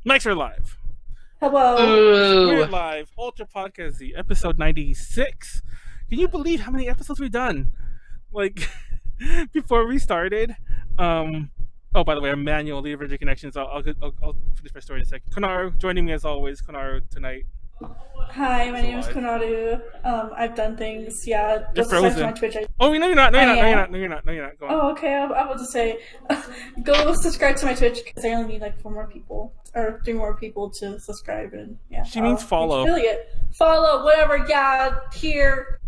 Mics are live. Hello. We're live. Ultra Podcast Z, episode 96. Can you believe how many episodes we've done? Like, before we started, oh, by the way, I'm Manuel, leader of Virgin Connections. I'll finish my story in a second. Konaru, joining me as always. Konaru tonight. Hi, my name is Konaru. I've done things. Yeah, You're frozen. To my Twitch. Oh, no, you're not. No, you're not. Go on. Oh, okay. I'm about to say, go subscribe to my Twitch because I only need like 4 more people or 3 more people to subscribe, and yeah. She means follow. Affiliate. Follow, whatever. Yeah, here.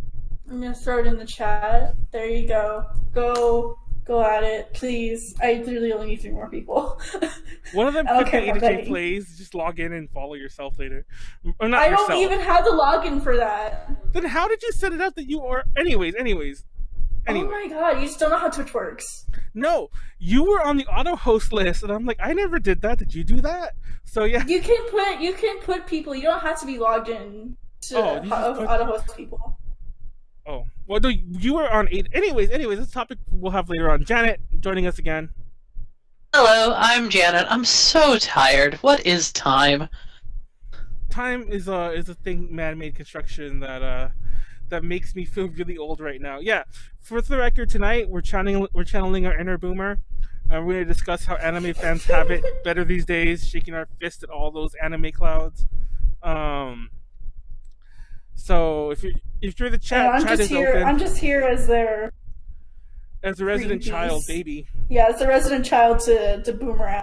I'm gonna throw it in the chat. There you go. Go at it, please. I literally only need 3 more people. One of them could be AJ Plays. Just log in and follow yourself later. Or not I yourself. don't even have the login for that. Then how did you set it up that you are... Anyways. Oh my god, you just don't know how Twitch works. No, you were on the auto host list, and I'm like, I never did that. Did you do that? So yeah. You can put people. You don't have to be logged in to auto host people. Oh, well, no, you were on 8. Anyways, this topic we'll have later on. Janette joining us again. Hello, I'm Janette. I'm so tired. What is time? Time is a thing, man-made construction that makes me feel really old right now. Yeah, for the record, tonight we're channeling our inner boomer. We're going to discuss how anime fans have it better these days, shaking our fist at all those anime clouds. So if you're the chat, chat is open. I'm just here as their a resident child, baby. Yeah, it's a resident child to boomer.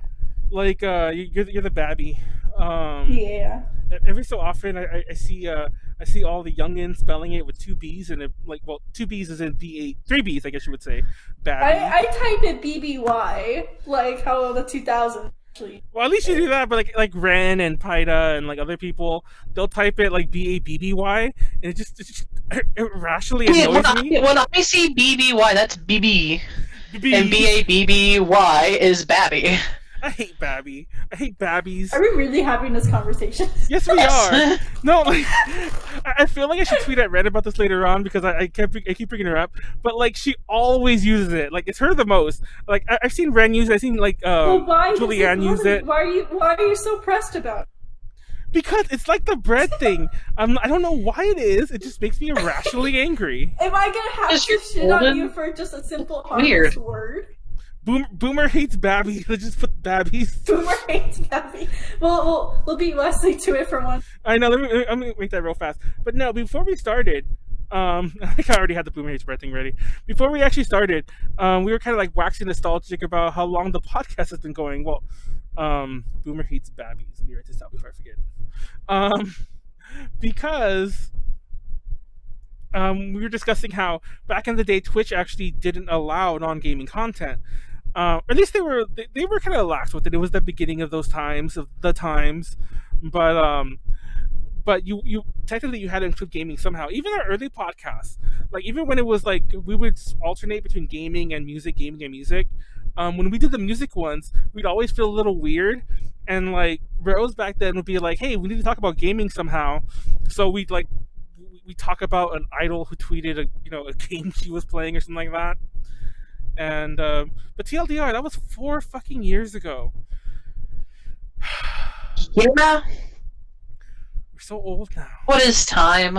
Like you're the babby. Yeah. Every so often, I see all the youngins spelling it with 2 B's and 2 B's is in B8, 3 B's I guess you would say. Babby. I type it BBY like how the 2000s. Well, at least you do that, but like Ren and Paida and like other people, they'll type it like BABBY, and it just irrationally annoys me. When I see BBY, that's BB, and BABBY is Babby. I hate Babby. I hate Babbies. Are we really having this conversation? Yes, we are. No, like I feel like I should tweet at Red about this later on because I keep bringing her up. But like she always uses it. Like it's her the most. Like I've seen Ren use it. I've seen like Julianne use it. Why are you so pressed about it? Because it's like the bread thing. I don't know why it is. It just makes me irrationally angry. Am I gonna have to shit on you for just a simple harmless word? Boomer hates Babby. Let's just put Babbies. Boomer hates Babby. We'll beat Wesley to it for one. I know. I'm gonna make that real fast. But no, before we started, I think I already had the Boomer hates bread thing ready. Before we actually started, we were kind of like waxing nostalgic about how long the podcast has been going. Well, Boomer hates Babbies. Let me write this out before I forget. Because we were discussing how back in the day Twitch actually didn't allow non-gaming content. Or at least they were kind of lax with it. It was the beginning of those times, but you technically you had to include gaming somehow. Even our early podcasts, like even when it was like we would alternate between gaming and music, when we did the music ones, we'd always feel a little weird, and like Rose back then would be like, "Hey, we need to talk about gaming somehow," so we talk about an idol who tweeted a game she was playing or something like that. And but TLDR, that was 4 fucking years ago. Yeah. We're so old now. What is time?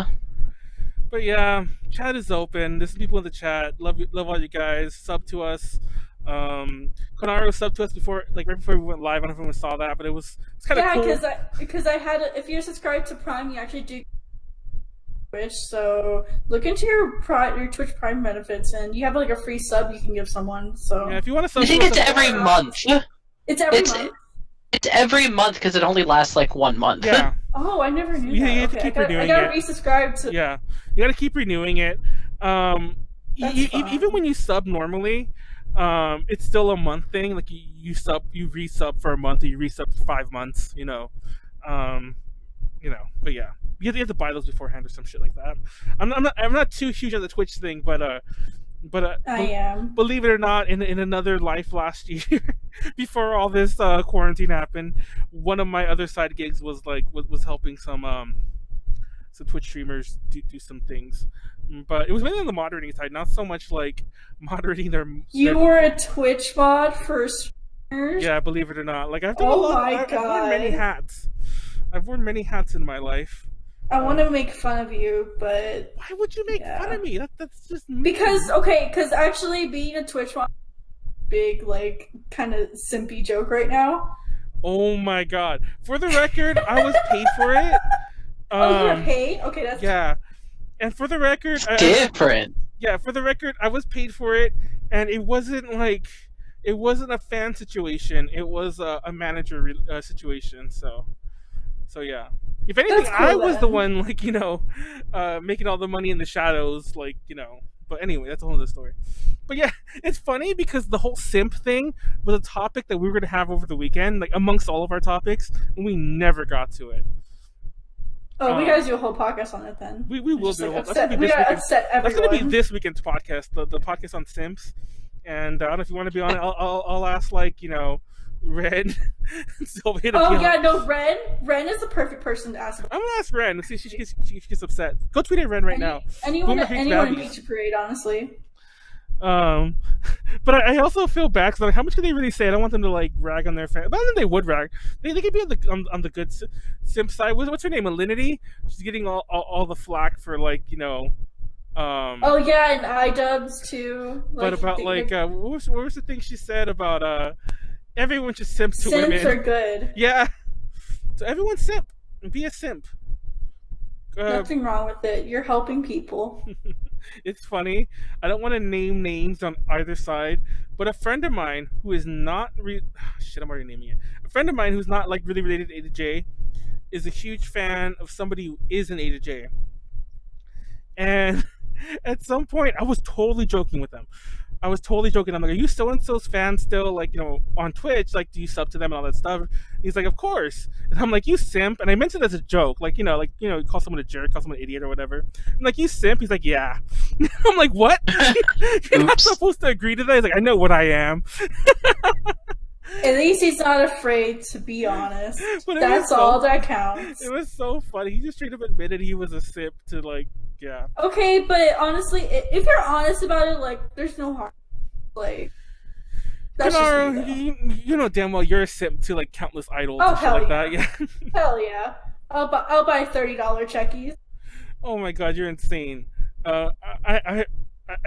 But yeah, chat is open. There's some people in the chat. Love all you guys. Sub to us. Konaru subbed to us right before we went live. I don't know if anyone saw that, but it's kind of cool. Yeah, because I had if you're subscribed to Prime, you actually do Twitch, so look into your Twitch Prime benefits, and you have like a free sub you can give someone. So yeah, if you want to sub, I think it's every month. It's every month. It's every month because it only lasts like 1 month. Yeah. Oh, I never knew that. You have to keep renewing it. I gotta resubscribe to. Yeah, you gotta keep renewing it. Even when you sub normally, it's still a month thing. Like you resub for a month, or you resub for 5 months. But yeah. You have to buy those beforehand or some shit like that. I'm not too huge on the Twitch thing, but I am. Believe it or not, in another life last year, before all this quarantine happened, one of my other side gigs was helping some Twitch streamers do some things. But it was mainly on the moderating side, not so much like moderating their. You were a Twitch mod for Yeah, believe it or not. Like I've done Oh a lot. my I've worn many God. hats. I've worn many hats in my life. I want to make fun of you, but Why would you make fun Yeah. of me? That's just mean. because actually being a Twitch mom, big like kind of simpy joke right now. Oh my god! For the record, I was paid for it. Oh, you're paid? Okay, that's Yeah, and for the record, Different. for the record, I was paid for it, and it wasn't a fan situation. It was a manager situation. So yeah. If anything, That's cool, I was the then. one making all the money in the shadows, But anyway, that's a whole other story. But yeah, it's funny because the whole simp thing was a topic that we were going to have over the weekend, like amongst all of our topics, and we never got to it. Oh, we gotta do a whole podcast on it then. We will do a whole. We gotta upset everyone. That's gonna be this weekend's podcast, the podcast on simps. And I don't know if you want to be on it. I'll ask Red. Ren is the perfect person to ask. I'm gonna ask Ren. Let's see if she gets upset. Go tweet at Ren right now. Anyone in Pizza Parade, honestly. But I also feel bad because how much can they really say? I don't want them to rag on their fan. But I think they would rag. They could be on the good simp side. What's her name? Alinity. She's getting all the flack for Oh yeah, and iDubbbz too. But about what was the thing she said about everyone should simp to women. Simps are good. Yeah. So everyone simp. Be a simp. Nothing wrong with it. You're helping people. It's funny. I don't want to name names on either side, but a friend of mine who is not I'm already naming it. A friend of mine who's not really related to A to J is a huge fan of somebody who is an A to J. And at some point, I was totally joking with them. I'm like, are you so-and-so's fan still, on Twitch? Do you sub to them and all that stuff? He's like, of course. And I'm like, you simp. And I meant it as a joke. You call someone a jerk, call someone an idiot or whatever. I'm like, you simp? He's like, yeah. I'm like, what? You're not supposed to agree to that? He's like, I know what I am. At least he's not afraid to be honest. That's all that counts. It was so funny. He just straight up admitted he was a simp to yeah. Okay, but honestly, if you're honest about it, there's no harm. That's Konaru, just me, you know damn well you're a simp to countless idols Oh, and shit hell like yeah. that. Yeah. Hell yeah. I'll buy $30 checkies. Oh my god, you're insane. I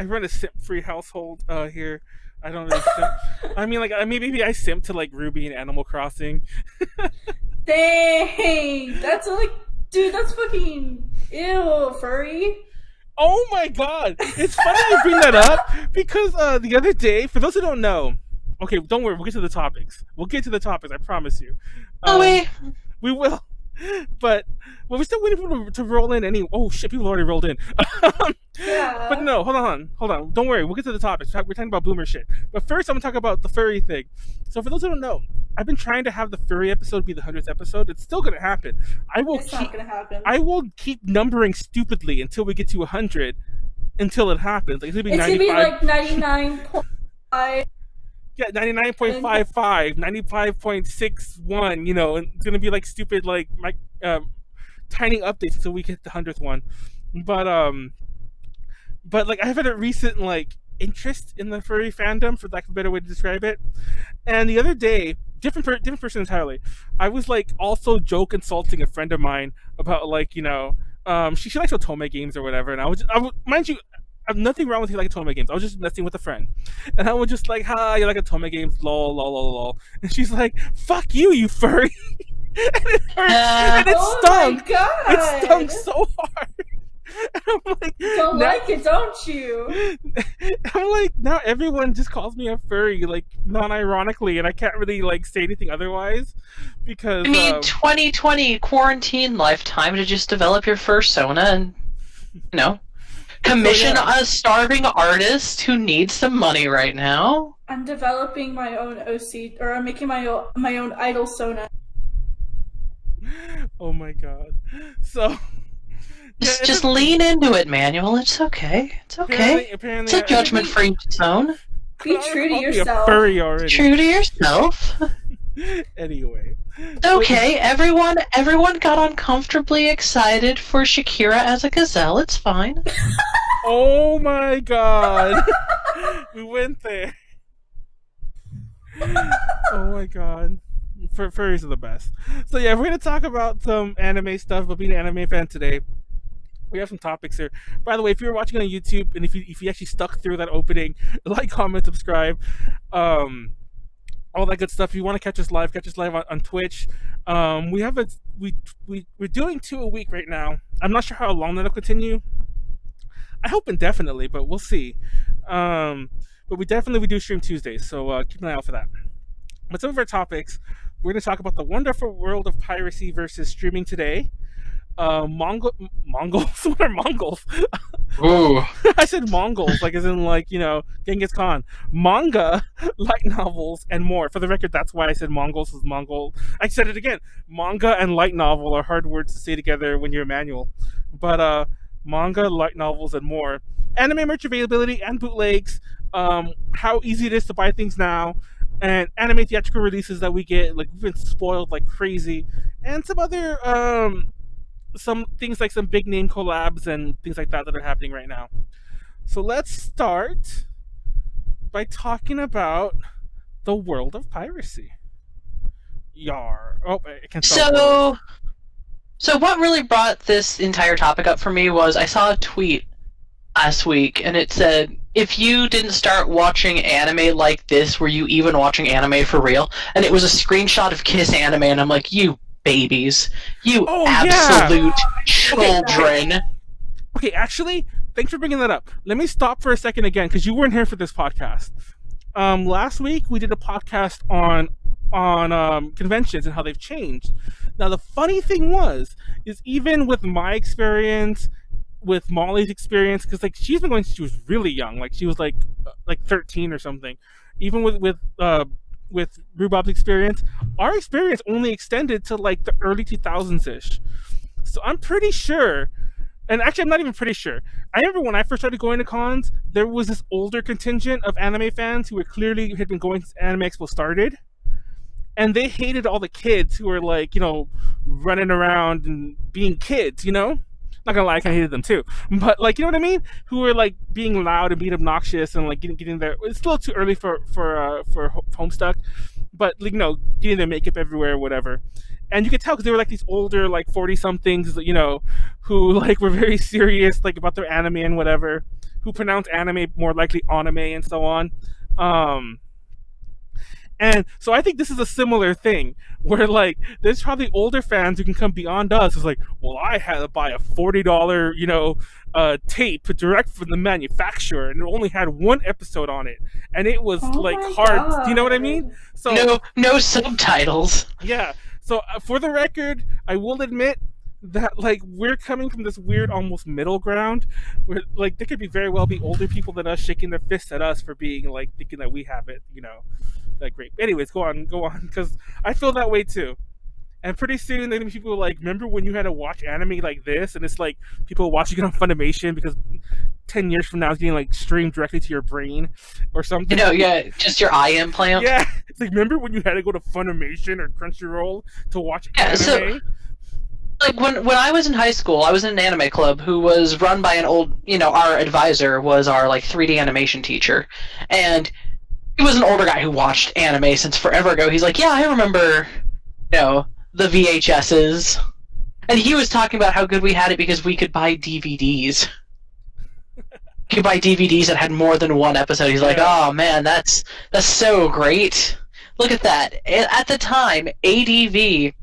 run a simp-free household here. I don't really simp. I mean, maybe I simp to Ruby and Animal Crossing. Dang, that's dude, that's fucking ew, furry. Oh my god, it's funny you bring that up because the other day, for those who don't know, okay, don't worry, we'll get to the topics. I promise you. We will. But we're still waiting for people to roll in anyway. Oh shit, people already rolled in. Yeah. But no, hold on. Don't worry, we'll get to the topics. We're talking about boomer shit. But first, I'm gonna talk about the furry thing. So for those who don't know, I've been trying to have the furry episode be the 100th episode. It's still gonna happen. It's not gonna happen. I will keep numbering stupidly until we get to 100. Until it happens. It's gonna be 95. 99.5. Yeah, 99.55, 95.61, and it's gonna be stupid tiny updates until we get the 100th one. But I've had a recent interest in the furry fandom, for lack of a better way to describe it. And the other day, different person entirely, I was also joke insulting a friend of mine about she likes Otome games or whatever, and I would mind you, I have nothing wrong with you like Otome games. I was just messing with a friend. And I was just ha, you like Otome games, lol, lol, lol, lol. And she's like, fuck you, you furry. And it hurt. And it stung. My God. It stung so hard. And I'm like, don't like it, don't you? I'm like, now everyone just calls me a furry, non-ironically, and I can't really say anything otherwise because. I mean, 2020 quarantine lifetime to just develop your fursona and commission a starving artist who needs some money right now. I'm developing my own OC, or I'm making my own idol sona. Oh my god! So. Just lean into it, Manuel. It's okay. It's okay. Apparently it's a judgment-free zone. Be true to yourself. Be a furry already. True to yourself. Anyway. Okay, everyone got uncomfortably excited for Shakira as a gazelle. It's fine. Oh my god. We went there. Oh my god. Furries are the best. So yeah, we're gonna talk about some anime stuff, but being an anime fan today, we have some topics here. By the way, if you're watching on YouTube and if you actually stuck through that opening, like, comment, subscribe, all that good stuff. If you want to catch us live on Twitch. We have we're doing 2 a week right now. I'm not sure how long that'll continue. I hope indefinitely, but we'll see. But we do stream Tuesdays, so keep an eye out for that. But some of our topics, we're going to talk about the wonderful world of piracy versus streaming today. Mongols? What are Mongols? Ooh. I said Mongols, like as in like, Genghis Khan. Manga, light novels, and more. For the record, that's why I said Mongols is Mongol. I said it again. Manga and light novel are hard words to say together when you're Manuel. But manga, light novels, and more. Anime merch availability and bootlegs. How easy it is to buy things now. And anime theatrical releases that we get. Like, we've been spoiled like crazy. And some other... some things like some big name collabs and things like that are happening right now. So let's start by talking about the world of piracy. Yar. Oh, I can So what really brought this entire topic up for me was I saw a tweet last week and it said, if you didn't start watching anime like this, were you even watching anime for real? And it was a screenshot of Kiss Anime, and I'm like, you babies. You absolute children. Okay, actually, thanks for bringing that up. Let me stop for a second again, because you weren't here for this podcast. Last week, we did a podcast on conventions and how they've changed. Now, the funny thing is even with my experience, with Molly's experience, because like she's been going since she was really young, like she was like 13 or something. Even with Rhubob's experience, our experience only extended to like the early 2000s-ish. So I'm pretty sure, and actually I'm not even pretty sure. I remember when I first started going to cons, there was this older contingent of anime fans who were clearly had been going since Anime Expo started. And they hated all the kids who were like, running around and being kids, Not gonna lie, I kind of hated them too. But like, you know what I mean? Who were like being loud and being obnoxious and like getting their. It's still too early for Homestuck, but like, getting their makeup everywhere or whatever. And you could tell because they were like these older, like 40-somethings, who like were very serious like about their anime and whatever. Who pronounce anime more likely anime and so on. And so I think this is a similar thing where like there's probably older fans who can come beyond us. It's like, well, I had to buy a $40, tape direct from the manufacturer, and it only had one episode on it, and it was like hard. God. Do you know what I mean? So no subtitles. Yeah. So for the record, I will admit that like we're coming from this weird almost middle ground where like there could be very well be older people than us shaking their fists at us for being like thinking that we have it, Like, great. Anyways, go on, because I feel that way too. And pretty soon, then people like, remember when you had to watch anime like this? And it's like people watching it on Funimation because 10 years from now it's getting like streamed directly to your brain or something. Yeah, just your eye implant. Yeah, it's like, remember when you had to go to Funimation or Crunchyroll to watch anime? So, like when I was in high school, I was in an anime club who was run by an old, our advisor was our like 3D animation teacher, and he was an older guy who watched anime since forever ago. He's like, yeah, I remember, the VHSs. And he was talking about how good we had it because we could buy DVDs. You could buy DVDs that had more than one episode. He's like, oh man, that's so great. Look at that. At the time, ADV,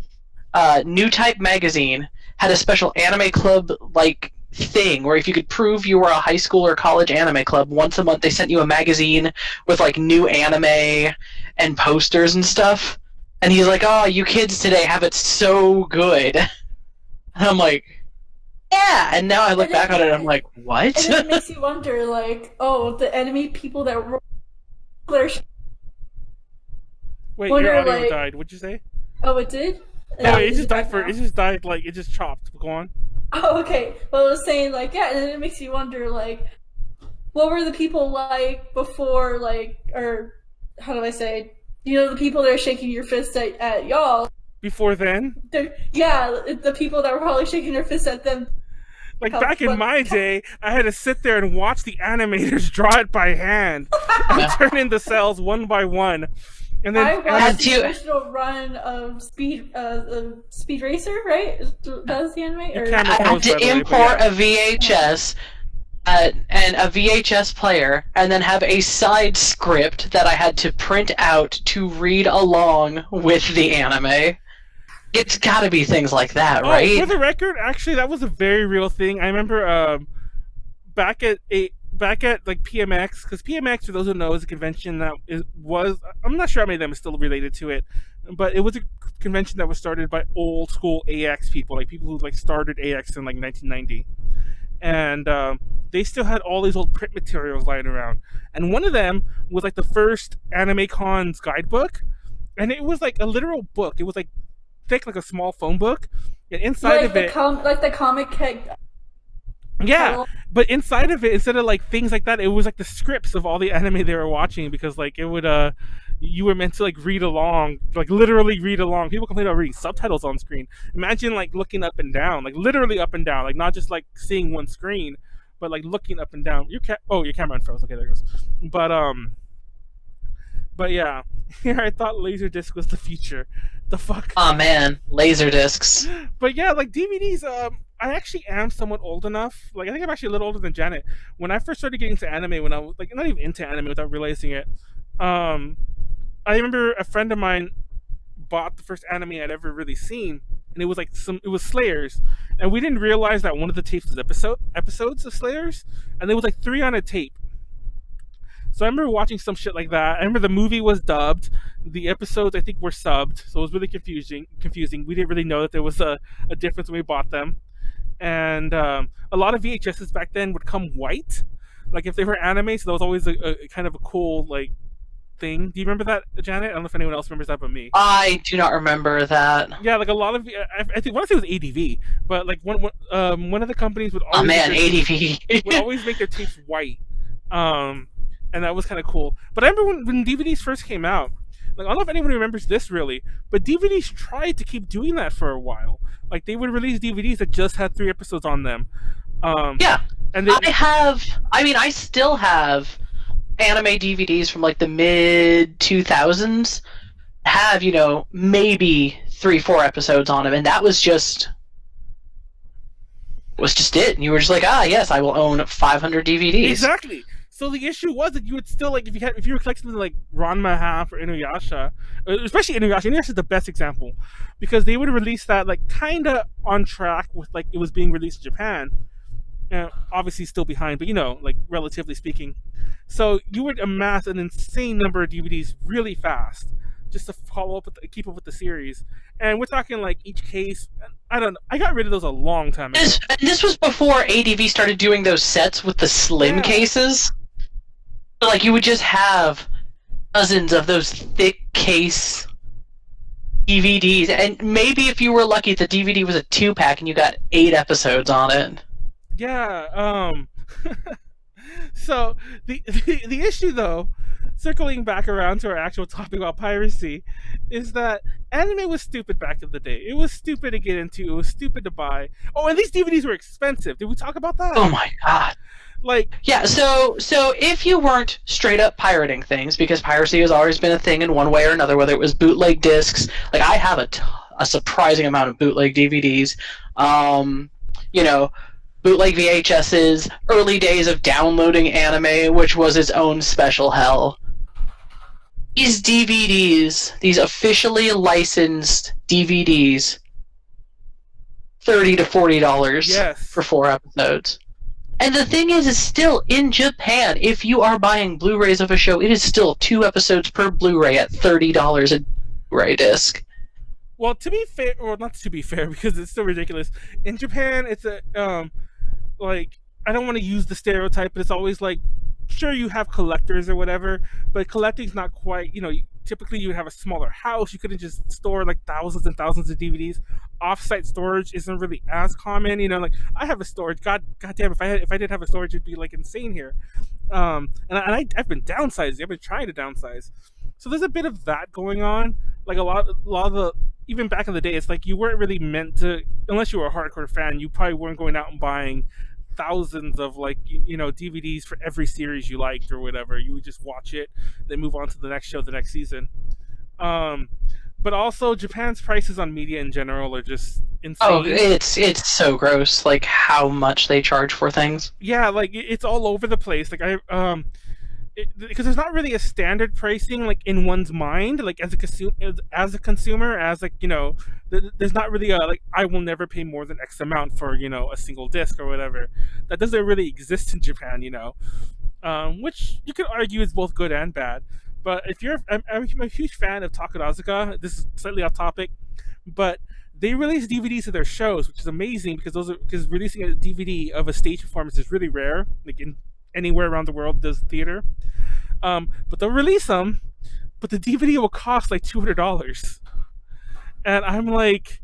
New Type Magazine, had a special anime club like thing where if you could prove you were a high school or college anime club, once a month they sent you a magazine with like new anime and posters and stuff. And he's like, oh, you kids today have it so good. And I'm like, yeah. And now I look back on it and I'm like, what? And then it makes you wonder, like, oh, the enemy people that were... Wait, your audio died. What'd you say? Oh, it did? No, it just died like, it just chopped. Go on. Oh, okay. Well, I was saying, like, yeah, and then it makes you wonder, like, what were the people like before, like, or, how do I say, the people that are shaking your fist at y'all. Before then? The people that were probably shaking their fists at them. Like, back in my day, I had to sit there and watch the animators draw it by hand and turn in the cells one by one. And I then watched the original run of Speed Racer, right? That was the anime? Or... I had to import a VHS and a VHS player, and then have a side script that I had to print out to read along with the anime. It's gotta be things like that, right? For the record, actually, that was a very real thing. I remember back at like PMX, because PMX, for those who know, is a convention that was, I'm not sure how many of them is still related to it, but it was a convention that was started by old school AX people, like people who like started AX in like 1990, and they still had all these old print materials lying around, and one of them was like the first Anime Con's guidebook, and it was like a literal book. It was like thick, like a small phone book, and inside like of it, like the comic keg. Yeah, but inside of it, instead of like things like that, it was like the scripts of all the anime they were watching, because like it would you were meant to like read along, like literally read along. People complain about reading subtitles on screen. Imagine like looking up and down, like literally up and down, like not just like seeing one screen, but like looking up and down. Your camera unfroze. Okay, there it goes. But yeah, I thought Laserdisc was the future. The fuck? Oh man, Laserdiscs. But yeah, like DVDs. I actually am somewhat old enough. Like I think I'm actually a little older than Janet. When I first started getting into anime, when I was like not even into anime without realizing it, I remember a friend of mine bought the first anime I'd ever really seen, and it was like it was Slayers, and we didn't realize that one of the tapes was episodes of Slayers, and there was like 3 on a tape. So I remember watching some shit like that. I remember the movie was dubbed. The episodes, I think, were subbed. So it was really confusing. We didn't really know that there was a difference when we bought them. And a lot of VHSs back then would come white. Like if they were anime, so that was always a kind of a cool, like, thing. Do you remember that, Janet? I don't know if anyone else remembers that but me. I do not remember that. Yeah, like a lot of... I think, I want to say it was ADV, but like one of the companies would always... Oh man, ADV. would always make their tapes white. And that was kind of cool. But I remember when DVDs first came out, like I don't know if anyone remembers this really, but DVDs tried to keep doing that for a while. Like they would release DVDs that just had 3 episodes on them. Yeah, and I still have anime DVDs from like the mid 2000s. Have maybe 3-4 episodes on them, and that was just it. And you were just like, yes, I will own 500 DVDs. Exactly. So the issue was that you would still, like, if you were collecting something like Ranma Half or Inuyasha, especially Inuyasha is the best example, because they would release that like kind of on track with like it was being released in Japan, obviously still behind, but like relatively speaking. So you would amass an insane number of DVDs really fast just to keep up with the series. And we're talking like each case. I don't know. I got rid of those a long time ago. This was before ADV started doing those sets with the slim cases. So, like, you would just have dozens of those thick case DVDs, and maybe if you were lucky, the DVD was a 2-pack and you got 8 episodes on it. Yeah. So the issue, though, circling back around to our actual topic about piracy, is that anime was stupid back in the day. It was stupid to get into. It was stupid to buy. Oh, and these DVDs were expensive. Did we talk about that? Oh my god. Like, yeah, so if you weren't straight up pirating things, because piracy has always been a thing in one way or another, whether it was bootleg discs, like I have a surprising amount of bootleg DVDs, bootleg VHSs, early days of downloading anime, which was its own special hell. These DVDs, these officially licensed DVDs, $30 to $40 for 4 episodes. And the thing is still, in Japan, if you are buying Blu-rays of a show, it is still 2 episodes per Blu-ray at $30 a Blu-ray disc. Well, to be fair, or not to be fair, because it's still ridiculous. In Japan, it's like, I don't want to use the stereotype, but it's always like, sure, you have collectors or whatever, but collecting's not quite, typically you would have a smaller house. You couldn't just store like thousands and thousands of DVDs. Off-site storage isn't really as common. Like I have a storage. God damn, if I did have a storage, it'd be like insane here. And I've been downsizing. I've been trying to downsize. So there's a bit of that going on. Like a lot of the, even back in the day, it's like you weren't really meant to, unless you were a hardcore fan, you probably weren't going out and buying thousands of like DVDs for every series you liked or whatever. You would just watch it, then move on to the next show, the next season. Um, but also Japan's prices on media in general are just Oh, insane. it's so gross, like how much they charge for things. Yeah, like it's all over the place. Like because there's not really a standard pricing like in one's mind, like as a consumer, as like there's not really a like I will never pay more than X amount for a single disc or whatever. That doesn't really exist in Japan, which you could argue is both good and bad. But if I'm a huge fan of Takarazuka. This is slightly off topic, but they release DVDs of their shows, which is amazing because releasing a DVD of a stage performance is really rare, like in anywhere around the world does theater. But they'll release them, but the DVD will cost like $200, and I'm like,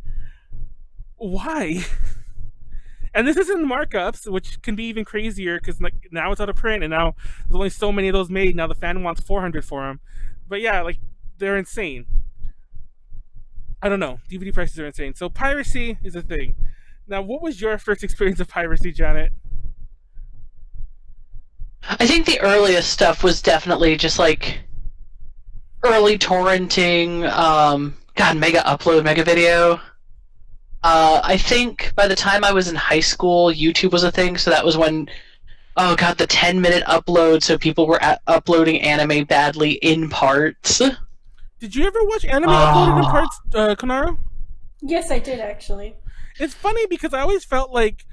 why? And this isn't markups, which can be even crazier because like now it's out of print, and now there's only so many of those made. Now the fan wants 400 for them, but yeah, like they're insane. I don't know. DVD prices are insane. So piracy is a thing. Now, what was your first experience of piracy, Janet? I think the earliest stuff was definitely just like early torrenting. God, Mega Upload, Mega Video. I think by the time I was in high school, YouTube was a thing, so that was when, oh god, the 10-minute upload, so people were uploading anime badly in parts. Did you ever watch anime uploaded in parts, Konaru? Yes, I did actually. It's funny because I always felt like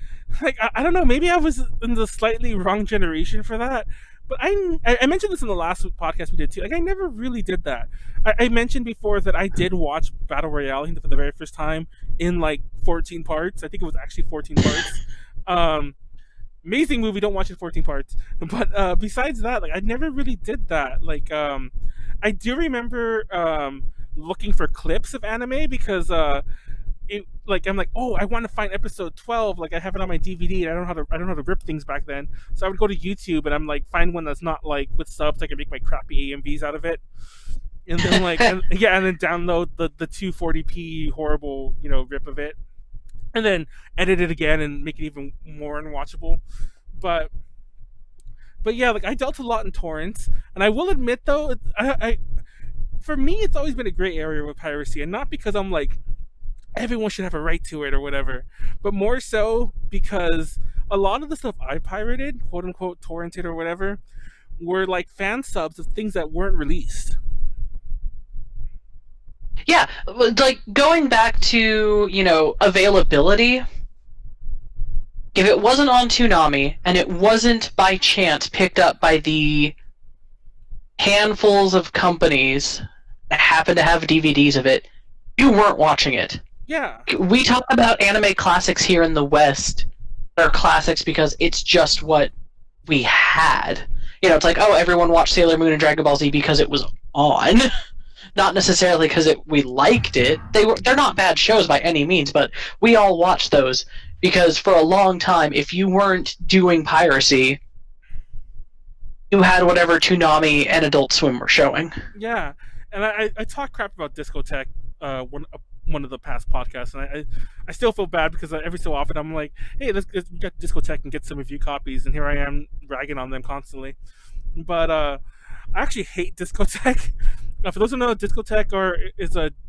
I don't know, maybe I was in the slightly wrong generation for that. But I mentioned this in the last podcast we did too. Like I never really did that. I mentioned before that I did watch Battle Royale for the very first time in like 14 parts. I think it was actually 14 parts. Amazing movie. Don't watch it 14 parts. But besides that, like I never really did that. Like I do remember looking for clips of anime because I'm like, oh, I want to find episode 12. Like I have it on my DVD. And I don't know how to rip things back then. So I would go to YouTube and I'm like, find one that's not like with subs. I can make my crappy AMVs out of it, and then and then download the 240p horrible rip of it, and then edit it again and make it even more unwatchable. But yeah, like I dealt a lot in torrents, and I will admit though, I for me it's always been a gray area with piracy, and not because I'm like everyone should have a right to it or whatever, but more so because a lot of the stuff I pirated, quote unquote torrented or whatever, were like fan subs of things that weren't released. Yeah, like going back to, availability, if it wasn't on Toonami and it wasn't by chance picked up by the handfuls of companies that happen to have DVDs of it, you weren't watching it. Yeah. We talk about anime classics here in the West. They're classics because it's just what we had. It's like, oh, everyone watched Sailor Moon and Dragon Ball Z because it was on. Not necessarily because we liked it. They're not bad shows by any means, but we all watched those because for a long time, if you weren't doing piracy, you had whatever Toonami and Adult Swim were showing. Yeah, and I talk crap about Discotheque one of the past podcasts, and I still feel bad because every so often I'm like, hey, we got Discotheque and get some review copies, and here I am ragging on them constantly. But I actually hate Discotheque. For those who know, Discotheque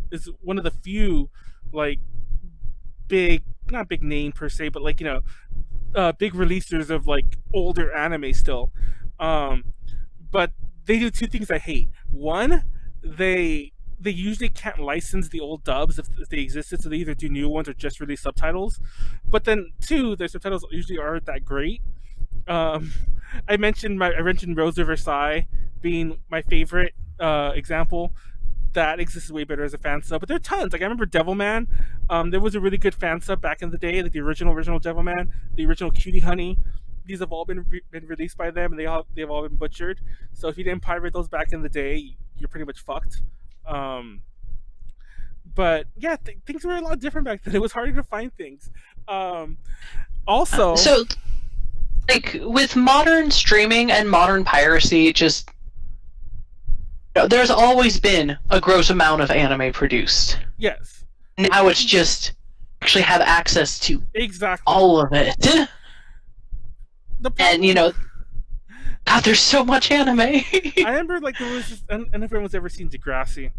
is one of the few like not big name per se, but like big releasers of like older anime still. But they do two things I hate. One, they usually can't license the old dubs if they existed, so they either do new ones or just release subtitles. But then two, their subtitles usually aren't that great. I mentioned Rose of Versailles being my favorite example. That exists way better as a fan sub, but there are tons. Like I remember Devilman. There was a really good fan sub back in the day, like the original Devilman, the original Cutie Honey. These have all been released by them, and they've all been butchered. So if you didn't pirate those back in the day, you're pretty much fucked. But yeah, things were a lot different back then. It was harder to find things. Also, so like with modern streaming and modern piracy, just there's always been a gross amount of anime produced. Yes. Now it's just actually have access to exactly all of it. And God, there's so much anime. I remember like there was just, and if everyone's ever seen Degrassi,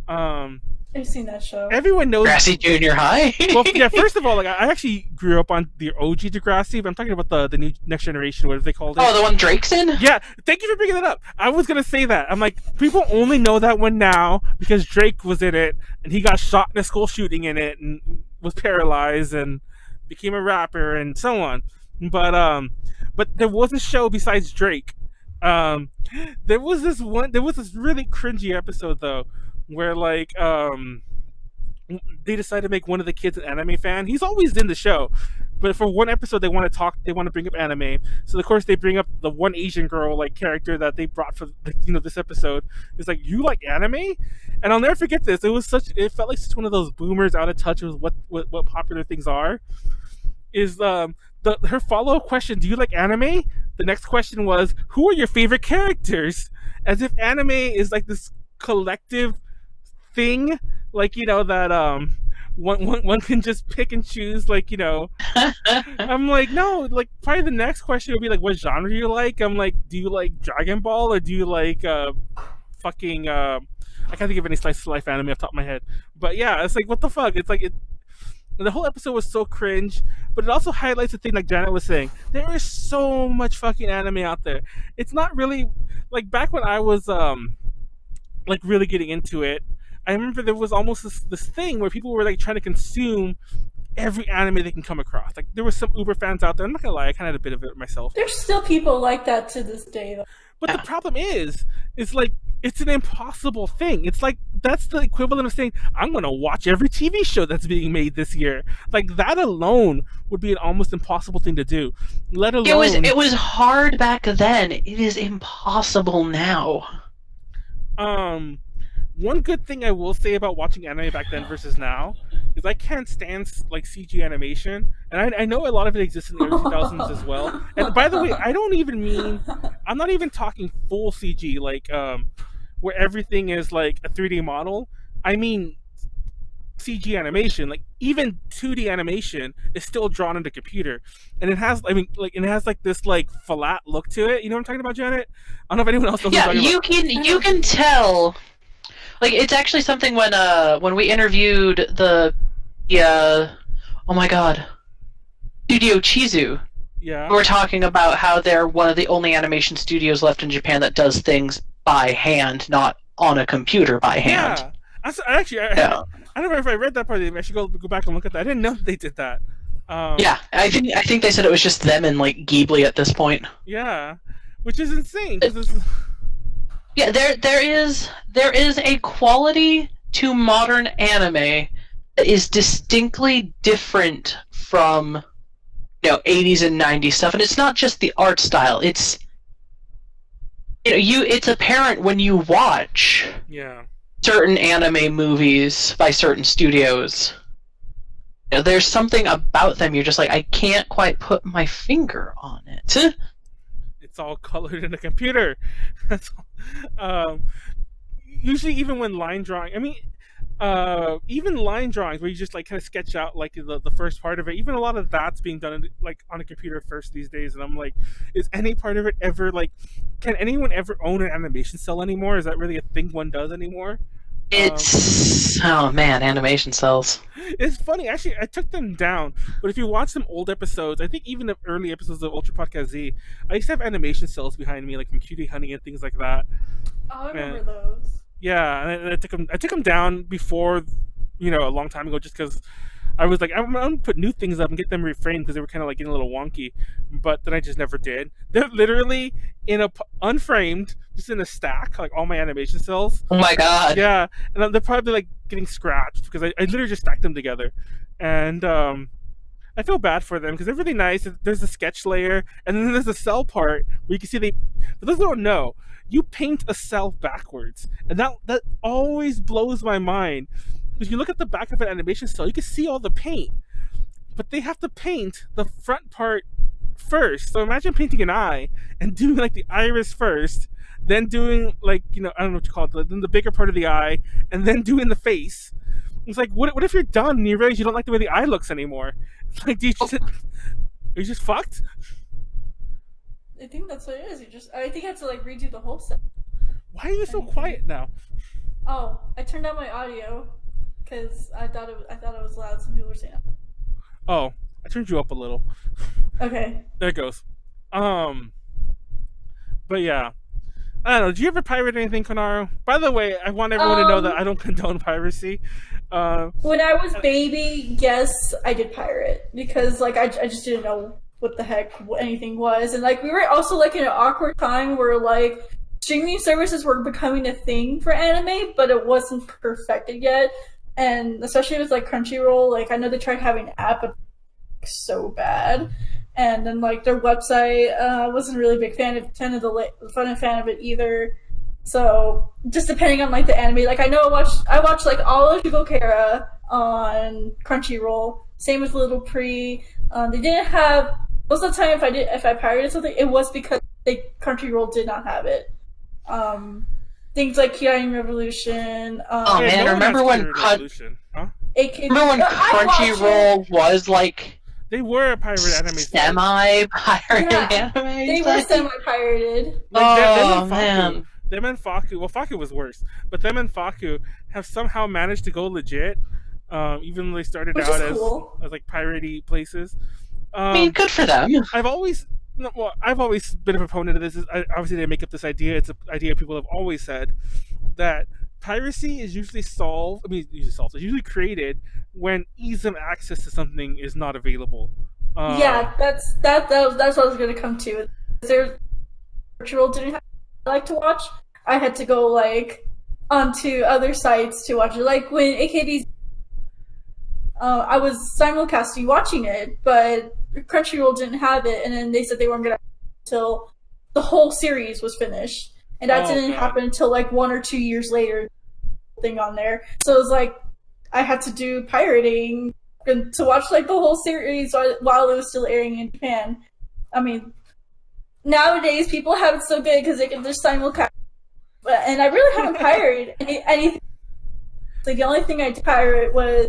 I've seen that show. Everyone knows Grassy Junior High. Well, yeah. First of all, like I actually grew up on the OG Degrassi, but I'm talking about the new next generation. What have they called it? Oh, the one Drake's in? Yeah. Thank you for bringing that up. I was gonna say that. I'm like, people only know that one now because Drake was in it and he got shot in a school shooting in it and was paralyzed and became a rapper and so on. But there was a show besides Drake. There was this really cringy episode though, where like they decided to make one of the kids an anime fan. He's always in the show, but for one episode they want to bring up anime. So of course they bring up the one Asian girl like character that they brought for this episode. It's like, you like anime? And I'll never forget this. It felt like such one of those boomers out of touch with what popular things are. Is her follow-up question, do you like anime? The next question was, who are your favorite characters? As if anime is like this collective thing, like that one can just pick and choose, like I'm like, no, like probably the next question would be like, what genre do you like? I'm like, do you like Dragon Ball or do you like fucking I can't think of any slice of life anime off the top of my head. But yeah, it's like, what the fuck? It's like the whole episode was so cringe, but it also highlights the thing like Janet was saying. There is so much fucking anime out there. It's not really like back when I was like really getting into it. I remember there was almost this thing where people were like trying to consume every anime they can come across. Like there were some Uber fans out there. I'm not gonna lie, I kind of had a bit of it myself. There's still people like that to this day, though. But the problem is like it's an impossible thing. It's like that's the equivalent of saying I'm gonna watch every TV show that's being made this year. Like that alone would be an almost impossible thing to do. Let alone it was hard back then. It is impossible now. One good thing I will say about watching anime back then versus now is I can't stand like CG animation, and I know a lot of it exists in the early 2000s as well. And by the way, I'm not even talking full CG, like where everything is like a 3D model. I mean CG animation, like even 2D animation is still drawn into computer, and it has this like flat look to it. You know what I'm talking about, Janet? I don't know if anyone else knows. Yeah, what I'm talking about. you can tell. Like it's actually something when we interviewed the oh my god, Studio Chizu. Yeah. We were talking about how they're one of the only animation studios left in Japan that does things by hand, not on a computer by hand. Yeah. I don't know if I read that part. I should go back and look at that. I didn't know they did that. Yeah, I think they said it was just them and like Ghibli at this point. Yeah, which is insane. Yeah, there is a quality to modern anime that is distinctly different from 80s and 90s stuff, and it's not just the art style. It's it's apparent when you watch certain anime movies by certain studios. There's something about them you're just like, I can't quite put my finger on it. It's all colored in a computer. That's all. Usually, even when line drawing, even line drawings where you just like kind of sketch out like the first part of it. Even a lot of that's being done like on a computer first these days. And I'm like, is any part of it ever like? Can anyone ever own an animation cell anymore? Is that really a thing one does anymore? It's oh man, animation cells. It's funny, actually. I took them down, but if you watch some old episodes, I think even the early episodes of Ultra Podcast Z, I used to have animation cells behind me, like from Cutie Honey and things like that. Oh, I remember those. Yeah, and I took them down before, a long time ago, just because I was like, I'm gonna put new things up and get them reframed because they were kind of like getting a little wonky. But then I just never did. They're literally unframed, just in a stack, like all my animation cells. Oh my god. Yeah, and they're probably like getting scratched because I literally just stacked them together, and I feel bad for them because they're really nice. There's a sketch layer, and then there's a cell part where you can see for those who don't know, you paint a cell backwards, and that always blows my mind. Because you look at the back of an animation cell, you can see all the paint, but they have to paint the front part first. So imagine painting an eye and doing like the iris first, then doing like I don't know what you call it, then the bigger part of the eye, and then doing the face. It's like, what if you're done and you realize you don't like the way the eye looks anymore? It's like, are you just fucked? I think that's what it is. I think I have to like redo the whole set. Why are you so quiet now? Oh, I turned down my audio because I thought it was loud. Some people were saying. Oh, I turned you up a little. Okay. There it goes. But yeah. I don't know. Do you ever pirate anything, Konaru? By the way, I want everyone to know that I don't condone piracy. When I was baby, yes, I did pirate because like I just didn't know what the heck anything was, and like we were also like in an awkward time where like streaming services were becoming a thing for anime, but it wasn't perfected yet, and especially with like Crunchyroll, like I know they tried having an app, but so bad. And then like their website, wasn't really a big fan of it either. So just depending on like the anime, like I watched like all of Shugokara on Crunchyroll. Same with Little Pre. They didn't have most of the time if I pirated something, it was because Crunchyroll did not have it. Things like Kyoto Revolution. Man, remember when Crunchyroll was like. They were a pirate anime. Semi-pirated anime. They were semi-pirated. Like, man. Them and Faku. Well, Faku was worse, but them and Faku have somehow managed to go legit. Even though they started out as like piratey places. I mean, good for them. I've always been a proponent of this. Obviously, they make up this idea. It's an idea people have always said that piracy is usually It's usually created when ease of access to something is not available. Yeah, that's what I was going to come to. There's Crunchyroll didn't have I like to watch. I had to go like onto other sites to watch it. Like when AKB's, I was simulcasting watching it, but Crunchyroll didn't have it, and then they said they weren't going to until the whole series was finished, and that didn't happen until like 1 or 2 years later. Thing on there, so it was like I had to do pirating to watch like the whole series while it was still airing in Japan. I mean, nowadays people have it so good because they can just simulcast, and I really haven't pirated anything. Like the only thing I did pirate was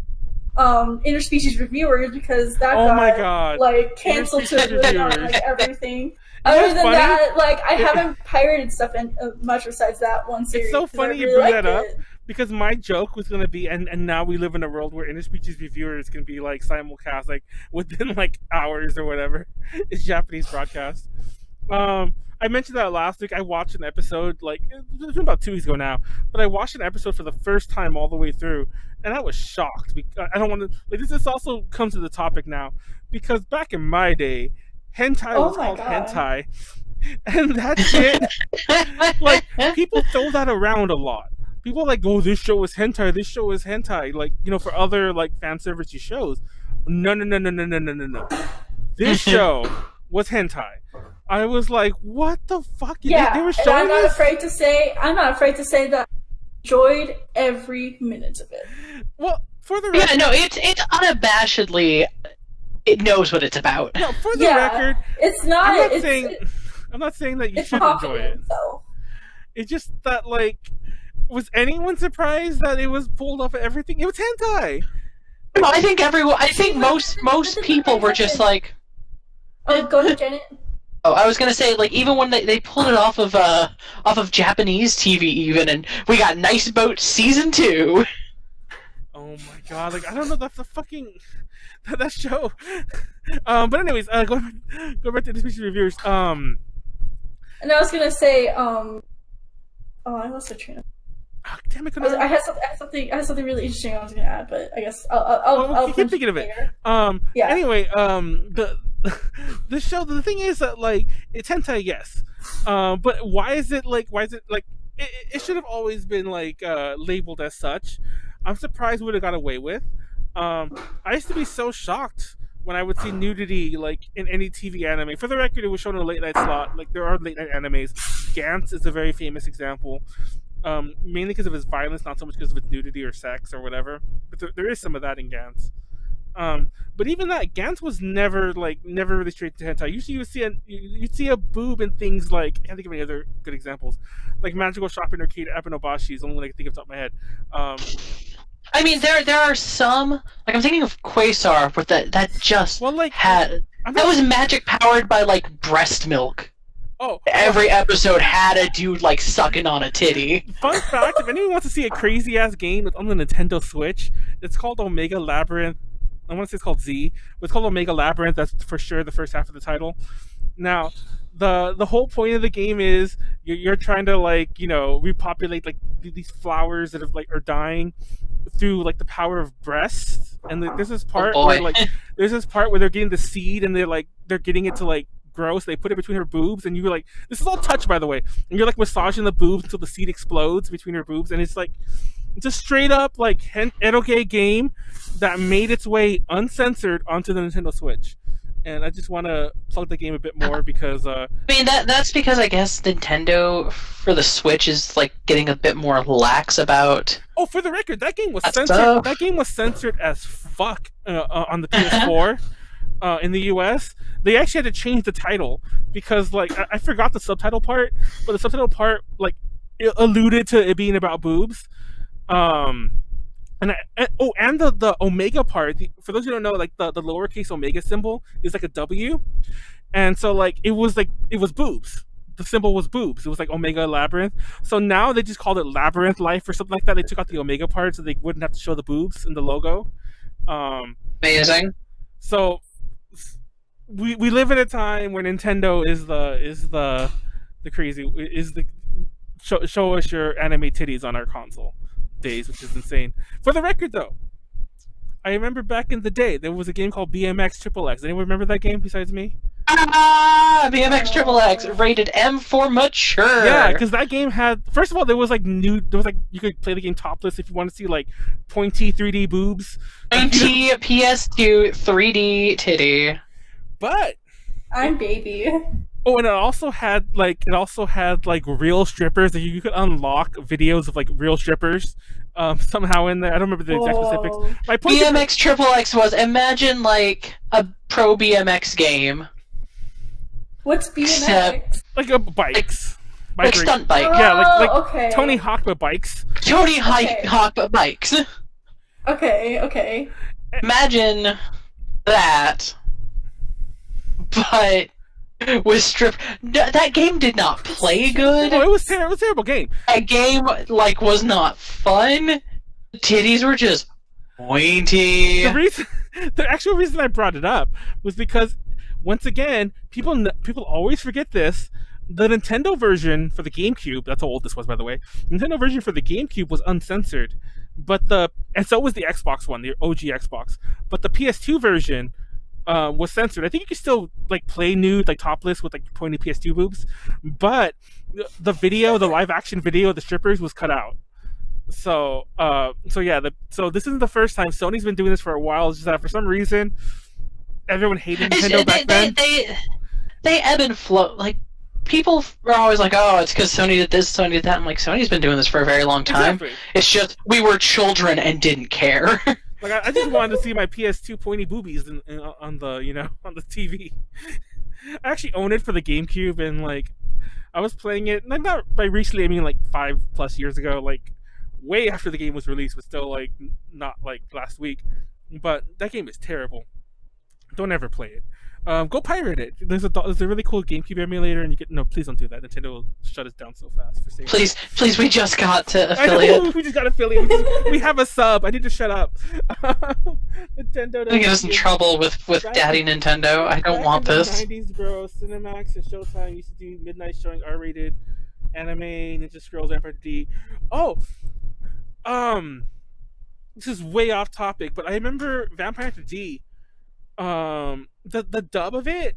interspecies reviewers because that got like canceled to like everything. Other than that, like I haven't pirated stuff much besides that one series. It's so funny you bring that up. Because my joke was going to be, and now we live in a world where interspecies reviewers can be like simulcast, like within like hours or whatever. It's Japanese broadcast. I mentioned that last week. I watched an episode, like it was about 2 weeks ago now, but I watched an episode for the first time all the way through, and I was shocked. I don't want to like this also comes to the topic now because back in my day, hentai was called hentai, and that shit, like people throw that around a lot. People are like, oh, this show is hentai, this show is hentai, like, you know, for other, like, fan servicey shows. No. This show was hentai. I was like, what the fuck? Yeah, they were showing and I'm not afraid to say that I enjoyed every minute of it. Well, for the record... Yeah, no, it's unabashedly, it knows what it's about. No, for the record... It's not... I'm not saying that you should enjoy it. It's just that, like... Was anyone surprised that it was pulled off of everything? It was hentai. No, I think most people were just like. Oh, go ahead, Janet. Oh, I was gonna say, like, even when they pulled it off of Japanese TV, even, and we got Nice Boat Season 2. Oh my god! Like I don't know, that's the fucking that show. But anyways, go back to the species reviewers. And I was gonna say, I lost the train of. Oh, damn it, I had something really interesting I was going to add, but I guess I'll keep thinking of it. Yeah. Anyway, the show. The thing is that like it's hentai, yes. But why is it like? It should have always been like labeled as such. I'm surprised we would have got away with. I used to be so shocked when I would see nudity like in any TV anime. For the record, it was shown in a late night slot. Like there are late night animes. Gantz is a very famous example. Mainly because of its violence, not so much because of its nudity or sex or whatever. But there is some of that in Gantz. But even that, Gantz was never really straight to hentai. Usually you'd see a boob and things like, I can't think of any other good examples. Like Magical Shopping Arcade Epinobashi is the only one I can think of off the top of my head. I mean, there are some, like I'm thinking of Quasar, but that just that was magic powered by like breast milk. Oh, Every episode had a dude like sucking on a titty. fun fact: if anyone wants to see a crazy ass game on the Nintendo Switch, it's called Omega Labyrinth. I want to say it's called Z, but it's called Omega Labyrinth. That's for sure the first half of the title. Now, the whole point of the game is you're trying to like repopulate like these flowers that are dying through like the power of breasts. And there's this part boy. where like there's this part where they're getting the seed and they're getting it to like grow, so they put it between her boobs, and you're like, this is all touch, by the way, and you're like massaging the boobs until the seed explodes between her boobs, and it's a straight up like eroge game that made its way uncensored onto the Nintendo Switch. And I just want to plug the game a bit more because I mean that's because I guess Nintendo for the Switch is like getting a bit more lax about. oh, for the record, that game was That censored. stuff. That game was censored as fuck on the PS4 in the US. They actually had to change the title because like I forgot the subtitle part, but the subtitle part like it alluded to it being about boobs. And the omega part. For those who don't know, like the lowercase omega symbol is like a W, and so like it was boobs. The symbol was boobs. It was like Omega Labyrinth. So now they just called it Labyrinth Life or something like that. They took out the Omega part so they wouldn't have to show the boobs in the logo. Amazing. So we live in a time where Nintendo is the crazy is the show us your anime titties on our console days, which is insane. For the record, though, I remember back in the day there was a game called BMX Triple X. Anyone remember that game besides me? BMX Triple X rated M for mature. Yeah, because that game had, first of all, there was like you could play the game topless if you want to see like pointy 3D boobs. Pointy PS2 3D titty. But I'm baby. oh, and it also had like real strippers that you could unlock videos of like real strippers somehow in there. I don't remember the exact specifics. Whoa. My point BMX Triple X was, imagine like a pro BMX game. What's BMX? like bikes, Like racing. stunt bike. Yeah, like okay. Tony Hawk but bikes. Tony Okay. Hawk bikes. Okay. Imagine that, but with strip. That game did not play good. Oh, it was terrible. It was a terrible game. That game like was not fun. The titties were just pointy. The actual reason I brought it up was because once again, people always forget this. The Nintendo version for the GameCube, that's how old this was, by the way. Nintendo version for the GameCube was uncensored, and so was the Xbox one, the OG Xbox. But the PS2 version was censored. I think you could still like play nude, like topless with like pointy PS2 boobs, but the live action video of the strippers was cut out. So so this isn't the first time. Sony's been doing this for a while. It's just that for some reason everyone hated Nintendo back then. They ebb and flow. Like people are always like, "Oh, it's because Sony did this, Sony did that." I'm like, Sony's been doing this for a very long time. Exactly. It's just we were children and didn't care. Like I just wanted to see my PS2 pointy boobies on the on the TV. I actually own it for the GameCube, and like I was playing it. Like not by recently, I mean like 5+ years ago, like way after the game was released, but still like not like last week. But that game is terrible. Don't ever play it. Go pirate it. There's a really cool GameCube emulator, and you get no. Please don't do that. Nintendo will shut us down so fast for safety. Please, we just got to I know, affiliate. we just got affiliate. We have a sub. I need to shut up. Nintendo. Gonna get us in trouble with Daddy Nintendo. I don't want this. In the 90s, bro. Cinemax and Showtime used to do midnight showing R-rated anime, Ninja Scrolls, Vampire D. Oh, this is way off topic, but I remember Vampire D. The dub of it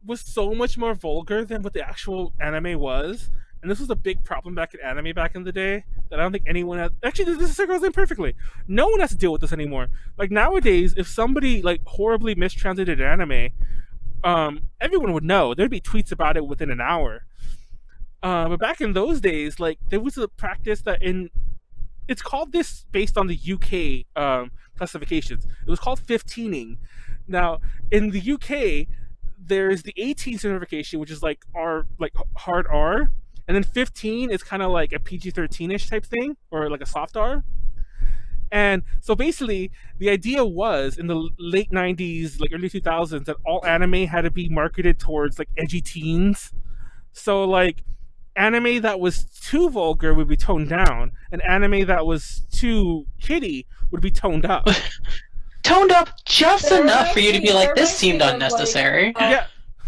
was so much more vulgar than what the actual anime was, and this was a big problem back in anime back in the day that I don't think anyone had. Actually, this goes in perfectly. No one has to deal with this anymore. Like nowadays, if somebody like horribly mistranslated anime, everyone would know. There'd be tweets about it within an hour. But back in those days, like there was a practice that it's called this based on the UK classifications. It was called 15ing. Now, in the UK, there's the 18 certification, which is like hard R, and then 15 is kind of like a PG-13ish type thing, or like a soft R. And so basically, the idea was in the late 90s, like early 2000s, that all anime had to be marketed towards like edgy teens. So like anime that was too vulgar would be toned down, and anime that was too kiddie would be toned up. Toned up just That enough for you to reminds be me- like, that this reminds seemed me of, unnecessary. Yeah.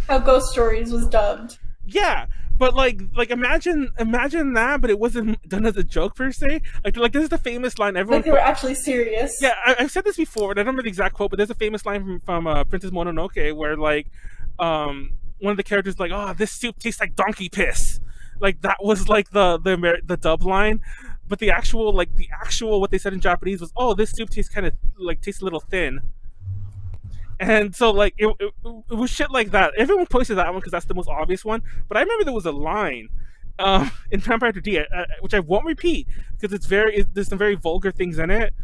How Ghost Stories was dubbed. Yeah, but like imagine that, but it wasn't done as a joke per se. Like this is the famous line everyone. Like they were actually serious. Yeah, I've said this before, and I don't remember the exact quote, but there's a famous line from Princess Mononoke where like one of the characters is like, "Oh, this soup tastes like donkey piss." Like that was like the dub line, but the actual what they said in Japanese was, "Oh, this soup tastes tastes a little thin." And so, like, it was shit like that. Everyone posted that one because that's the most obvious one. But I remember there was a line in Vampire 3D, which I won't repeat because there's some very vulgar things in it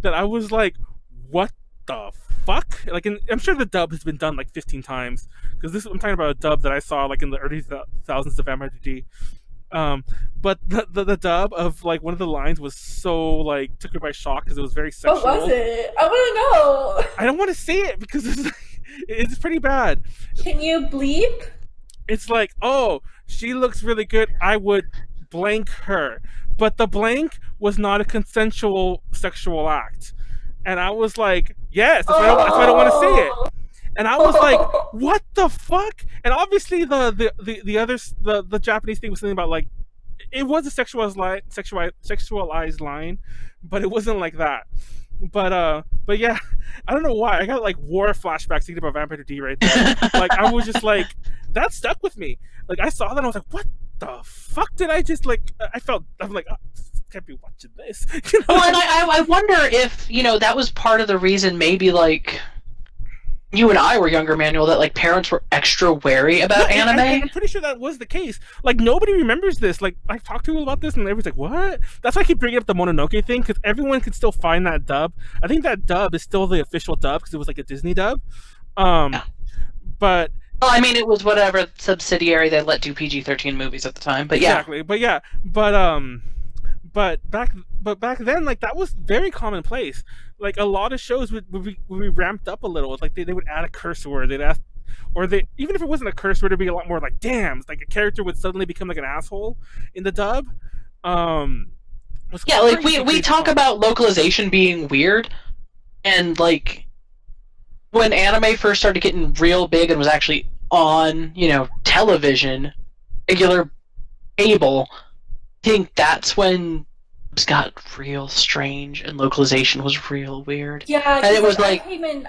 that I was like, what the fuck? Like, I'm sure the dub has been done like 15 times because I'm talking about a dub that I saw like in the early thousands of Vampire 3D. But the dub of like one of the lines was so like took me by shock because it was very sexual. What was it? I want to know. I don't want to say it because it's pretty bad. Can you bleep? It's like, oh, she looks really good. I would blank her, but the blank was not a consensual sexual act, and I was like, yes, that's why I don't want to say it. And I was like, what the fuck? And obviously the Japanese thing was something about like it was a sexualized line, but it wasn't like that. But yeah, I don't know why. I got like war flashbacks thinking about Vampire D right there. Like I was just like, that stuck with me. Like I saw that and I was like, what the fuck did I just like I'm like, oh, can't be watching this. You know? Well, and I wonder if, that was part of the reason maybe like you and I were younger, Manuel, that like parents were extra wary about anime. I'm pretty sure that was the case. Like nobody remembers this. Like I talked to people about this, and everyone's like, "What?" That's why I keep bringing up the Mononoke thing because everyone can still find that dub. I think that dub is still the official dub because it was like a Disney dub. Yeah. But well, I mean, it was whatever subsidiary they let do PG-13 movies at the time. But yeah, exactly. But back then, like that was very commonplace. Like a lot of shows would be ramped up a little. Like they would add a curse word. They'd ask, or they even if it wasn't a curse word, it'd be a lot more like damn. Like a character would suddenly become like an asshole in the dub. Yeah, like we talk about localization being weird, and like when anime first started getting real big and was actually on, television, regular cable, I think that's when it got real strange and localization was real weird. Yeah, and it was I like came in. You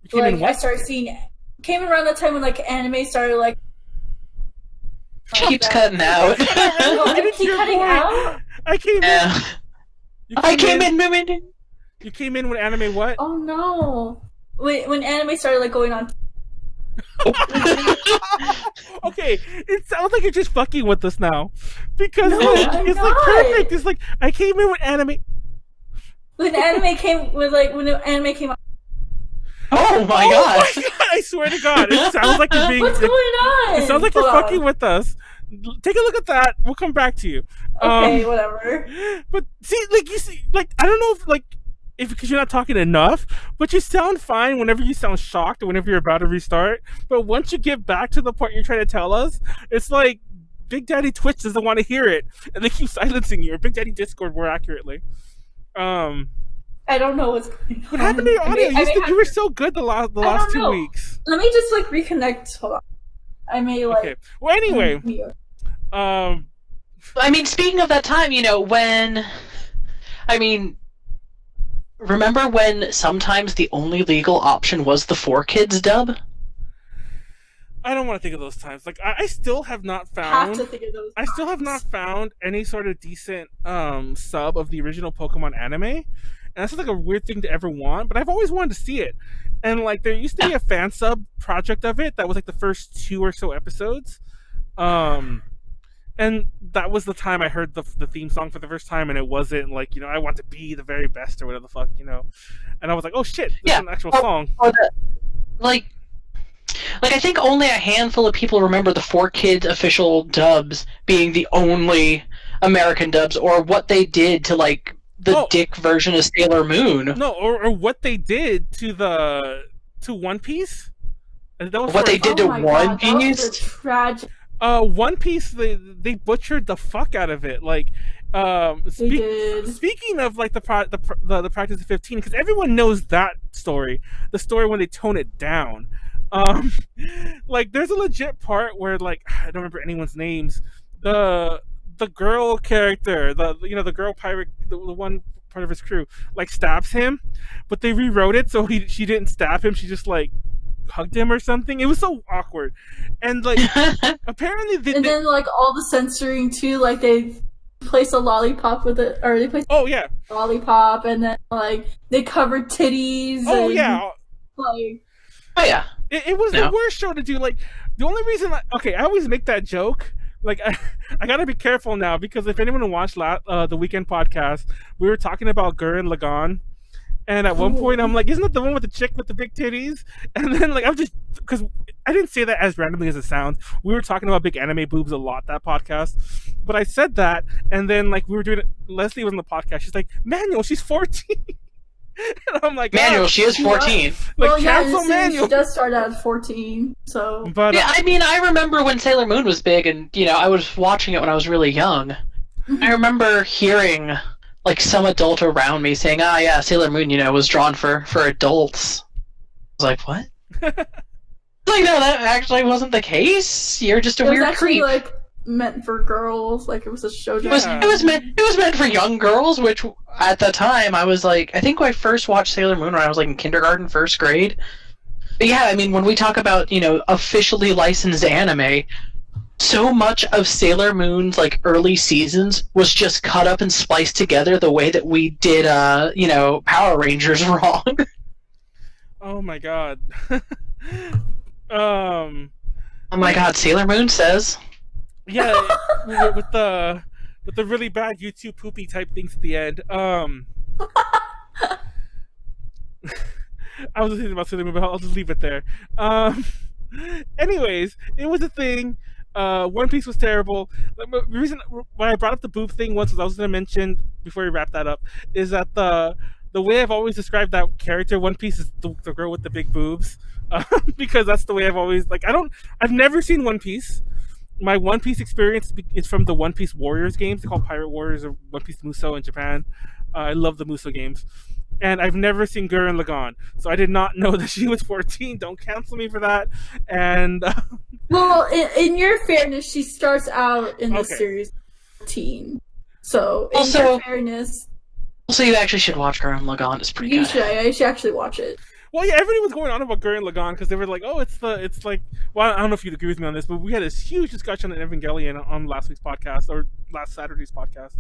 came in what? I started seeing. Came around the time when like anime started like. keeps cutting out. Oh, did it keep cutting out? I came in. Yeah. I came in. You came in when anime what? Oh no! When anime started like going on. Okay, it sounds like you're just fucking with us now, because No, like, I'm it's like not. perfect. It's like I came in with anime. When anime came out. Oh my Oh gosh. my god! I swear to God, it sounds like you're being. What's going on? It sounds like Hold you're on. fucking with us. Take a look at that. We'll come back to you. Okay, whatever. But see, I don't know if because you're not talking enough, but you sound fine whenever you sound shocked or whenever you're about to restart. But once you get back to the point you're trying to tell us, it's like Big Daddy Twitch doesn't want to hear it, and they keep silencing you. Or Big Daddy Discord, more accurately. I don't know what's going on. What happened to your audio? You were so good the last don't 2 know. weeks. Let me just like reconnect. Hold on. I may like. Okay. Well, anyway, mute. I mean, speaking of that time, remember when sometimes the only legal option was the 4Kids dub? I don't want to think of those times. Like I still have not Have found. to think of those. I still have not found any sort of decent sub of the original Pokemon anime, and that's like a weird thing to ever want. But I've always wanted to see it, and like there used to be a fan sub project of it that was like the first 2 or so episodes, and that was the time I heard the theme song for the first time, and it wasn't like I want to be the very best or whatever the fuck and I was like, oh shit, this is an actual song. Or like I think only a handful of people remember the 4Kids official dubs being the only American dubs, or what they did to like the dick version of Sailor Moon. No, or what they did to One Piece. And that was What for they did to One that was Piece? a tragic. One Piece. They butchered the fuck out of it. Like, They did. speaking of like the practice of 15, because everyone knows that story, the story when they tone it down. Like there's a legit part where like I don't remember anyone's names. The girl character, the girl pirate, the one part of his crew, like stabs him, but they rewrote it so she didn't stab him. She just like hugged him or something. It was so awkward, and like apparently then like all the censoring too, like they place a lollipop with it, or they place oh yeah, a lollipop, and then like they covered titties. oh and, yeah, like Oh yeah. it was the worst show to do. Like the only reason, I always make that joke. Like I gotta be careful now because if anyone watched the weekend podcast, we were talking about Gurren Lagann, and at one point I'm like, "Isn't that the one with the chick with the big titties?" And then like I'm just because I didn't say that as randomly as it sounds. We were talking about big anime boobs a lot that podcast, but I said that, and then like we were doing it. Leslie was on the podcast. She's like, "Manuel, she's 14." And I'm like, Manuel, she is 14. Like, well, yeah, cancel Manuel. she does start at 14, so. But Yeah, I mean, I remember when Sailor Moon was big, and I was watching it when I was really young. I remember hearing like some adult around me saying, "Ah, yeah, Sailor Moon, was drawn for adults." I was like, "What?" Like, no, that actually wasn't the case. You're just a it was weird actually creep. like meant for girls, like it was a show. It was meant for young girls, which at the time I was like, I think I first watched Sailor Moon when I was like in kindergarten, first grade. But yeah, I mean, when we talk about officially licensed anime, so much of Sailor Moon's like early seasons was just cut up and spliced together the way that we did Power Rangers wrong. oh my god. Oh my god, Sailor Moon says. Yeah, with the really bad YouTube poopy type things at the end. I was thinking about Sailor Moon, but I'll just leave it there. Anyways, it was a thing. One Piece was terrible. The reason why I brought up the boob thing once was I was going to mention before we wrap that up is that the way I've always described that character, One Piece, is the girl with the big boobs, because that's the way I've always I've never seen One Piece. My One Piece experience is from the One Piece Warriors games. They're called Pirate Warriors or One Piece Muso in Japan. I love the Muso games. And I've never seen Gurren Lagann. So I did not know that she was 14. Don't cancel me for that. And well, in your fairness, she starts out in the series 14. So, in your fairness... So you actually should watch Gurren Lagann. It's pretty good. You should actually watch it. Well, yeah, everybody was going on about Gurren Lagann because they were like, "Oh, it's like." Well, I don't know if you'd agree with me on this, but we had this huge discussion on Evangelion on last week's podcast or last Saturday's podcast,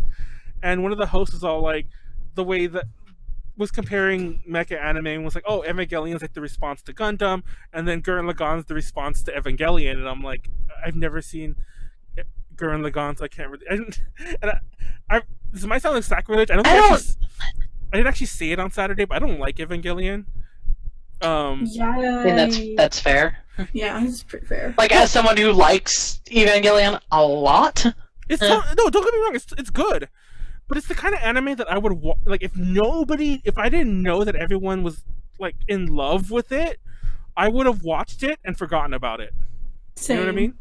and one of the hosts was all like, the way that was comparing mecha anime and was like, "Oh, Evangelion is like the response to Gundam, and then Gurren Lagann is the response to Evangelion," and I'm like, I've never seen Gurren Lagann, so I can't really. This might sound like sacrilege. I didn't actually say it on Saturday, but I don't like Evangelion. Yeah, I mean, that's fair. Yeah, it's pretty fair. Like, as someone who likes Evangelion a lot, no, don't get me wrong, it's good, but it's the kind of anime that I would like if I didn't know that everyone was like in love with it, I would have watched it and forgotten about it. Same. You know what I mean?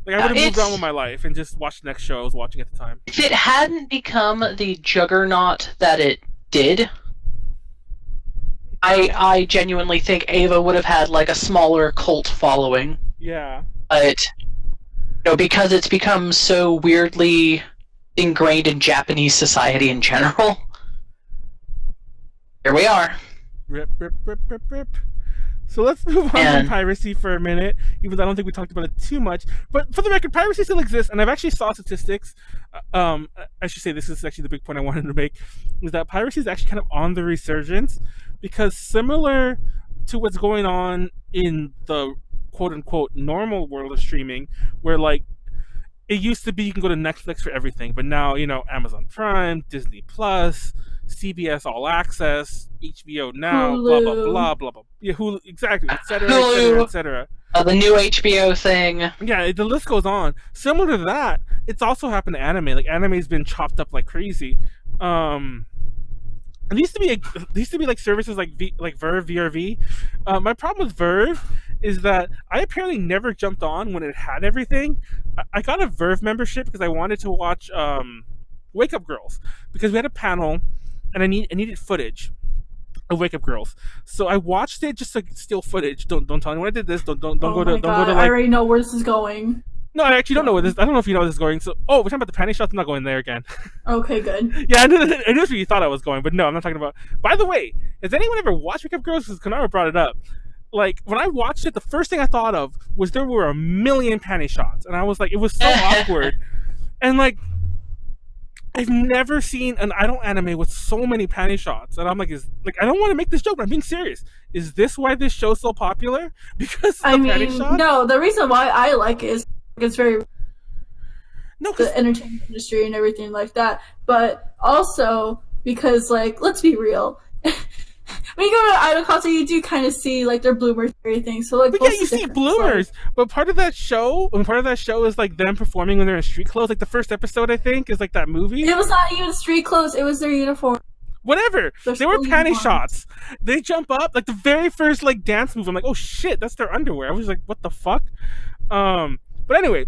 Like, I would have moved on with my life and just watched the next show I was watching at the time. If it hadn't become the juggernaut that it did, I genuinely think Ava would have had like a smaller cult following. Yeah. But because it's become so weirdly ingrained in Japanese society in general, here we are. Rip, rip, rip, rip, rip. So let's move on to Piracy for a minute, even though I don't think we talked about it too much. But for the record, Piracy still exists, and I've actually saw statistics. I should say this is actually the big point I wanted to make, is that Piracy is actually kind of on the resurgence, because similar to what's going on in the quote-unquote normal world of streaming, where like it used to be you can go to Netflix for everything, but now, Amazon Prime, Disney Plus, CBS All Access, HBO Now, Hulu. blah, blah, blah, blah, blah. Yeah, Hulu, exactly, etc., etc., etc. The new HBO thing. Yeah, the list goes on. Similar to that, it's also happened to anime. Like, anime's been chopped up like crazy. It used to be like services like Verve, VRV. My problem with Verve is that I apparently never jumped on when it had everything. I got a Verve membership because I wanted to watch Wake Up Girls because we had a panel, and I needed footage of Wake Up Girls. So I watched it just to steal footage. Don't tell anyone I did this. Don't Oh go my to God, like. I already know where this is going. No, I actually don't know where this. I don't know if you know where this is going. So, we're talking about the panty shots. I'm not going there again. Okay, good. Yeah, I knew where you thought I was going, but no, I'm not talking about. By the way, has anyone ever watched Wake Up Girls? Because Konaru brought it up. Like, when I watched it, the first thing I thought of was there were a million panty shots, and I was like, it was so awkward, and like, I've never seen an idol anime with so many panty shots, and I'm like, I don't want to make this joke, but I'm being serious. Is this why this show's so popular? Because of the panty shots? No, the reason why I like it is it's very No, the entertainment industry and everything like that, but also because, like, let's be real. When you go to an idol concert, you do kind of see like their bloomers and everything. So like, but yeah, you see bloomers. But part of that show is like them performing when they're in street clothes. Like the first episode, I think, is like that movie. It was not even street clothes; it was their uniform. Whatever. They were panty shots. They jump up like the very first like dance move. I'm like, oh shit, that's their underwear. I was like, what the fuck? But anyway.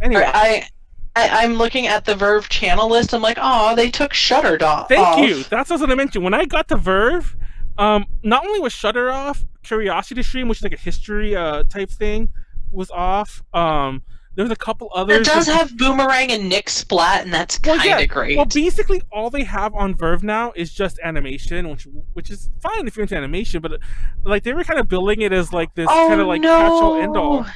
I'm looking at the Verve channel list. I'm like, oh, they took Shutter off. Thank you. That's what I mentioned. When I got to Verve, not only was Shutter off, Curiosity Stream, which is like a history type thing, was off. There was a couple others. It does have Boomerang and Nick Splat, and that's kind of great. Well, basically, all they have on Verve now is just animation, which is fine if you're into animation, but like they were kind of billing it as like this kind of like catch-all end-all.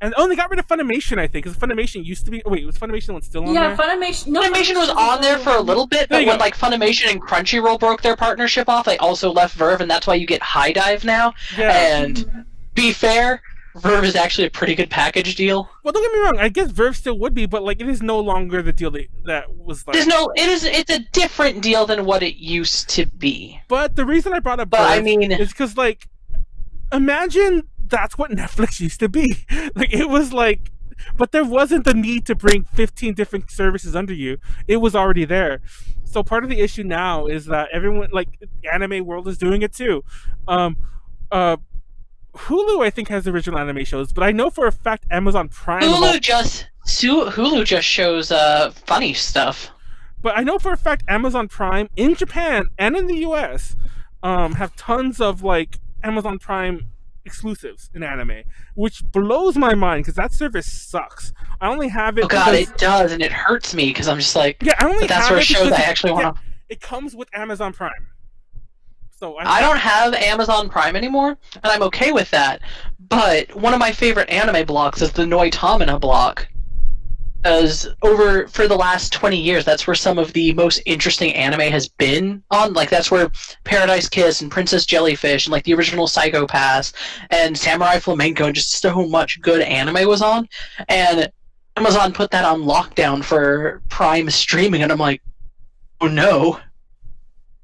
And they got rid of Funimation, I think, because Funimation used to be. Wait, was Funimation one still on there? Yeah, Funimation. No, Funimation was on there for a little bit, but when like Funimation and Crunchyroll broke their partnership off, they also left Verve, and that's why you get High Dive now. Yeah. And be fair, Verve is actually a pretty good package deal. Well, don't get me wrong. I guess Verve still would be, but like it is no longer the deal that was like. It's a different deal than what it used to be. But the reason I brought up Verve is because like, imagine that's what Netflix used to be. Like it was like, but there wasn't the need to bring 15 different services under you. It was already there. So part of the issue now is that everyone, like anime world, is doing it too. Hulu, I think, has original anime shows, but I know for a fact Amazon Prime. Hulu just shows funny stuff. But I know for a fact Amazon Prime in Japan and in the US have tons of like Amazon Prime exclusives in anime, which blows my mind because that service sucks. I only have it. Oh god, it does, and it hurts me because I'm just like, yeah, I only that's have where shows I actually want to. It comes with Amazon Prime. So I don't have Amazon Prime anymore, and I'm okay with that. But one of my favorite anime blocks is the Noitamina block. Because for the last 20 years, that's where some of the most interesting anime has been on. Like, that's where Paradise Kiss and Princess Jellyfish and, like, the original Psycho Pass and Samurai Flamenco and just so much good anime was on. And Amazon put that on lockdown for Prime streaming, and I'm like, oh no.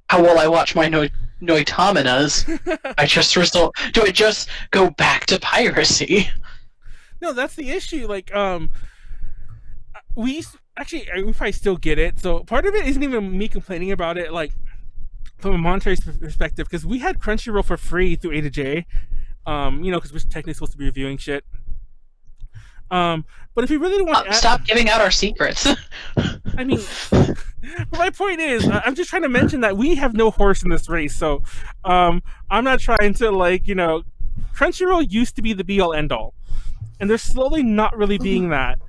How will I watch my Noitaminas? Do I just go back to piracy? No, that's the issue. Like, we probably still get it. So part of it isn't even me complaining about it, like from a monetary perspective, because we had Crunchyroll for free through A to J, because we're technically supposed to be reviewing shit. But if you really want, stop giving out our secrets. I mean, but my point is, I'm just trying to mention that we have no horse in this race. So, I'm not trying to Crunchyroll used to be the be all end all, and they're slowly not really being that.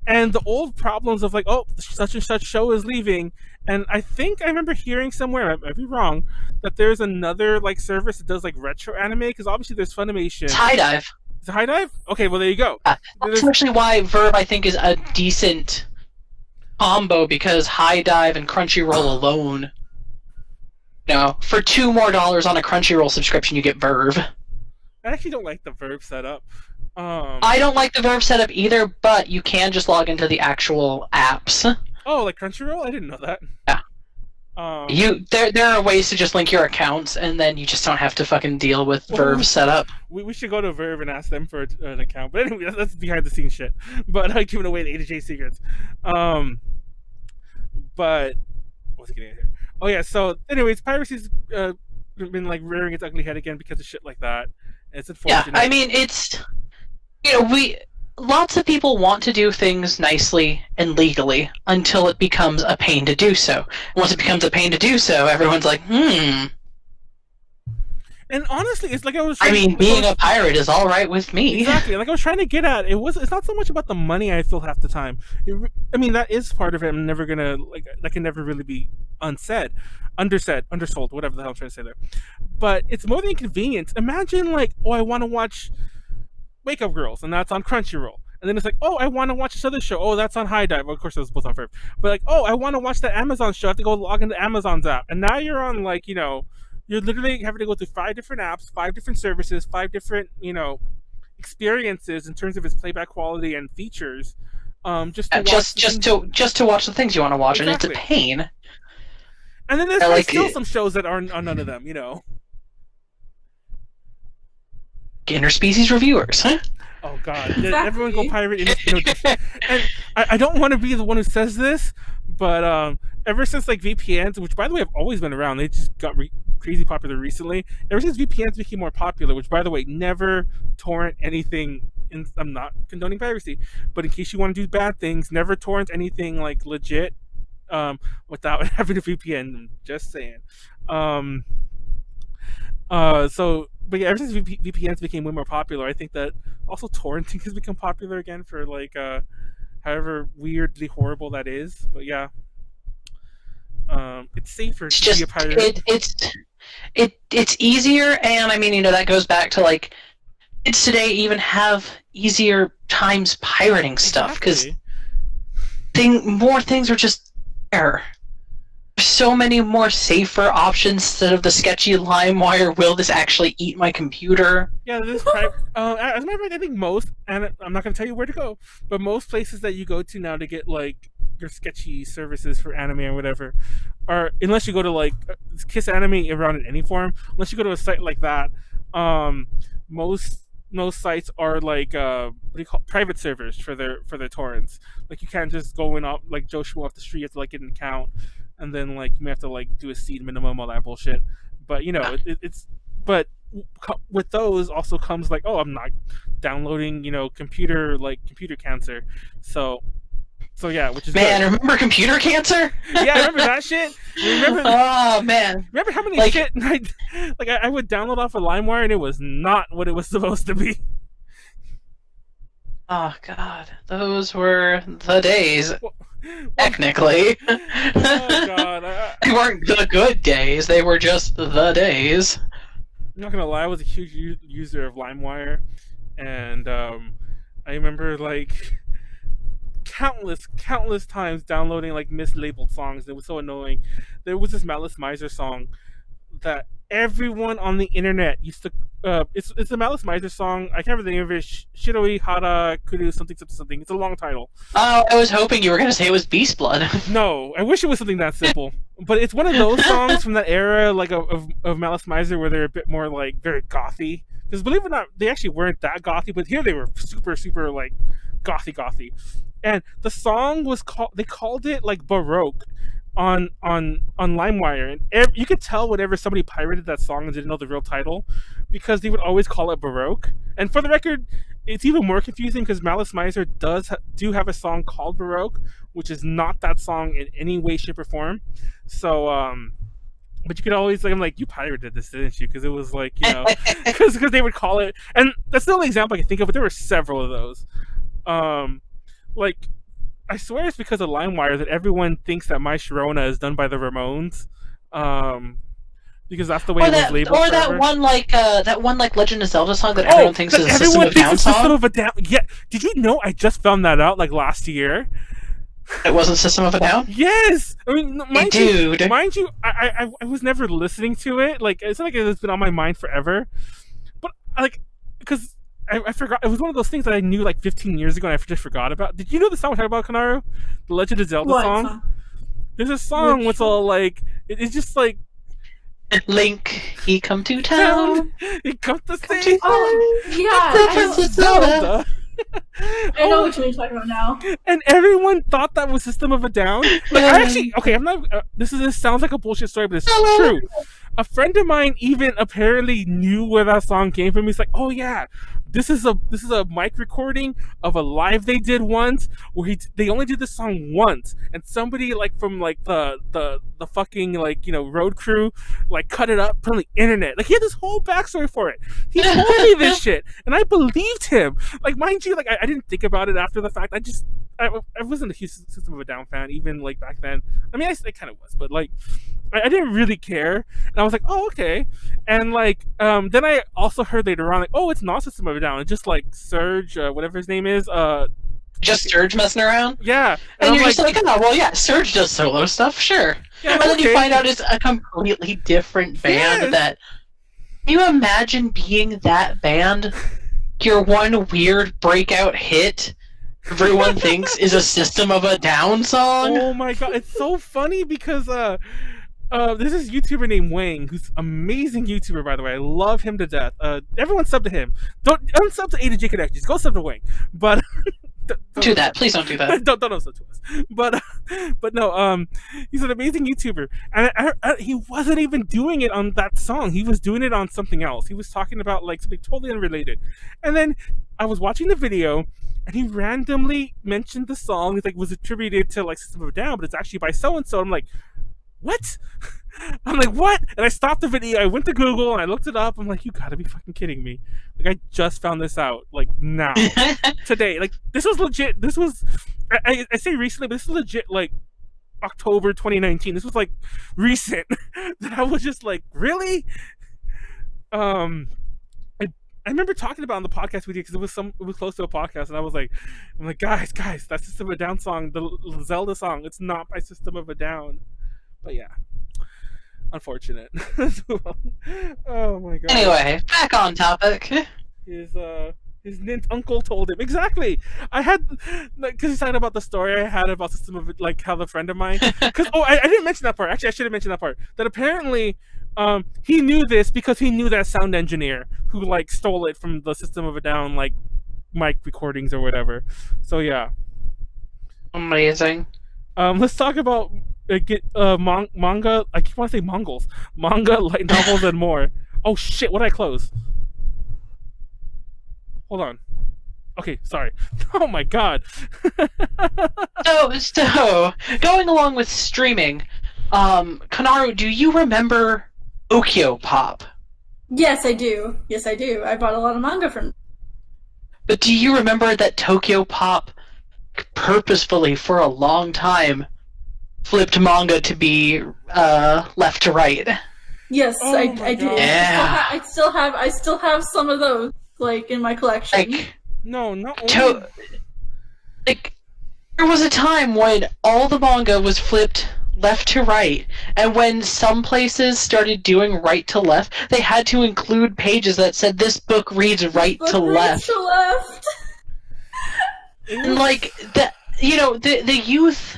And the old problems of like, oh, such and such show is leaving, and I think I remember hearing somewhere, I might be wrong, that there's another like service that does like retro anime, because obviously there's Funimation. It's High Dive. Is it High Dive? Okay, well there you go. That's actually why Verve, I think, is a decent combo, because High Dive and Crunchyroll alone, for $2 more on a Crunchyroll subscription, you get Verve. I actually don't like the Verve setup. I don't like the Verve setup either, but you can just log into the actual apps. Oh, like Crunchyroll? I didn't know that. Yeah. There are ways to just link your accounts, and then you just don't have to fucking deal with Verve setup. We should go to Verve and ask them for an account. But anyway, that's behind the scenes shit. But giving away the A to J secrets. But what was I getting at here? Oh yeah. So, anyways, Piracy's been like rearing its ugly head again because of shit like that. And it's Yeah, unfortunate. I mean, it's, lots of people want to do things nicely and legally until it becomes a pain to do so. Once it becomes a pain to do so, everyone's like, And honestly, it's like I was. being a pirate is all right with me. Exactly. Like I was trying to get at, it's not so much about the money. I feel half the time. That is part of it. I'm never gonna that can never really be undersold, whatever the hell I'm trying to say there. But it's more the inconvenience. Imagine I want to watch Wake Up Girls, and that's on Crunchyroll. And then it's like, oh, I want to watch this other show. Oh, that's on High Dive. Well, of course, those both on Forever. But I want to watch that Amazon show. I have to go log into Amazon's app, and now you're on you're literally having to go through 5 different apps, 5 different services, 5 different, experiences in terms of its playback quality and features. Just to watch the things you want to watch, exactly. And it's a pain. And then there's still some shows that are none of them, Interspecies reviewers, huh? Oh god, exactly. Everyone go pirate. And I don't want to be the one who says this, but ever since VPNs, which by the way have always been around, they just got crazy popular recently. Ever since VPNs became more popular, which by the way, never torrent anything. I'm not condoning piracy, but in case you want to do bad things, never torrent anything legit without having a VPN. Just saying. But yeah, ever since VPNs became way more popular, I think that also torrenting has become popular again for however weirdly horrible that is. But yeah, it's safer to be a pirate. It's easier, and that goes back to kids today even have easier times pirating stuff because more things are just there. So many more safer options instead of the sketchy LimeWire. Will this actually eat my computer? Yeah, this as a matter of fact, I think most, and I'm not going to tell you where to go, but most places that you go to now to get your sketchy services for anime or whatever, are, unless you go to Kiss Anime around in any form, unless you go to a site like that, most sites are what do you call private servers for their torrents. You can't just go in Joe Schmo off the street. You have to get an account. And then you have to do a seed minimum, all that bullshit. But but with those also comes I'm not downloading computer cancer. So yeah, which is good. Remember computer cancer? Yeah, remember that shit. Oh man, remember how many shit I would download off of LimeWire and it was not what it was supposed to be. Oh god, those were the days. Technically. Oh god. They weren't the good days, they were just the days. I'm not gonna lie, I was a huge user of LimeWire, and I remember countless times downloading mislabeled songs. It was so annoying. There was this Malice Miser song that everyone on the internet used to it's a Malice Miser song. I can't remember the name of it. Shiroi Hara Kuru something. It's a long title. Oh, I was hoping you were going to say it was Beast Blood. No, I wish it was something that simple. But it's one of those songs from that era of Malice Miser where they're a bit more very gothy. Because believe it or not, they actually weren't that gothy, but here they were super gothy. And the song was called it Baroque on LimeWire, and you could tell whenever somebody pirated that song and didn't know the real title, because they would always call it Baroque. And for the record, it's even more confusing because Malice Miser do have a song called Baroque, which is not that song in any way, shape, or form. So, but you could always I'm you pirated this, didn't you? Because it was because they would call it, and that's the only example I can think of. But there were several of those. I swear it's because of LimeWire that everyone thinks that My Sharona is done by the Ramones, because that's the way it was labeled. Or that one Legend of Zelda song that everyone thinks is a System of a Down song. System of a Down. Yeah, did you know I just found that out last year? It wasn't System of a Down? Yes! I mean, mind you, I was never listening to it. It's not it's been on my mind forever. But, because I forgot. It was one of those things that I knew 15 years ago and I just forgot about. Did you know the song we're talking about, Konaru? The Legend of Zelda song? There's a song with all, it's just Link, he come to town. He come to sing. Oh, yeah. Zelda. I know what you're talking about now. And everyone thought that was System of a Down. Like, I actually, okay, I'm not. This sounds like a bullshit story, but it's true. A friend of mine even apparently knew where that song came from. He's like, "Oh yeah, this is a mic recording of a live they did once where they only did this song once, and somebody like from like the fucking like road crew like cut it up, put it on the internet. Like he had this whole backstory for it. He told me this shit, and I believed him. Like mind you, like I didn't think about it after the fact. I wasn't a huge System of a Down fan even like back then. I mean, I kind of was, but like I didn't really care, and I was like, oh okay. And like then I also heard later on like, oh, it's not System of a Down. It's just like Surge, whatever his name is. Just Surge messing around? Yeah. And you're just like, oh, well, yeah, Surge does solo stuff, sure. Yeah, and then you find out it's a completely different band that... Can you imagine being that band? Your one weird breakout hit everyone thinks is a System of a Down song? Oh my god, it's so funny because there's this YouTuber named Whang, who's an amazing YouTuber, by the way. I love him to death. Everyone sub to him. Don't unsub to A to G Connect. Just go sub to Whang. But don't do that. Please don't do that. don't unsub to us. But no. He's an amazing YouTuber, and he wasn't even doing it on that song. He was doing it on something else. He was talking about like something totally unrelated. And then I was watching the video, and he randomly mentioned the song. It's like was attributed to like System of a Down, but it's actually by so and so. I'm like, what? I'm like, what? And I stopped the video. I went to Google and I looked it up. I'm like, you gotta be fucking kidding me. Like, I just found this out, like, now. Today. Like, this was legit. This was, I say recently, but this was legit, like, October 2019. This was, like, recent. That I was just like, really? I remember talking about it on the podcast with you because it was close to a podcast, and I'm like, guys, that's System of a Down song, the Zelda song. It's not by System of a Down. But yeah, unfortunate. Oh my god. Anyway, back on topic. His uncle told him exactly. I had because he's talking about the story I had about System of like how the friend of mine. Because I didn't mention that part. Actually, I should have mentioned that part. That apparently he knew this because he knew that sound engineer who like stole it from the System of a Down like mic recordings or whatever. So yeah, amazing. Let's talk about. Manga. I keep want to say Mongols. Manga, light novels, and more. Oh shit! What did I close? Hold on. Okay, sorry. Oh my god. So going along with streaming, Konaru, do you remember Okyo Pop? Yes, I do. I bought a lot of manga from. But do you remember that Tokyo Pop purposefully for a long time flipped manga to be left to right? Yes, I did. Yeah. I still have some of those like in my collection. Like, no, not only... like there was a time when all the manga was flipped left to right, and when some places started doing right to left, they had to include pages that said this book reads right to left. And like that, the youth.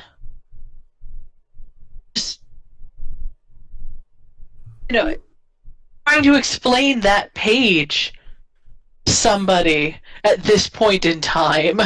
Trying to explain that page to somebody at this point in time.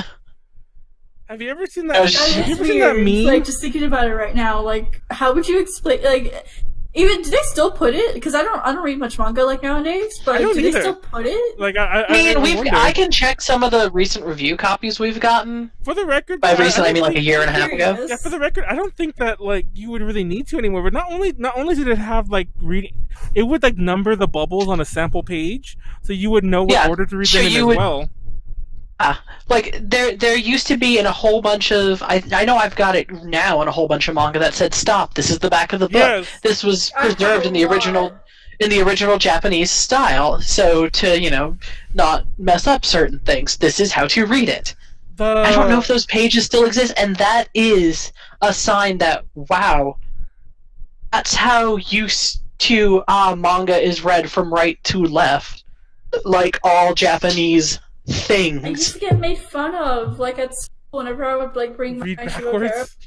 Have you ever seen that? Have you ever seen that meme? Like, just thinking about it right now, like, how would you explain? Like, even do they still put it? Because I don't read much manga like nowadays. But do they still put it? Like, I can check some of the recent review copies we've gotten. For the record, by recently I mean like a year and a half ago. Yeah, for the record, I don't think that like you would really need to anymore. But not only did it have like reading, it would like number the bubbles on a sample page, so you would know what order to read them in as well. Like there used to be in a whole bunch of I know I've got it now in a whole bunch of manga that said stop, this is the back of the book. Yes. This was preserved in the original Japanese style, so to not mess up certain things, this is how to read it. I don't know if those pages still exist, and that is a sign that wow, that's how used to manga is read from right to left, like all Japanese things. I used to get made fun of, like at school, whenever I would like bring my backwards.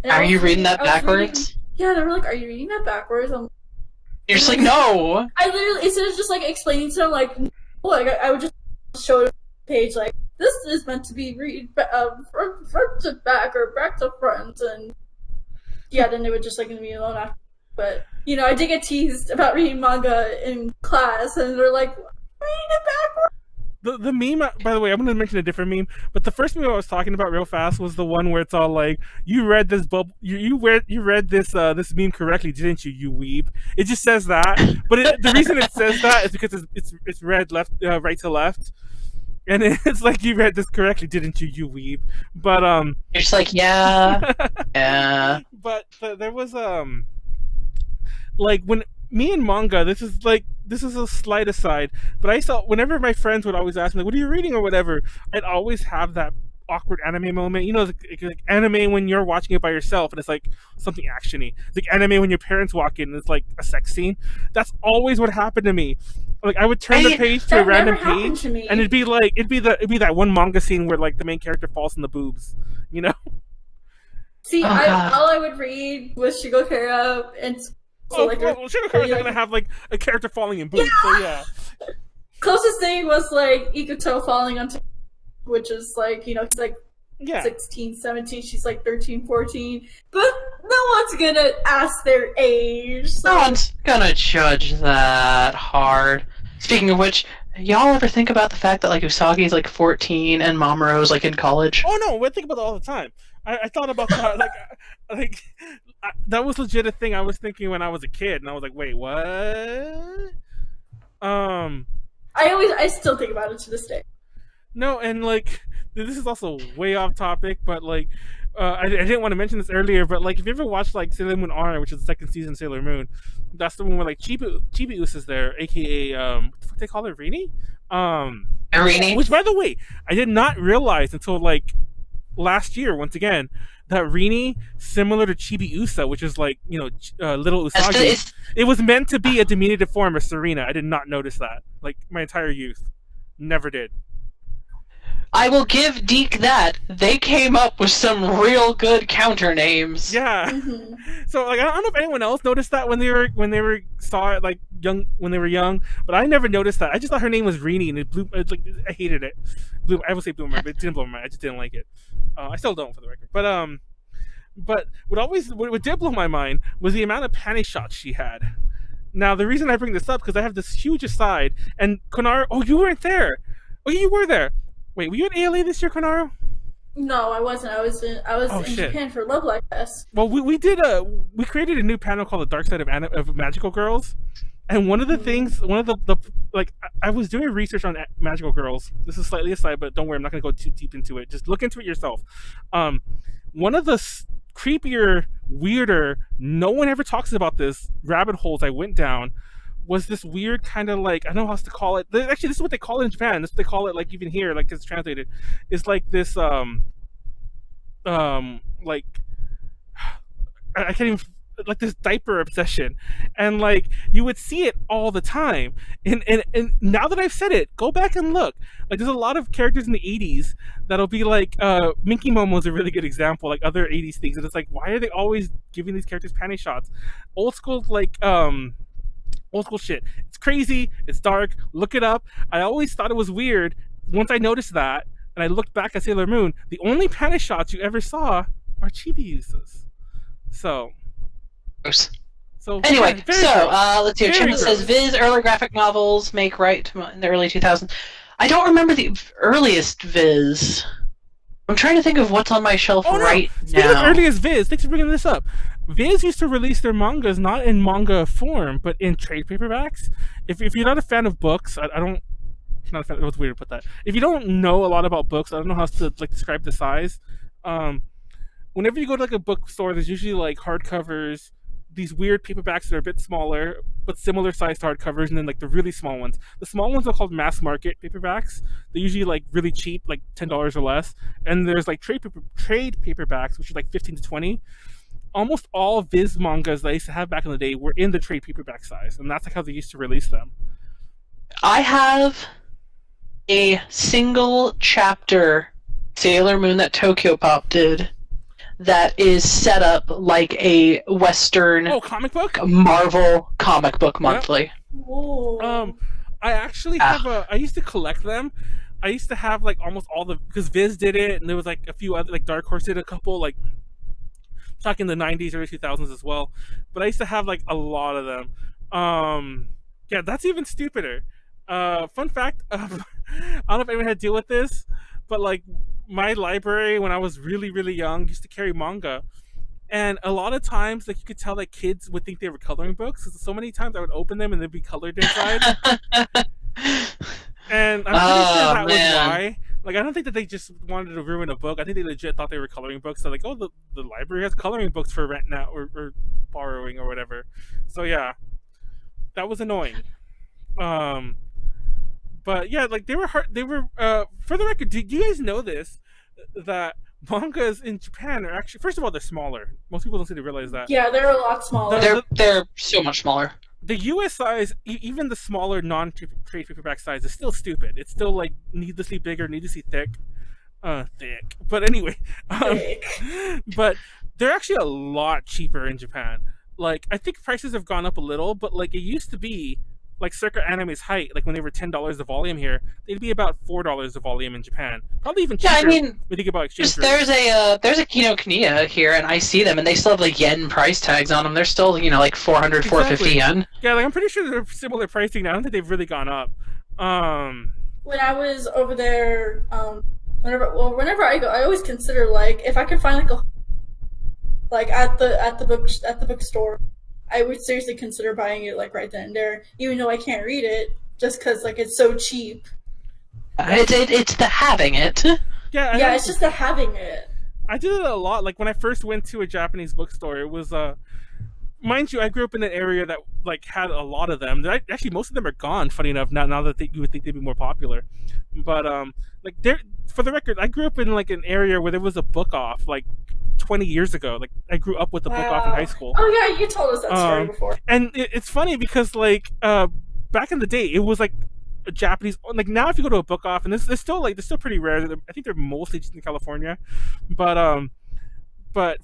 Are you reading that backwards? Yeah, they were like, "Are you reading that backwards?" You're just like, no. I literally, instead of just like explaining to them, like I would just show the page, like this is meant to be read front to back or back to front, and yeah, then they would just like leave me alone after. But I did get teased about reading manga in class, and they're like, reading it backwards. The meme, by the way, I'm going to mention a different meme, but the first meme I was talking about real fast was the one where it's all like, you read this you read this this meme correctly, didn't you, you weeb? It just says that, but the reason it says that is because it's read left right to left, and it's like, you read this correctly, didn't you, you weeb? But You're just like, yeah, yeah. But there was like, when me and manga, this is a slight aside, but I saw, whenever my friends would always ask me, like, what are you reading or whatever, I'd always have that awkward anime moment. Like anime when you're watching it by yourself and it's like something actiony. It's like anime when your parents walk in and it's like a sex scene. That's always what happened to me. Like, I would turn the page to a random page, and it'd be that one manga scene where like the main character falls in the boobs, See, all I would read was Shigokara, and Shigokara's not gonna have like a character falling in boobs, so yeah. Closest thing was like Ikuto falling onto, which is like, he's like 16, 17, she's like 13, 14, but no one's gonna ask their age. So. No one's gonna judge that hard. Speaking of which, y'all ever think about the fact that like Usagi's like 14 and Mamoru's like in college? Oh no, I think about that all the time. I thought about that, that was legit a thing I was thinking when I was a kid, and I was like, wait, what? I still think about it to this day. No, and like, this is also way off topic, but like, I didn't want to mention this earlier, but like, if you ever watched like Sailor Moon Honor, which is the second season of Sailor Moon, that's the one where like Chibius is there, aka what the fuck they call her, Rini? Rini? Which, by the way, I did not realize until like last year, once again, that Rini, similar to Chibiusa, which is like, little Usagi, it was meant to be a diminutive form of Serena. I did not notice that. Like, my entire youth. Never did. I will give Deke that. They came up with some real good counter names. Yeah. So like, I don't know if anyone else noticed that when they were saw it like when they were young, but I never noticed that. I just thought her name was Rini, and it blew. It's like, I hated it. I would say blew my mind, but it didn't blow my mind. I just didn't like it. I still don't, for the record. But what did blow my mind was the amount of panty shots she had. Now, the reason I bring this up, because I have this huge aside, and Konaru, oh, you weren't there. Oh, you were there. Wait, were you at ALA this year, Konaru? No, I wasn't. I was in Japan for Love Live Fest. Well, we created a new panel called The Dark Side of Magical Girls, and one of the things, I was doing research on Magical Girls. This is slightly aside, but don't worry, I'm not going to go too deep into it. Just look into it yourself. One of the creepier, weirder, no one ever talks about this, rabbit holes I went down was this weird kind of like, I don't know how else to call it. Actually, this is what they call it in Japan. This is what they call it, like, even here, like, it's translated. It's like this, like, I can't even, like, this diaper obsession. And, like, you would see it all the time. And now that I've said it, go back and look. Like, there's a lot of characters in the 80s that'll be like, Minky Momo's a really good example, like other 80s things. And it's like, why are they always giving these characters panty shots? Old school, like, old school shit. It's crazy. It's dark. Look it up. I always thought it was weird. Once I noticed that, and I looked back at Sailor Moon, the only panty shots you ever saw are Chibiusas. So anyway, yeah, let's see. Chimpa says Viz early graphic novels make right in the early 2000s. I don't remember the earliest Viz. I'm trying to think of what's on my shelf right now. Speaking of earliest Viz, thanks for bringing this up. Viz used to release their mangas not in manga form, but in trade paperbacks. If you're not a fan of books, I don't. Not a fan. It was weird to put that. If you don't know a lot about books, I don't know how to like describe the size. Whenever you go to like a bookstore, there's usually like hardcovers, these weird paperbacks that are a bit smaller but similar sized hardcovers, and then like the really small ones. The small ones are called mass market paperbacks. They're usually like really cheap, like $10 or less. And there's like trade paperbacks, which are like 15 to 20. Almost all Viz mangas that I used to have back in the day were in the trade paperback size, and that's like how they used to release them. I have a single chapter Sailor Moon that Tokyo Pop did that is set up like a Western comic book? Marvel comic book monthly. Whoa. I actually have I used to collect them, I used to have like almost all the, because Viz did it, and there was like a few other, like Dark Horse did a couple, like talking the 90s, early 2000s as well. But I used to have like a lot of them. Yeah, that's even stupider. Fun fact, I don't know if anyone had to deal with this, but like my library when I was really, really young used to carry manga. And a lot of times, like you could tell that kids would think they were coloring books. So many times I would open them and they'd be colored inside. And I'm pretty sure that was why. Like, I don't think that they just wanted to ruin a book. I think they legit thought they were coloring books. So like, oh, the library has coloring books for rent now, or borrowing or whatever. So yeah, that was annoying. But yeah, like they were hard. They were. For the record, do you guys know this? That mangas in Japan are actually, first of all, they're smaller. Most people don't seem to realize that. Yeah, they're a lot smaller. They're so much smaller. The US size, even the smaller non-trade paperback size, is still stupid. It's still like needlessly bigger, needlessly thick. Thick. But anyway, Thick. but they're actually a lot cheaper in Japan. Like, I think prices have gone up a little, but like it used to be, like circa anime's height, like when they were $10 a volume here, they'd be about $4 a volume in Japan. Probably even cheaper. Yeah, I mean, when you think about exchange there's a Kinokuniya here, and I see them, and they still have like yen price tags on them. They're still like 400, 450 yen. Yeah, like I'm pretty sure they're similar pricing now. I don't think they've really gone up. When I was over there, whenever I go, I always consider like if I could find like at the bookstore, I would seriously consider buying it like right then and there, even though I can't read it, just because like it's so cheap. It's the having it. Yeah, it's just the having it. I did it a lot. Like when I first went to a Japanese bookstore, it was mind you, I grew up in an area that like had a lot of them. Actually, most of them are gone. Funny enough, now that you would think they'd be more popular, but like there. For the record, I grew up in like an area where there was a book off like 20 years ago. Like I grew up with the book off in high school. Oh yeah, you told us that story before. And it's funny because like back in the day, it was like a Japanese. Like now, if you go to a book off, and this is still pretty rare. I think they're mostly just in California, but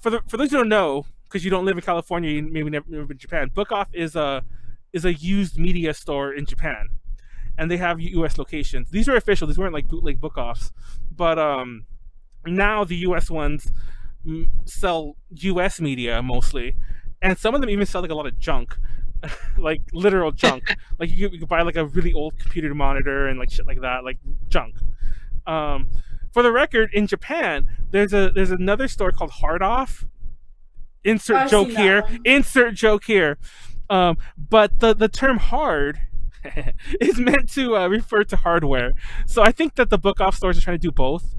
for those who don't know, because you don't live in California, you maybe never been to Japan. Book off is a used media store in Japan, and they have U.S. locations. These are official. These weren't like bootleg book offs, but now the U.S. ones sell U.S. media mostly, and some of them even sell like a lot of junk, like literal junk. Like you could buy like a really old computer monitor and like shit like that, like junk. For the record, in Japan, there's another store called Hard Off. Insert joke here. Insert joke here. But the term hard is meant to refer to hardware. So I think that the book off stores are trying to do both.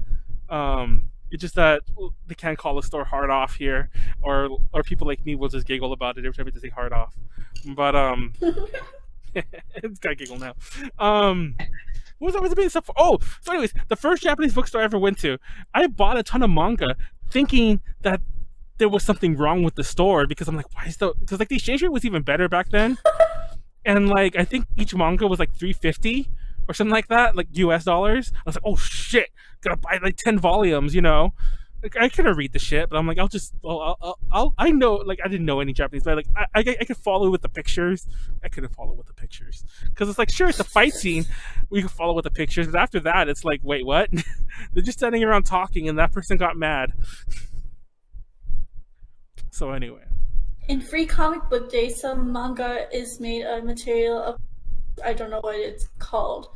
It's just that they can't call a store Hard Off here, or people like me will just giggle about it every time they say Hard Off. But it's gotta giggle now. What was it being stuff for? Oh, so anyways, the first Japanese bookstore I ever went to, I bought a ton of manga, thinking that there was something wrong with the store, because I'm like, why is because like the exchange rate was even better back then, and like I think each manga was like $3.50 or something like that, like US dollars. I was like, oh shit, gotta buy like 10 volumes, you know. Like I couldn't read the shit, but I'm like, I know, like I didn't know any Japanese, but like I could follow with the pictures. I couldn't follow with the pictures because it's like, sure, it's a fight scene, we can follow with the pictures, but after that, it's like, wait, what? They're just standing around talking, and that person got mad. So anyway, in Free Comic Book Day, some manga is made of material of, I don't know what it's called.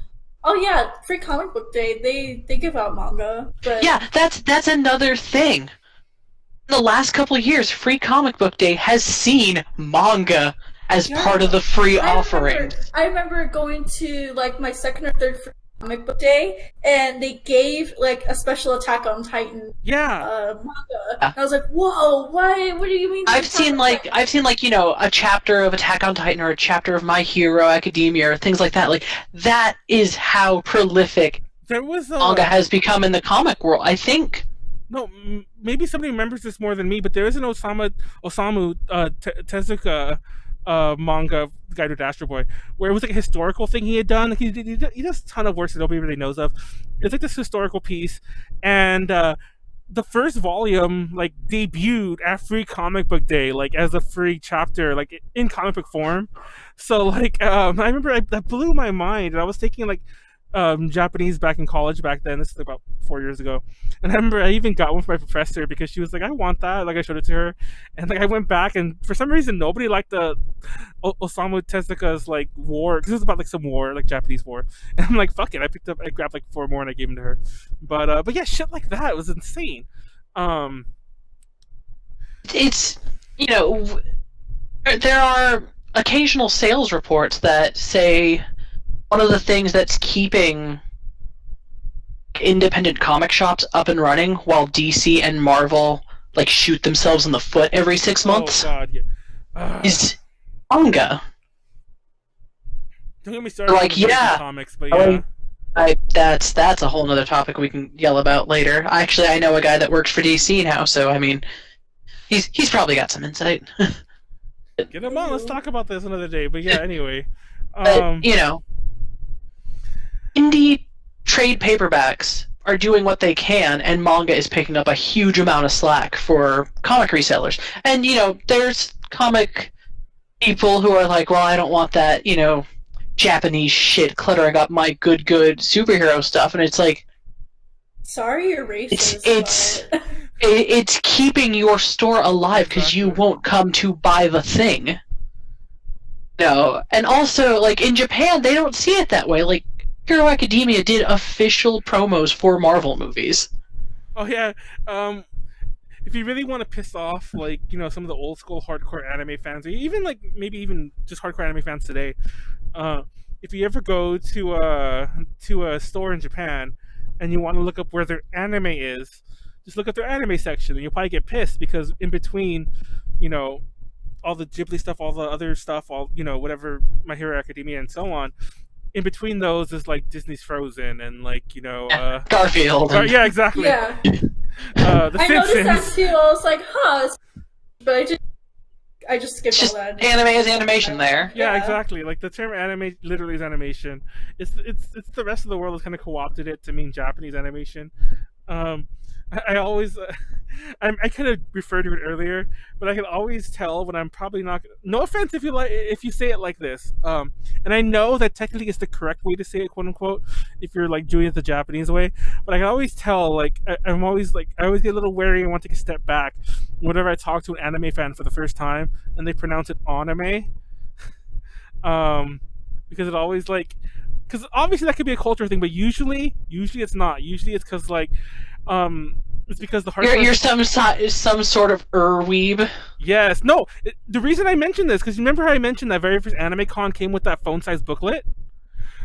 Oh yeah, Free Comic Book Day, they give out manga. But yeah, that's another thing. In the last couple of years, Free Comic Book Day has seen manga as part of the free offering. I remember going to like my second or third Free Comic Book Day, and they gave like a special Attack on Titan manga. And I was like, whoa, what do you mean? I've seen like a chapter of Attack on Titan or a chapter of My Hero Academia or things like that. Like that is how prolific manga has become in the comic world, I think. No, maybe somebody remembers this more than me, but there is an Osamu Tezuka manga, the guy who did Astro Boy, where it was like a historical thing he had done. Like he does a ton of works that nobody really knows of. It's like this historical piece, and the first volume like debuted at Free Comic Book Day, like as a free chapter, like in comic book form. So like I remember that blew my mind, and I was thinking like, Japanese back in college back then. This is about 4 years ago, and I remember I even got one for my professor because she was like, "I want that." Like I showed it to her, and like I went back, and for some reason nobody liked the Osamu Tezuka's like war because it was about like some war, like Japanese war. And I'm like, "Fuck it!" I grabbed like 4 more and I gave them to her. But yeah, shit like that was insane. Um, It's, there are occasional sales reports that say one of the things that's keeping independent comic shops up and running while DC and Marvel like shoot themselves in the foot every 6 months God, yeah. is manga. Don't get me started. Like, on yeah. comics, but yeah. That's a whole nother topic we can yell about later. Actually, I know a guy that works for DC now, so I mean, he's probably got some insight. Get him on. Let's talk about this another day. But yeah, anyway. But, indie trade paperbacks are doing what they can, and manga is picking up a huge amount of slack for comic resellers. And, there's comic people who are like, well, I don't want that, Japanese shit cluttering up my good superhero stuff. And it's like, sorry you're racist. It's keeping your store alive because you won't come to buy the thing. No, and also, like, in Japan, they don't see it that way. Like, Hero Academia did official promos for Marvel movies. Oh yeah. If you really want to piss off, like, some of the old school hardcore anime fans, or even like maybe even just hardcore anime fans today, if you ever go to a store in Japan and you want to look up where their anime is, just look at their anime section, and you'll probably get pissed because in between, all the Ghibli stuff, all the other stuff, all whatever, My Hero Academia and so on. In between those is like Disney's Frozen and like Garfield. Yeah, exactly. Yeah. The I Simpsons. noticed that too. I was like, but I just skipped It's just all that. anime is animation there. Yeah, exactly. Like the term anime literally is animation. It's the rest of the world has kind of co-opted it to mean Japanese animation. I always, I kind of referred to it earlier, but I can always tell when I'm probably not. No offense if you say it like this. And I know that technically it's the correct way to say it, quote unquote, if you're like doing it the Japanese way. But I can always tell, like, I always get a little wary and want to take a step back whenever I talk to an anime fan for the first time and they pronounce it anime. Because it always because obviously that could be a cultural thing, but usually it's not. Usually it's because it's because the hardcore. You're some sort of weeb. Yes, no. The reason I mentioned this because remember how I mentioned that very first Anime Con came with that phone-sized booklet.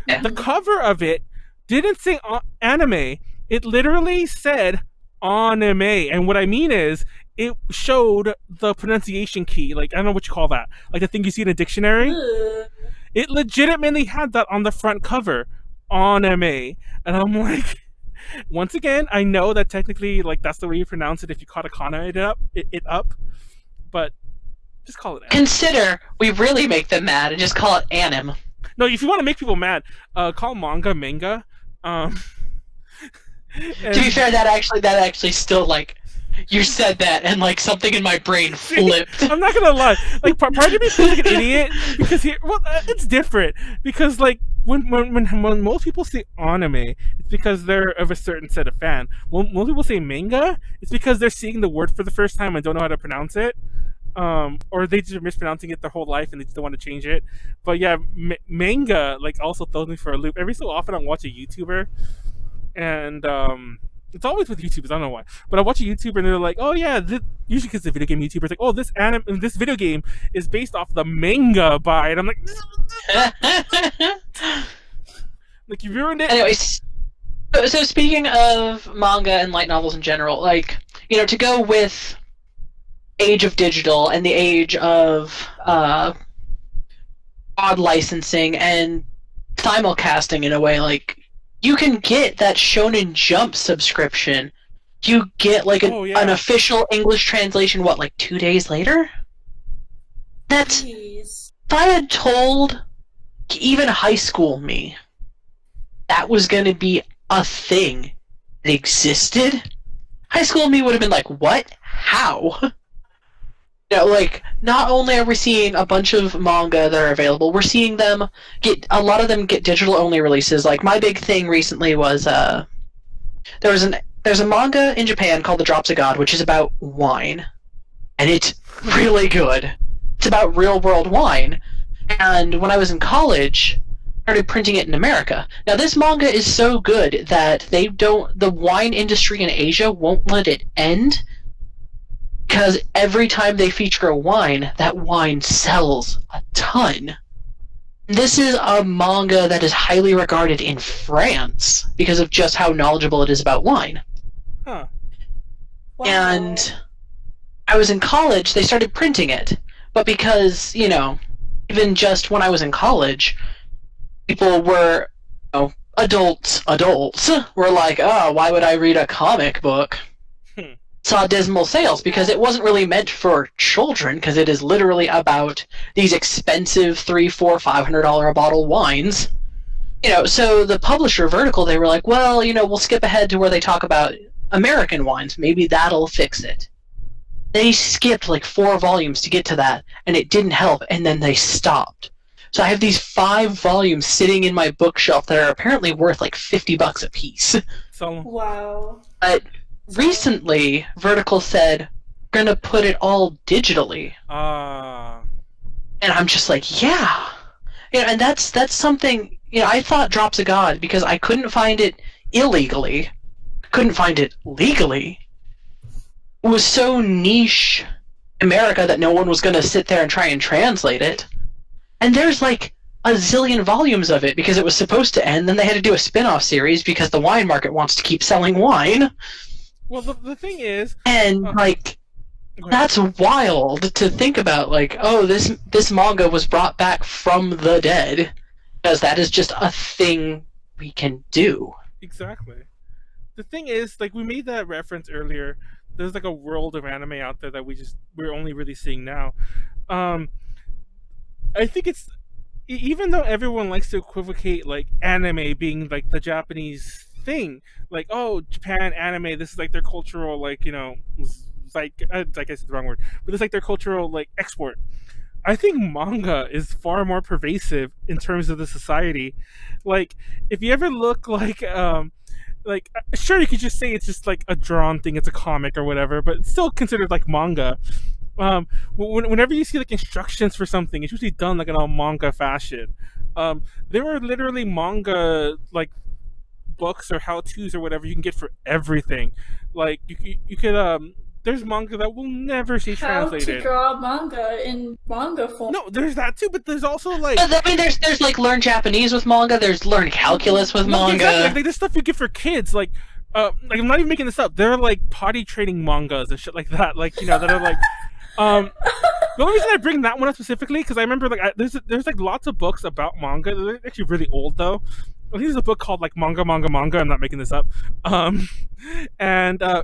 Yeah. The cover of it didn't say anime. It literally said anime, and what I mean is it showed the pronunciation key. Like, I don't know what you call that. Like the thing you see in a dictionary. Ugh. It legitimately had that on the front cover, anime, and I'm like. Once again, I know that technically, like, that's the way you pronounce it if you katakana it up, but just call it anime. Consider we really make them mad and just call it anim. No, if you want to make people mad, call manga. To be fair, that actually still, like, you said that and like something in my brain flipped. I'm not gonna lie, like part of me feels like an idiot because it's different because like when most people say anime, it's because they're of a certain set of fan. When most people say manga, it's because they're seeing the word for the first time and don't know how to pronounce it, or they just are mispronouncing it their whole life and they just don't want to change it. But yeah, manga like also throws me for a loop. Every so often I watch a YouTuber, and it's always with YouTubers, I don't know why. But I watch a YouTuber and they're like, oh yeah, usually because the video game YouTuber's like, oh, this video game is based off the manga by, and I'm like, like you ruined it. Anyways, so speaking of manga and light novels in general, like, to go with age of digital and the age of odd licensing and simulcasting in a way, like, you can get that Shonen Jump subscription. You get like an official English translation, what, like 2 days later? That's... Jeez. If I had told even high school me that was going to be a thing that existed, high school me would have been like, what? How? Like, not only are we seeing a bunch of manga that are available, we're seeing them a lot of them get digital only releases. Like, my big thing recently was there's a manga in Japan called The Drops of God, which is about wine, and it's really good. It's about real world wine, and when I was in college, I started printing it in America. Now, this manga is so good that the wine industry in Asia won't let it end, because every time they feature a wine, that wine sells a ton. This is a manga that is highly regarded in France because of just how knowledgeable it is about wine. Huh. Wow. And I was in college, they started printing it. But because, even just when I was in college, people were, adults were like, oh, why would I read a comic book? Saw dismal sales because it wasn't really meant for children, because it is literally about these expensive $300, $400, $500 a bottle wines. So the publisher Vertical, they were like, well, we'll skip ahead to where they talk about American wines. Maybe that'll fix it. They skipped like 4 volumes to get to that, and it didn't help, and then they stopped. So I have these 5 volumes sitting in my bookshelf that are apparently worth like $50 a piece. So Wow. But recently, Vertical said, we're going to put it all digitally. And I'm just like, yeah. And that's something, I thought Drops of God, because I couldn't find it illegally, couldn't find it legally. It was so niche America that no one was going to sit there and try and translate it. And there's like a zillion volumes of it because it was supposed to end, then they had to do a spin-off series because the wine market wants to keep selling wine. Well, the thing is... And, that's wild to think about, this manga was brought back from the dead, because that is just a thing we can do. Exactly. The thing is, we made that reference earlier, there's a world of anime out there that we're only really seeing now. I think it's... Even though everyone likes to equivocate, anime being, the Japanese thing, oh, Japan anime, this is their cultural, I guess it's the wrong word, but it's their cultural export. I think manga is far more pervasive in terms of the society. If you ever look sure, you could just say it's just a drawn thing, it's a comic or whatever, but it's still considered manga. Whenever you see instructions for something, it's usually done in a manga fashion. There are literally manga books or how-tos or whatever you can get for everything. You could there's manga that will never see translated. How to draw manga in manga form. No, there's that too, but there's also there's learn Japanese with manga. There's learn calculus with manga. Exactly. There's stuff you get for kids. I'm not even making this up. There are potty training mangas and shit like that. That are the only reason I bring that one up specifically because I remember there's lots of books about manga. They're actually really old though. I think there's a book called Manga. I'm not making this up. And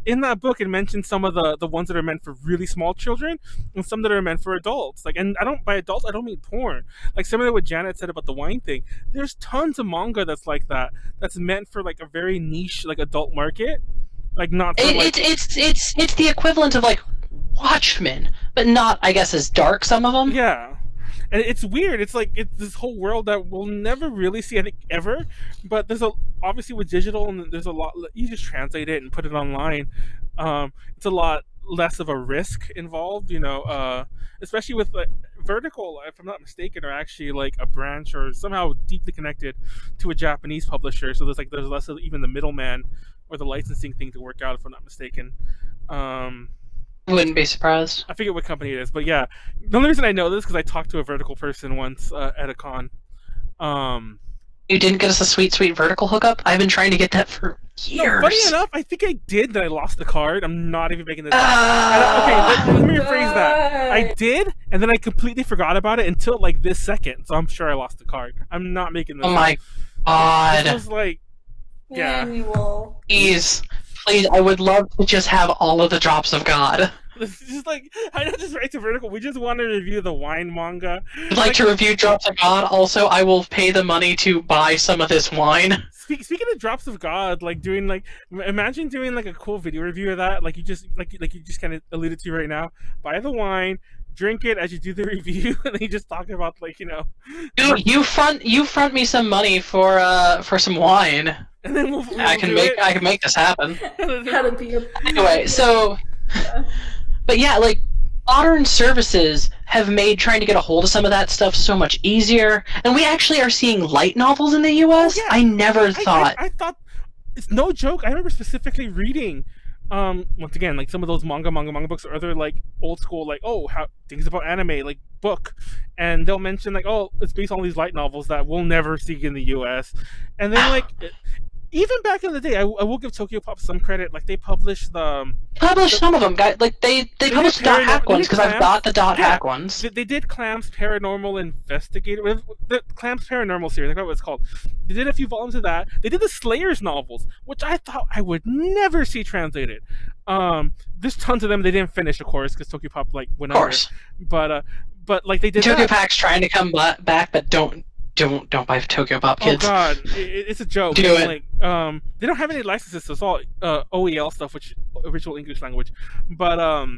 in that book, it mentions some of the ones that are meant for really small children and some that are meant for adults. And by adults, I don't mean porn. Similar to what Janette said about the wine thing. There's tons of manga that's like that. That's meant for a very niche adult market. Not for, it's the equivalent of Watchmen, but not, I guess, as dark. Some of them. Yeah. And it's weird. It's it's this whole world that we'll never really see, I think, ever. But there's obviously with digital, and there's a lot. You just translate it and put it online. It's a lot less of a risk involved, especially with Vertical. If I'm not mistaken, are actually a branch or somehow deeply connected to a Japanese publisher. So there's less of even the middleman or the licensing thing to work out. If I'm not mistaken. Wouldn't be surprised. I forget what company it is, but yeah. The only reason I know this is because I talked to a Vertical person once at a con. You didn't get us a sweet Vertical hookup? I've been trying to get that for years. No, funny enough, I think I did, that I lost the card. I'm not even making this up. Okay, let me rephrase that. I did, and then I completely forgot about it until this second, so I'm sure I lost the card. I'm not making this up. Oh my god. This was yeah. Manuel. Please, I would love to just have all of the Drops of God. This is just like I don't just write to Vertical. We just want to review the wine manga. I'd like to review Drops of God. Also, I will pay the money to buy some of this wine. Speaking of Drops of God, like doing like imagine doing like a cool video review of that. Like you just kind of alluded to right now. Buy the wine, drink it as you do the review, and then you just talk about like You front me some money for some wine. And then I can make this happen. How to be a Anyway, so. Yeah. But yeah, like, modern services have made trying to get a hold of some of that stuff so much easier, and we actually are seeing light novels in the US. Oh, yeah. I never thought. I thought it's no joke. I remember specifically reading, once again, like some of those manga books or other like old school like how things about anime like book, and they'll mention like it's based on these light novels that we'll never see in the US, and then like. Even back in the day, I will give Tokyo Pop some credit. Like they published some of them, guys. Like they published the dot hack ones because I've got the dot hack ones. They did Clam's Paranormal Investigator, the Clam's Paranormal series. I forgot what it's called. They did a few volumes of that. They did the Slayers novels, which I thought I would never see translated. There's tons of them. They didn't finish, of course, because Tokyo Pop like went under. But like they did. Tokyo Pop's trying to come back, but don't buy Tokyo Pop, kids. Oh god, it's a joke. Do it. Like, they don't have any licenses, so it's all OEL stuff, which original English language. But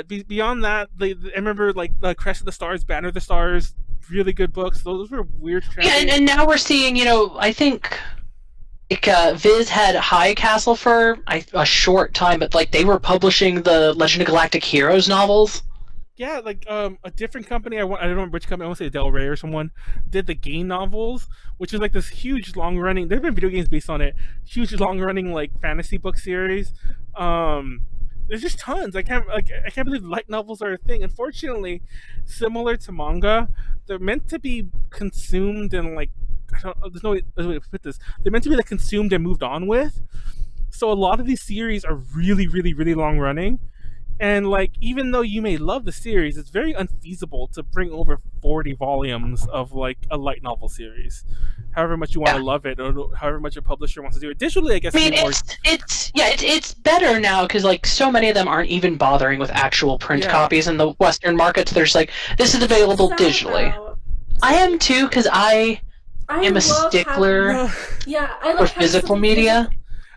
beyond that, I remember like Crest of the Stars, Banner of the Stars, really good books. Those were weird. Yeah, and now we're seeing, I think. Like, Viz had High Castle for a short time, but like they were publishing the Legend of Galactic Heroes novels. Yeah, like a different company. I don't remember which company. I want to say Del Rey or someone did the Game novels, which is like this huge long running. There've been video games based on it. Huge long running like fantasy book series. There's just tons. I can't believe light novels are a thing. Unfortunately, similar to manga, they're meant to be consumed and like there's no way to put this. They're meant to be like consumed and moved on with. So a lot of these series are really, really, really long running. And like, even though you may love the series, it's very unfeasible to bring over 40 volumes of like a light novel series. However much you want to love it, or however much a publisher wants to do it. Digitally, I guess. I mean, it's better now because like so many of them aren't even bothering with actual print copies in the Western markets. There's like this is available digitally. I am too because I am a stickler for physical media.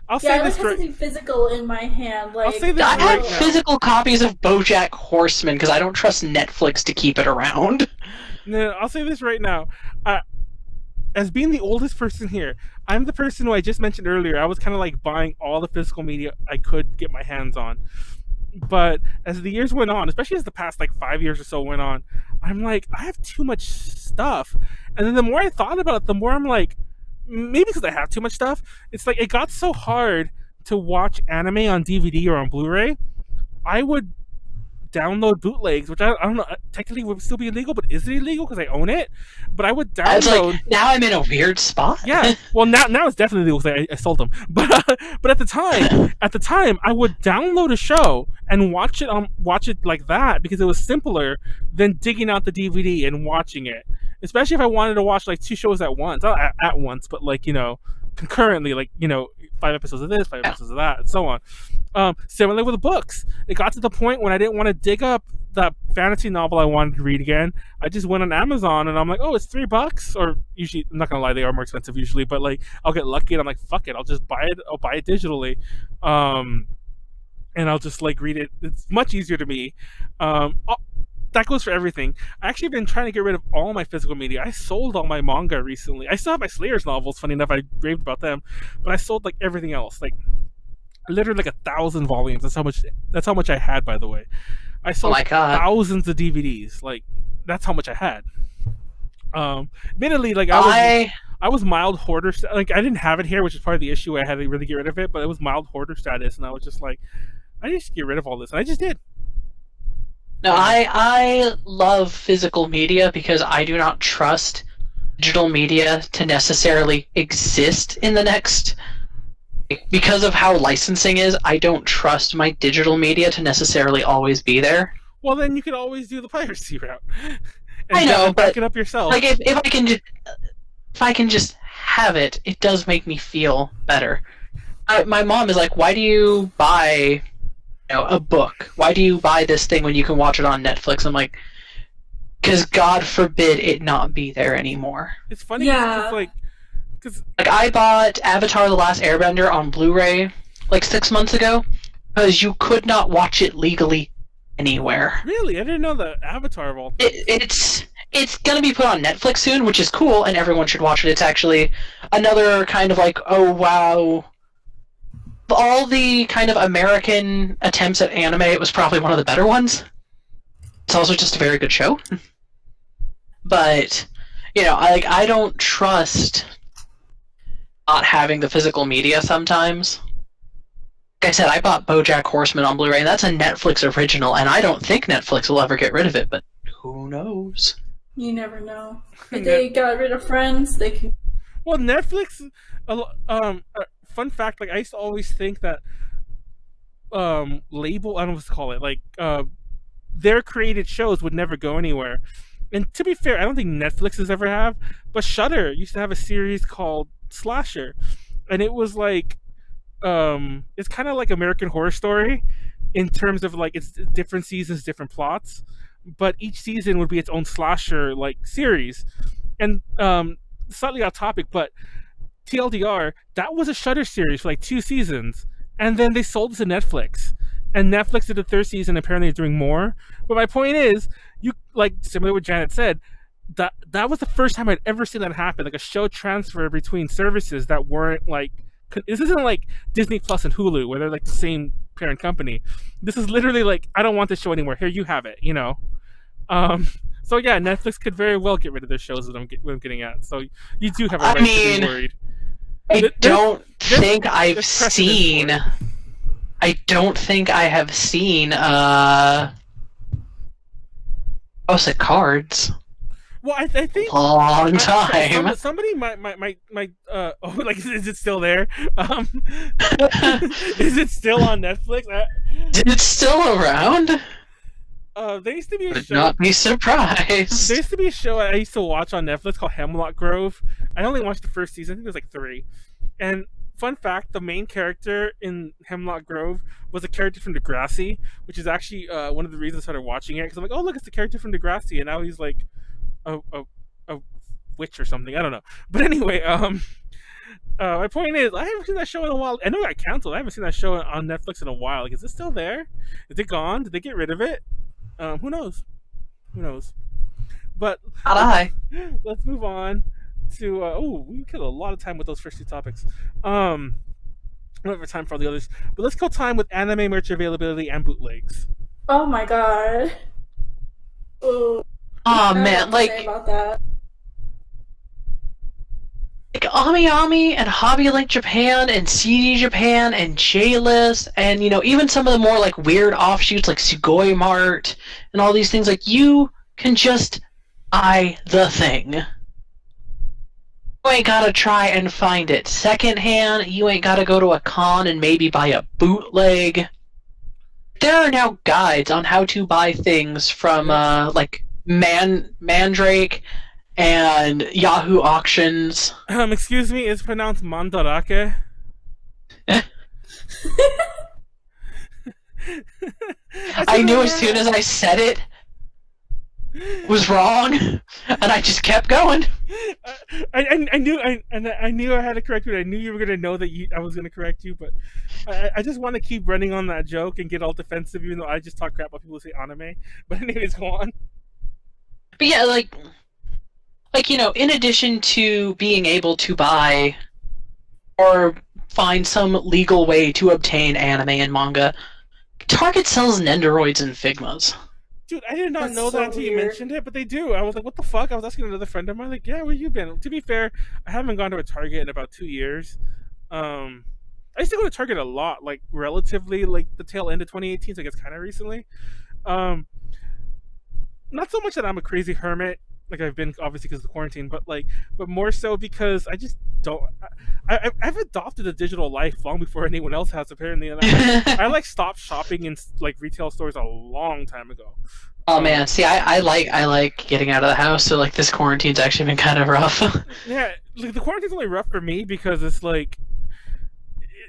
I'll say this I like something physical in my hand. Like, I'll say this I right have now. physical copies of BoJack Horseman because I don't trust Netflix to keep it around. No, I'll say this right now. As being the oldest person here, I'm the person who I just mentioned earlier. I was kind of like buying all the physical media I could get my hands on. But as the years went on, especially as the past like 5 years or so went on, I'm like, I have too much stuff. And then the more I thought about it, the more I'm like, maybe because I have too much stuff, it's like it got so hard to watch anime on DVD or on Blu-ray. I would download bootlegs, which I don't know, technically would still be illegal, but is it illegal because I own it? But I would download. It's like, now I'm in a weird spot. Yeah, well now it's definitely illegal because I sold them. But at the time, I would download a show and watch it like that because it was simpler than digging out the DVD and watching it. Especially if I wanted to watch like two shows at once, not at once, but like concurrently, like 5 episodes of this, 5 episodes of that, and so on. Similarly with the books, it got to the point when I didn't want to dig up that fantasy novel I wanted to read again. I just went on Amazon and I'm like, oh, it's $3, or usually, I'm not gonna lie, they are more expensive usually, but like I'll get lucky and I'm like, fuck it, I'll just buy it. I'll buy it digitally, and I'll just like read it. It's much easier to me. That goes for everything. I actually been trying to get rid of all my physical media. I sold all my manga recently. I still have my Slayers novels. Funny enough, I raved about them, but I sold like everything else. Like literally like 1,000 volumes. That's how much I had. By the way, I sold thousands of DVDs. Like that's how much I had. Admittedly, like I was mild hoarder. Like I didn't have it here, which is part of the issue. I had to really get rid of it, but it was mild hoarder status, and I was just like, I need to get rid of all this, and I just did. No, I love physical media because I do not trust digital media to necessarily exist in the next... Because of how licensing is, I don't trust my digital media to necessarily always be there. Well, then you could always do the piracy route. I know, but back it up yourself. Like if I can just have it, it does make me feel better. My mom is like, why do you buy a book? Why do you buy this thing when you can watch it on Netflix? I'm like, because God forbid it not be there anymore. It's funny Yeah. because I bought Avatar: The Last Airbender on Blu-ray like 6 months ago because you could not watch it legally anywhere. really, I didn't know that Avatar of all. It's gonna be put on Netflix soon, which is cool, and everyone should watch it. It's actually another kind of like, oh wow. All the kind of American attempts at anime, it was probably one of the better ones. It's also just a very good show. But, I don't trust not having the physical media sometimes. Like I said, I bought BoJack Horseman on Blu-ray, and that's a Netflix original, and I don't think Netflix will ever get rid of it, but who knows? You never know. If they got rid of Friends, they can. Well, Netflix. Fun fact: I used to always think that label. I don't know what to call it. Their created shows would never go anywhere. And to be fair, I don't think Netflix has ever have. But Shudder used to have a series called Slasher, and it was it's kind of like American Horror Story in terms of it's different seasons, different plots, but each season would be its own slasher series. And slightly off topic, but TLDR, that was a Shudder series for 2 seasons, and then they sold it to Netflix, and Netflix did the 3rd season. Apparently, they're doing more. But my point is, you similar to what Janette said, that was the first time I'd ever seen that happen, a show transfer between services that weren't this isn't like Disney Plus and Hulu where they're the same parent company. This is literally I don't want this show anymore. Here, you have it. So yeah, Netflix could very well get rid of their shows that I'm getting at. So you do have a right to be worried. I don't think I've seen. I don't think I have seen. House of Cards. Well, I think long time. Somebody might is it still there? Is it still on Netflix? Is it still around? There used to be a Would show. not be surprised. There used to be a show I used to watch on Netflix called Hemlock Grove. I only watched the first season. I think there's 3. And fun fact, the main character in Hemlock Grove was a character from Degrassi, which is actually one of the reasons I started watching it. Because I'm oh, look, it's the character from Degrassi. And now he's a witch or something. I don't know. But anyway, my point is, I haven't seen that show in a while. I know it got canceled. I haven't seen that show on Netflix in a while. Is it still there? Is it gone? Did they get rid of it? Who knows? Who knows? But let's move on to we killed a lot of time with those first 2 topics. We don't have time for all the others, but let's kill time with anime merch availability and bootlegs. Oh my god. Ooh. Oh man, about that. Ami Ami and Hobby Link Japan and CD Japan and J-List and even some of the more weird offshoots like Sugoi Mart and all these things, you can just buy the thing. You ain't gotta try and find it secondhand. You ain't gotta go to a con and maybe buy a bootleg. There are now guides on how to buy things from Mandrake and Yahoo Auctions. Excuse me, it's pronounced Mandarake. I knew as soon as I said it was wrong, and I just kept going. I knew I had to correct you. I knew you were gonna know that I was gonna correct you, but I just want to keep running on that joke and get all defensive, even though I just talk crap about people who say anime. But anyways, go on. But yeah, in addition to being able to buy or find some legal way to obtain anime and manga, Target sells Nendoroids and Figmas. Dude, I did not know that until you mentioned it, but they do. I was like, what the fuck? I was asking another friend of mine, yeah, where you been? To be fair, I haven't gone to a Target in about 2 years. I used to go to Target a lot, relatively, the tail end of 2018, so I guess kind of recently. Not so much that I'm a crazy hermit, I've been obviously because of the quarantine, but more so because I just don't. I've adopted a digital life long before anyone else has, apparently, and I stopped shopping in retail stores a long time ago. Oh man, see, I like getting out of the house, so this quarantine's actually been kind of rough. Yeah, the quarantine's only rough for me because it's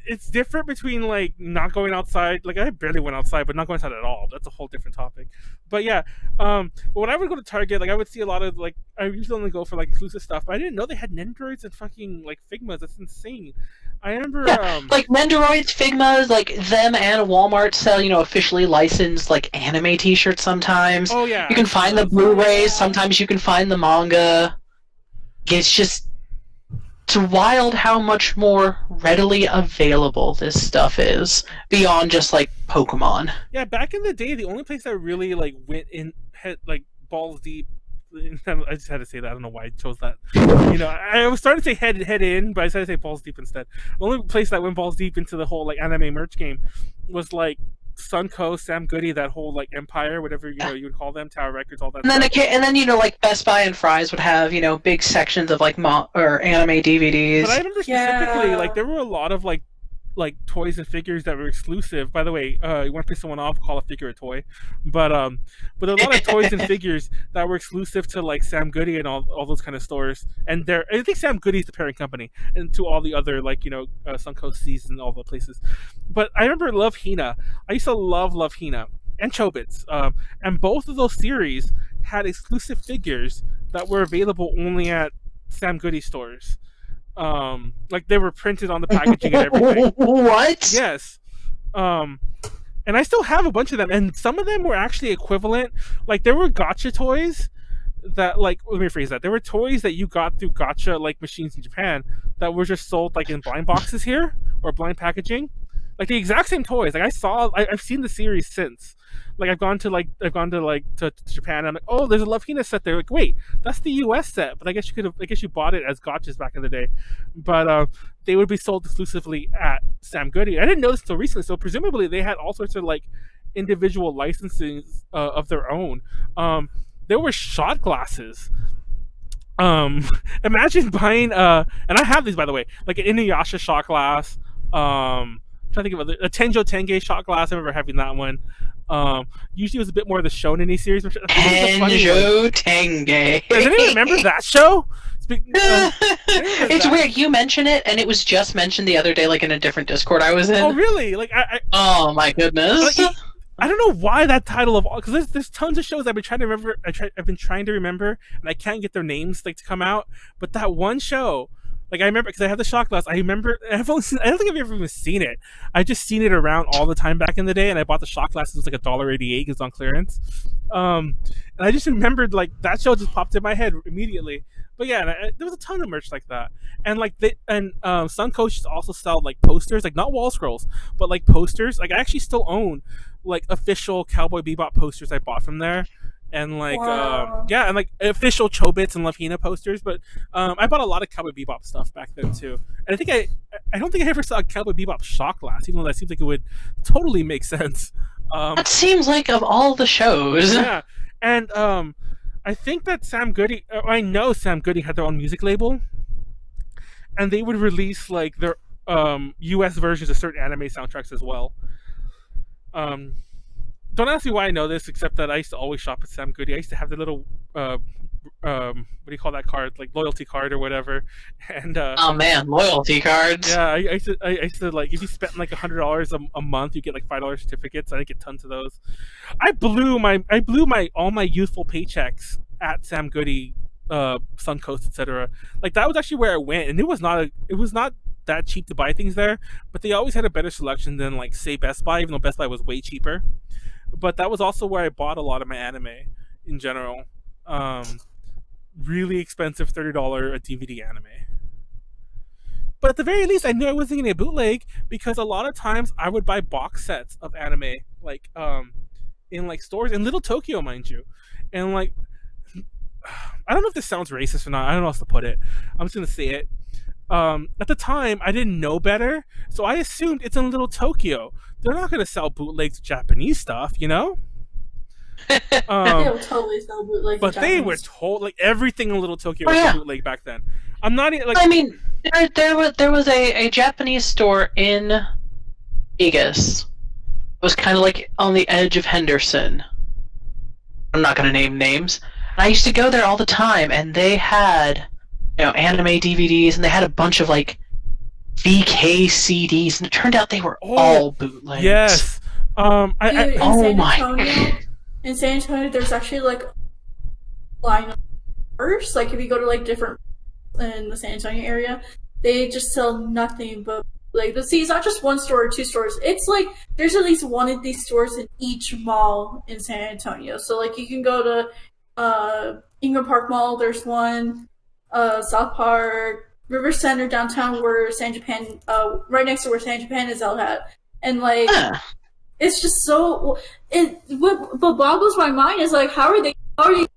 it's different between like not going outside. Like I barely went outside, but not going outside at all. That's a whole different topic. But yeah, but when I would go to Target, like I would see a lot of like I usually only go for like exclusive stuff. But I didn't know they had Nendoroids and fucking like Figmas. That's insane. I remember like Nendoroids, Figmas, like them and Walmart sell, officially licensed like anime T-shirts sometimes. Oh yeah, you can find the Blu-rays. Sometimes you can find the manga. It's wild how much more readily available this stuff is beyond just like Pokemon. Yeah, back in the day, the only place that really like went in head like balls deep. I just had to say that. I don't know why I chose that. I was starting to say head in, but I decided to say balls deep instead. The only place that went balls deep into the whole like anime merch game was like Funko, Sam Goody, that whole like empire, whatever you would call them, Tower Records, all that. And then like Best Buy and Fry's would have big sections of like or anime DVDs. But I remember specifically like there were a lot of like toys and figures that were exclusive. By the way, you want to piss someone off, call a figure a toy. But there are a lot of toys and figures that were exclusive to like Sam Goody and all those kind of stores. And I think Sam Goody's the parent company, and to all the other like Suncoast Seas and all the places. But I remember Love Hina. I used to love Hina and Chobits. And both of those series had exclusive figures that were available only at Sam Goody stores. Like they were printed on the packaging and everything. What? Yes. And I still have a bunch of them, and some of them were actually equivalent. Like there were gacha toys that, like, let me rephrase that. There were toys that you got through gacha like machines in Japan that were just sold like in blind boxes here or blind packaging. Like the exact same toys. Like I've seen the series since. Like I've gone to Japan. And I'm like, oh, there's a Love Hina set there. Like, wait, that's the US set. But I guess you bought it as gotchas back in the day. But they would be sold exclusively at Sam Goody. I didn't know this until recently. So presumably they had all sorts of like individual licensing of their own. There were shot glasses. Imagine buying and I have these, by the way, like an Inuyasha shot glass. I'm trying to think of a Tenjo Tenge shot glass. I remember having that one. Usually it was a bit more of the shonen series. Tenjo Tenge. Does anyone remember that show? It's weird. You mention it, and it was just mentioned the other day, like in a different Discord I was in. Oh, really? Like oh my goodness. Like, I don't know why that title of all, because there's tons of shows I've been trying to remember. I've been trying to remember, and I can't get their names like to come out. But that one show. Like, I remember, because I have the shot glass, I remember, I don't think I've ever even seen it. I just seen it around all the time back in the day, and I bought the shot glass. It was like $1.88, it was on clearance. And I just remembered, like, that show just popped in my head immediately. But yeah, there was a ton of merch like that. And, like, Suncoast also sell, like, posters, like, not wall scrolls, but, like, posters. Like, I actually still own, like, official Cowboy Bebop posters I bought from there. And like Wow. and like official Chobits and Love Hina posters, but I bought a lot of Cowboy Bebop stuff back then too. And I don't think I ever saw a Cowboy Bebop shot glass, even though that seems like it would totally make sense. That seems like of all the shows. Yeah, and I think that I know Sam Goody had their own music label, and they would release like their US versions of certain anime soundtracks as well. Don't ask me why I know this, except that I used to always shop at Sam Goody. I used to have the little, what do you call that card? Like loyalty card or whatever. And oh man, loyalty cards. yeah, I used to like, if you spent like $100 a month, you get like $5 certificates. I didn't get tons of those. I blew all my youthful paychecks at Sam Goody, Suncoast, etc. Like that was actually where I went, and it was not that cheap to buy things there, but they always had a better selection than like say Best Buy, even though Best Buy was way cheaper. But that was also where I bought a lot of my anime in general. Really expensive $30 a DVD anime. But at the very least, I knew I wasn't getting a bootleg, because a lot of times I would buy box sets of anime, like in like stores in Little Tokyo, mind you, and like I don't know if this sounds racist or not. I don't know how else to put it. I'm just gonna say it. At the time, I didn't know better, so I assumed it's in Little Tokyo. They're not going to sell bootlegs Japanese stuff, you know? They will totally sell bootlegs. But they were told, like, everything in Little Tokyo was a bootleg back then. I'm not like. I mean, there was a Japanese store in Vegas. It was kind of like on the edge of Henderson. I'm not going to name names. I used to go there all the time, and they had, anime DVDs, and they had a bunch of like VK CDs, and it turned out they were all bootlegs. Yes. Dude, my. In San Antonio, there's actually like line of stores. Like if you go to like different in the San Antonio area, they just sell nothing but like the see. It's not just one store or two stores. It's like there's at least one of these stores in each mall in San Antonio. So like you can go to Ingram Park Mall. There's one. South Park, River Center downtown, where San Japan, right next to where San Japan is held at, and like. It's just so. What boggles my mind is like, how are they open?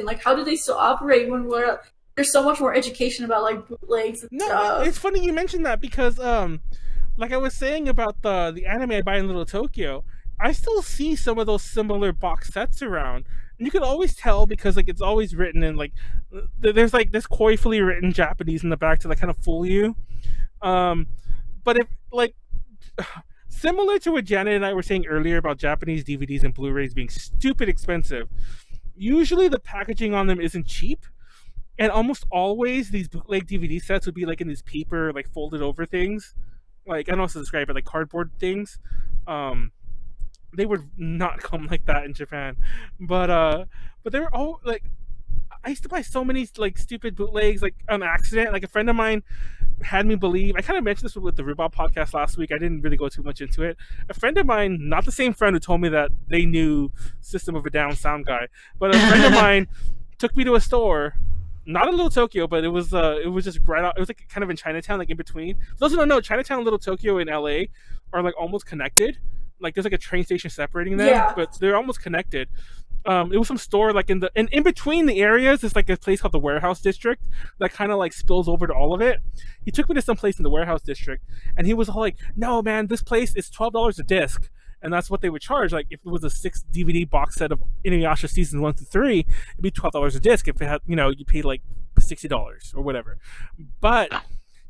Like, how do they still operate when there's so much more education about like bootlegs and stuff? It's funny you mentioned that because, like I was saying about the anime I buy in Little Tokyo, I still see some of those similar box sets around, and you can always tell because like it's always written in like there's like this coyfully written Japanese in the back to like kind of fool you. But if like. Similar to what Janet and I were saying earlier about Japanese DVDs and Blu-rays being stupid expensive, usually the packaging on them isn't cheap, and almost always these bootleg DVD sets would be like in these paper, like folded over things. Like, I don't know how to describe it, like cardboard things. They would not come like that in Japan. But they were all like, I used to buy so many like stupid bootlegs like on accident. Like a friend of mine had me believe, I kind of mentioned this with the Rhubarb podcast last week. I didn't really go too much into it. A friend of mine, not the same friend who told me that they knew System of a Down sound guy, but a friend of mine took me to a store, not in Little Tokyo, but it was just right out. It was like kind of in Chinatown, like in between. For those who don't know, Chinatown and Little Tokyo in LA are like almost connected. Like there's like a train station separating them, but they're almost connected. It was some store like in between the areas. It's like a place called the Warehouse District that kind of like spills over to all of it. He took me to some place in the Warehouse District, and he was all like, "No, man, this place is $12 a disc," and that's what they would charge. Like if it was a 6 DVD box set of Inuyasha seasons 1 through 3, it'd be $12 a disc. If it had, you paid like $60 or whatever. But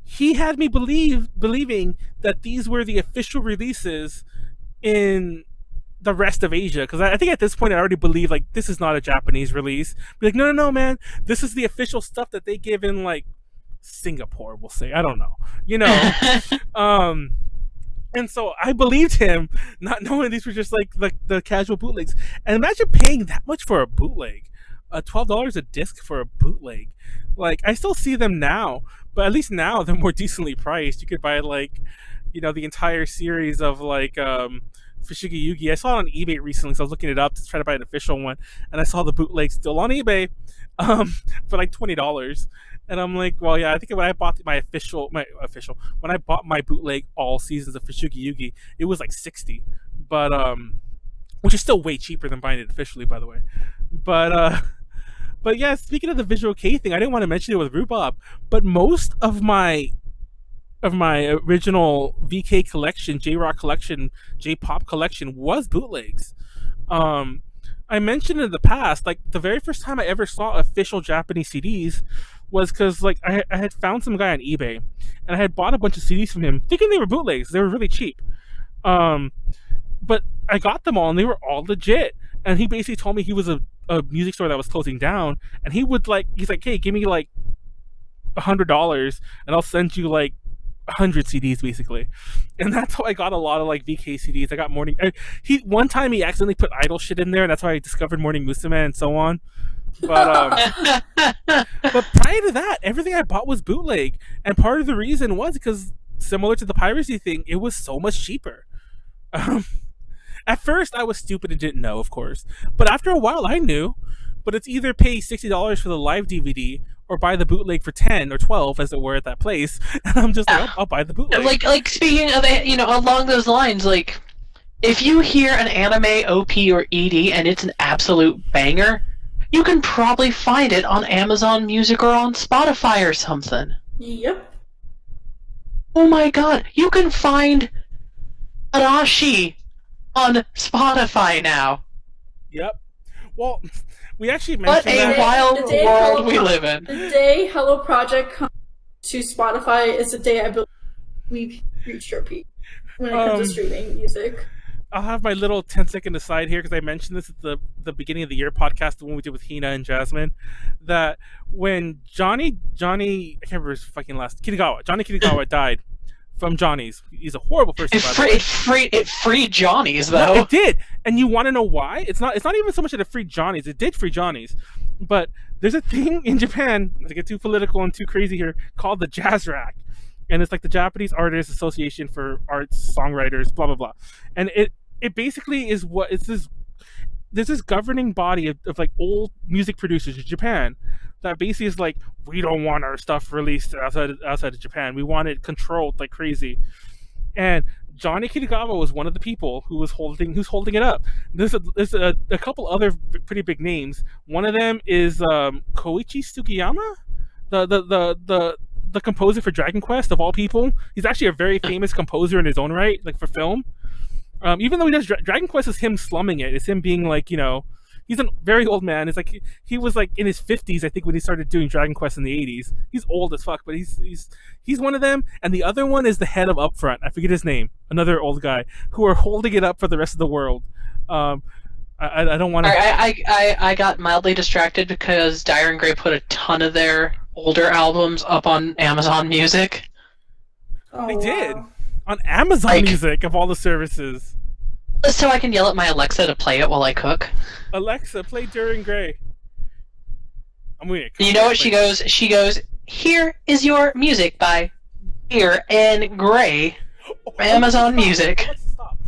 he had me believing that these were the official releases in the rest of Asia, because I think at this point I already believe like this is not a Japanese release. Be like, no, man, this is the official stuff that they give in like Singapore, we'll say. I don't know, and so I believed him, not knowing these were just like the casual bootlegs. And imagine paying that much for a bootleg, $12 a disc for a bootleg. Like I still see them now, but at least now they're more decently priced. You could buy like, the entire series of like Fushigi Yugi. I saw it on eBay recently, so I was looking it up to try to buy an official one, and I saw the bootleg still on eBay for like $20. And I'm like, well, yeah, I think when I bought when I bought my bootleg all seasons of Fushigi Yugi, it was like $60, but which is still way cheaper than buying it officially, by the way. But yeah, speaking of the visual kei thing, I didn't want to mention it with Rhubarb, but most of my original VK collection, J-Rock collection, J-Pop collection was bootlegs. I mentioned in the past, like the very first time I ever saw official Japanese CDs was because like I had found some guy on eBay, and I had bought a bunch of CDs from him thinking they were bootlegs. They were really cheap. But I got them all and they were all legit. And he basically told me he was a music store that was closing down, and he's like, hey, give me like $100 and I'll send you like 100 CDs basically. And that's how I got a lot of like VK CDs. I got one time he accidentally put idol shit in there, and that's how I discovered Morning Musume and so on. But but prior to that, everything I bought was bootleg, and part of the reason was because, similar to the piracy thing, it was so much cheaper. At first I was stupid and didn't know, of course, but after a while I knew. But it's either pay $60 for the live DVD or buy the bootleg for 10 or 12, as it were, at that place. And I'm just like, I'll buy the bootleg. Like speaking of, along those lines, like if you hear an anime OP or ED and it's an absolute banger, you can probably find it on Amazon Music or on Spotify or something. Yep. Oh my god, you can find Arashi on Spotify now. Yep. Well, we actually mentioned what a wild world we live in. The day Hello Project comes to Spotify is the day I believe we've reached our peak when it comes to streaming music. I'll have my little 10-second aside here because I mentioned this at the beginning of the year podcast, the one we did with Hina and Jasmine, that when Johnny I can't remember his fucking last Johnny Kitagawa died from Johnny's. He's a horrible person. It freed Johnny's though. No, it did, and you want to know why? It's not even so much that it freed Johnny's. It did free Johnny's, but there's a thing in Japan, not to get too political and too crazy here, called the Jazz Rack. And it's like the Japanese Artists Association for Arts Songwriters, blah blah blah. And it basically is there's this governing body of like old music producers in Japan that basically is like, we don't want our stuff released outside of Japan. We want it controlled like crazy. And Johnny Kitagawa was one of the people who's holding it up. There's a couple other pretty big names. One of them is Koichi Sugiyama, the composer for Dragon Quest of all people. He's actually a very famous composer in his own right, like for film. Even though he does Dragon Quest is him slumming it. It's him being like, he's a very old man. It's like he was like in his 50s, I think, when he started doing Dragon Quest in the 80s. He's old as fuck, but he's one of them. And the other one is the head of Upfront. I forget his name. Another old guy who are holding it up for the rest of the world. I don't want to. I got mildly distracted because Dire and Grey put a ton of their older albums up on Amazon Music. Oh, they did on Amazon Music of all the services. So I can yell at my Alexa to play it while I cook. Alexa, play Dire and Grey. I'm weird. You know what she goes? She goes, "Here is your music by Dire and Grey, Amazon Music." Stop.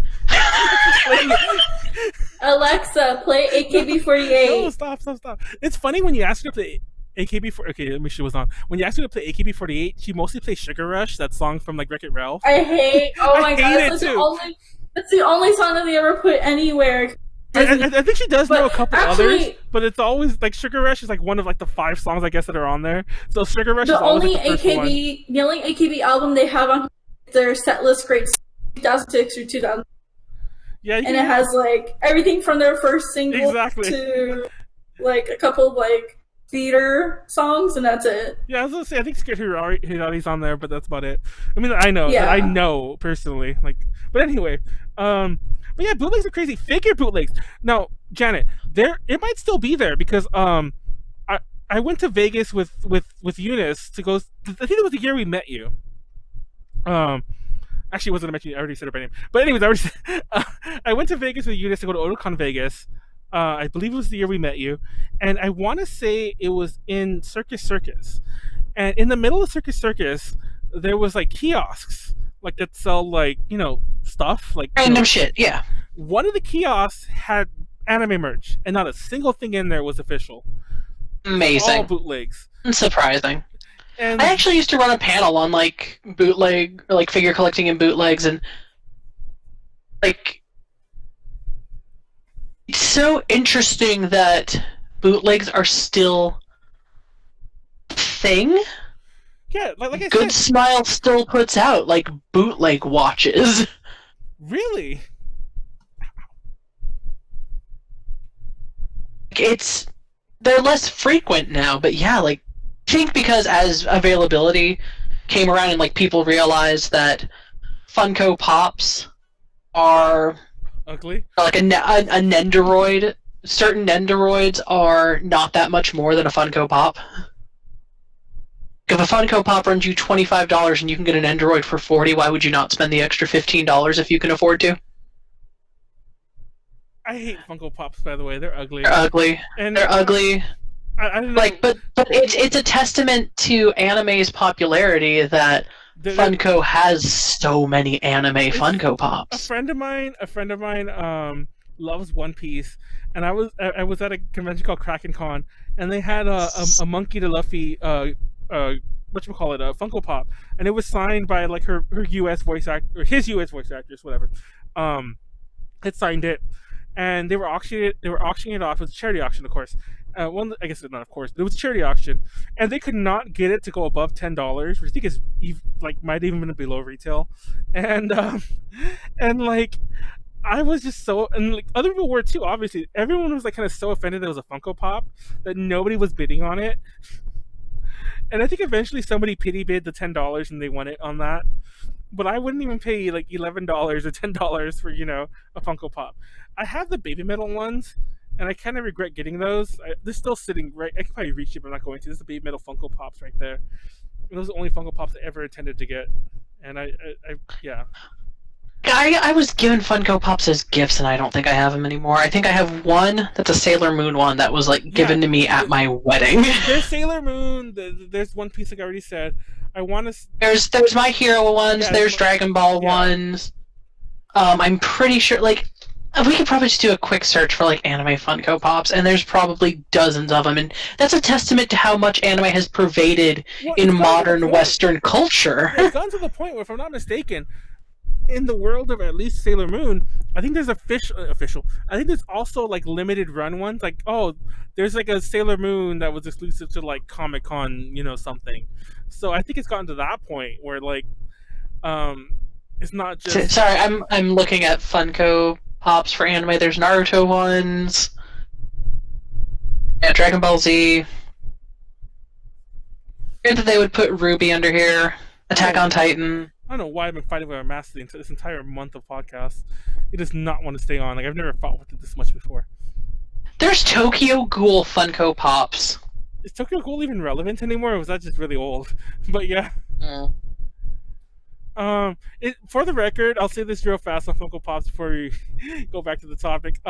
Alexa, play AKB48. No, stop. It's funny when you ask her to play AKB48. Okay, let me see what's on. When you ask her to play AKB48, she mostly plays Sugar Rush, that song from like Wreck-It Ralph. I hate. Oh my I god, hate it too. That's the only song that they ever put anywhere. I think she does know a couple actually, others, but it's always like Sugar Rush is like one of like the 5 songs I guess that are on there. So Sugar Rush is always like, the only AKB album they have on their set list grades 2006 or 2000. Yeah, and it has like everything from their first single to like a couple of like theater songs, and that's it. Yeah, I was gonna say I think Scared Hirari's on there, but that's about it. I mean, I know personally, like, but anyway, but yeah, bootlegs are crazy. Figure bootlegs. Now, Janet, it might still be there because I went to Vegas with Eunice to go. I think it was the year we met you. Actually, it wasn't mentioned. I already said her by name. But anyways, I went to Vegas with Eunice to go to Otakon Vegas. I believe it was the year we met you, and I want to say it was in Circus, and in the middle of Circus, there was like kiosks, like that sell like stuff like random shit. Yeah. One of the kiosks had anime merch, and not a single thing in there was official. Amazing. All bootlegs. Surprising. And I actually used to run a panel on like bootleg, or like figure collecting and bootlegs, and like. It's so interesting that bootlegs are still a thing. Yeah, like I Good said. Smile still puts out like bootleg watches. Really? They're less frequent now, but yeah, like I think because as availability came around and like people realized that Funko Pops are Ugly. like a Nendoroid. Certain Nendoroids are not that much more than a Funko Pop. If a Funko Pop runs you $25 and you can get an Nendoroid for $40, why would you not spend the extra $15 if you can afford to? I hate Funko Pops, by the way. They're ugly. They're ugly. And they're ugly. I don't know. Like, but it's a testament to anime's popularity that Funko has so many anime Funko Pops. A friend of mine loves One Piece, and I was at a convention called Kraken Con, and they had a Monkey D. Luffy whatchamacallit, a Funko Pop, and it was signed by like her US voice actor, or his US voice actress, whatever. Had signed it, and they were auctioning it off. It was a charity auction, of course. I guess not, of course, but it was a charity auction, and they could not get it to go above $10, which I think is like might even been below retail, and like I was just so, and like other people were too. Obviously, everyone was like kind of so offended that it was a Funko Pop that nobody was bidding on it, and I think eventually somebody pity bid the $10 and they won it on that. but I wouldn't even pay like $11 or $10 for a Funko Pop. I have the baby metal ones, and I kind of regret getting those. They're still sitting right. I could probably reach it, but I'm not going to. This is the baby metal Funko Pops right there. And those are the only Funko Pops I ever intended to get, and yeah. I was given Funko Pops as gifts, and I don't think I have them anymore. I think I have one that's a Sailor Moon one that was like given to me at my wedding. There's Sailor Moon. There's One Piece, like I already said. I want to. There's My Hero ones. There's Dragon Ball ones. I'm pretty sure like we could probably just do a quick search for like anime Funko Pops, and there's probably dozens of them, and that's a testament to how much anime has pervaded in modern Western culture. It's gotten to the point where, if I'm not mistaken, in the world of at least Sailor Moon, I think there's official. I think there's also like limited run ones. Like, there's like a Sailor Moon that was exclusive to like Comic-Con, something. So I think it's gotten to that point where like, it's not just. Sorry, I'm looking at Funko Pops for anime. There's Naruto ones. Yeah, Dragon Ball Z. Weird that they would put Ruby under here. Attack on Titan. I don't know why I've been fighting with our master this entire month of podcasts. It does not want to stay on. Like, I've never fought with it this much before. There's Tokyo Ghoul Funko Pops. Is Tokyo Ghoul even relevant anymore, or was that just really old? But yeah. For the record, I'll say this real fast on Funko Pops before we go back to the topic.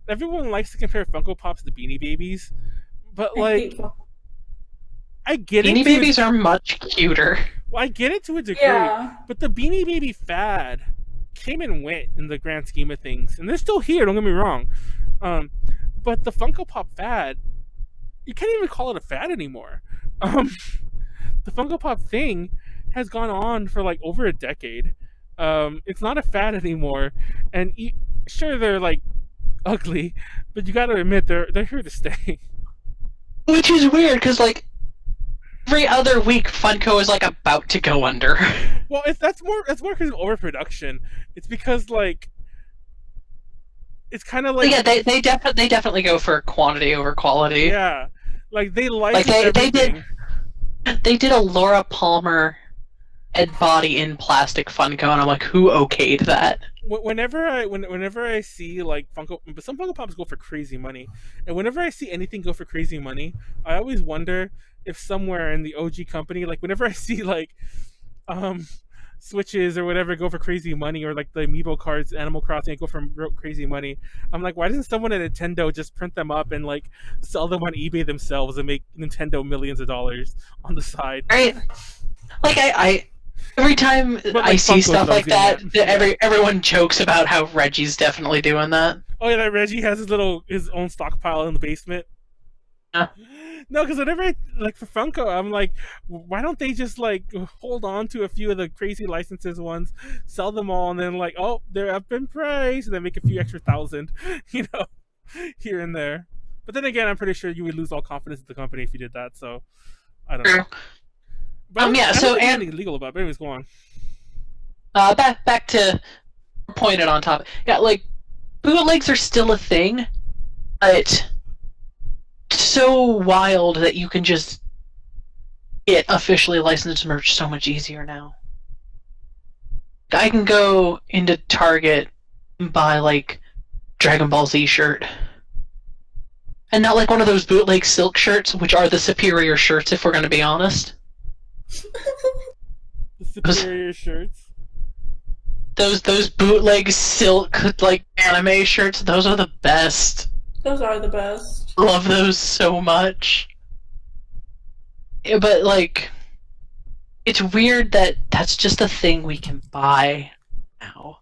Everyone likes to compare Funko Pops to Beanie Babies, but like, I get it. Beanie Babies are much cuter. Well, I get it to a degree, but the Beanie Baby fad came and went in the grand scheme of things, and they're still here. Don't get me wrong, but the Funko Pop fad, you can't even call it a fad anymore. The Funko Pop thing has gone on for like over a decade. It's not a fad anymore, and sure, they're like ugly, but you got to admit they're here to stay. Which is weird because like every other week, Funko is like about to go under. Well, that's more because of overproduction. It's because like it's kind of like they definitely go for quantity over quality. Yeah, like they they did a Laura Palmer head body in plastic Funko, and I'm like, who okayed that? Whenever I see like Funko, but some Funko Pops go for crazy money, and whenever I see anything go for crazy money, I always wonder if somewhere in the OG company, like whenever I see like Switches or whatever go for crazy money, or like the Amiibo cards, Animal Crossing go for crazy money, I'm like, why doesn't someone at Nintendo just print them up and like sell them on eBay themselves and make Nintendo millions of dollars on the side? Right. Like I every time I see stuff like that, everyone jokes about how Reggie's definitely doing that. Oh yeah, that Reggie has his own stockpile in the basement. Yeah. No, because whenever for Funko, I'm like, why don't they just like hold on to a few of the crazy licenses ones, sell them all, and then like, oh, they're up in price, and then make a few extra thousand, here and there. But then again, I'm pretty sure you would lose all confidence in the company if you did that. So I don't know. But I don't think anything legal about it. But anyways, go on. Back to pointed on top. Yeah, like bootlegs are still a thing, but so wild that you can just get officially licensed merch so much easier now. I can go into Target and buy like Dragon Ball Z shirt. And not like one of those bootleg silk shirts, which are the superior shirts if we're going to be honest. The superior shirts. Those bootleg silk like anime shirts, those are the best. Those are the best. Love those so much. Yeah, but like, it's weird that that's just a thing we can buy now.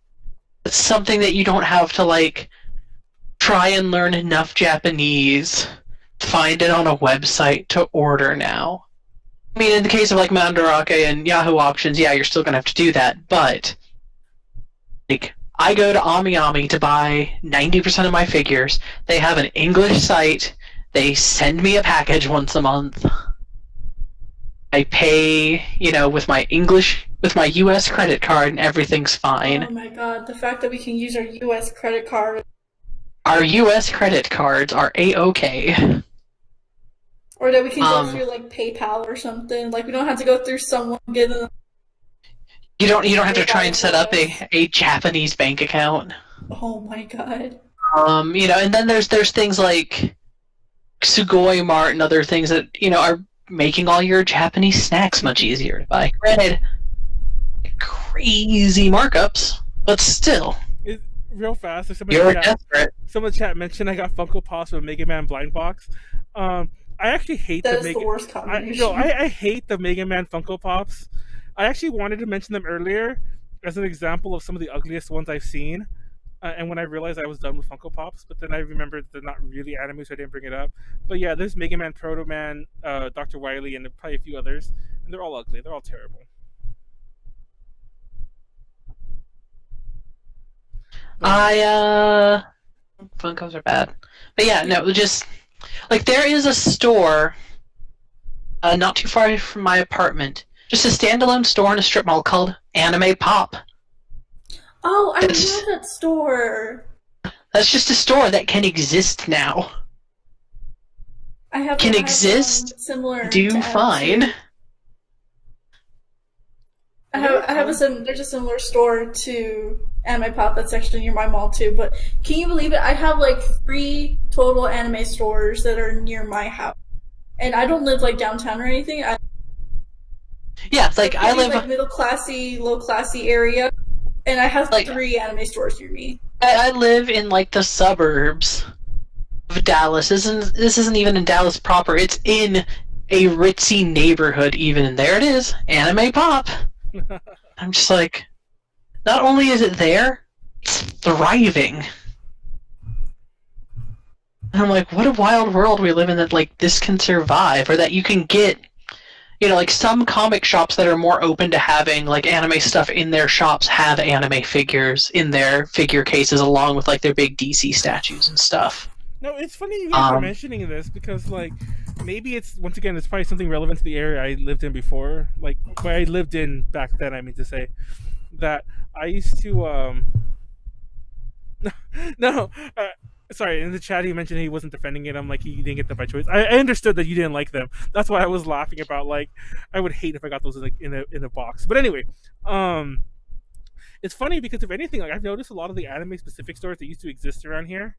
It's something that you don't have to like try and learn enough Japanese, find it on a website to order now. I mean, in the case of like Mandarake and Yahoo Auctions, yeah, you're still gonna have to do that, but like, I go to AmiAmi to buy 90% of my figures. They have an English site. They send me a package once a month. I pay, with my US credit card, and everything's fine. Oh my god, the fact that we can use our US credit card. Our US credit cards are A-OK. Or that we can go through like PayPal or something. Like we don't have to go through someone getting. You don't have to try and set up a Japanese bank account. Oh my god. And then there's things like Sugoi Mart and other things that, are making all your Japanese snacks much easier to buy. Granted, crazy markups, but still. Real fast, You're desperate. Someone in the chat mentioned I got Funko Pops with Mega Man Blind Box. I actually hate the worst combination. I hate the Mega Man Funko Pops. I actually wanted to mention them earlier as an example of some of the ugliest ones I've seen. And when I realized I was done with Funko Pops, but then I remembered they're not really anime, so I didn't bring it up. But yeah, there's Mega Man, Proto Man, Dr. Wily, and probably a few others. And they're all ugly. They're all terrible. Funkos are bad. But yeah, no, just like there is a store not too far from my apartment, just a standalone store in a strip mall called Anime Pop. Oh, I know that store. That's just a store that can exist now. Can exist, similar. Do fine. There's a similar store to Anime Pop that's actually near my mall too. But can you believe it? I have like 3 total anime stores that are near my house, and I don't live like downtown or anything. Yeah, it's like I live like middle classy, low classy area, and I have like 3 anime stores near me. I live in like the suburbs of Dallas. This isn't even in Dallas proper. It's in a ritzy neighborhood even, and there it is, Anime Pop. I'm just like, not only is it there, it's thriving. And I'm like, what a wild world we live in that like this can survive, or that you can get, like some comic shops that are more open to having like anime stuff in their shops have anime figures in their figure cases along with like their big DC statues and stuff. No, it's funny you guys are mentioning this because like maybe it's probably something relevant to the area I lived in before, like where I lived in back then. I mean to say that I used to sorry, in the chat he mentioned he wasn't defending it. I'm like, he didn't get them by choice. I understood that you didn't like them. That's why I was laughing about like I would hate if I got those in a box. But anyway, it's funny because if anything, like I've noticed a lot of the anime specific stores that used to exist around here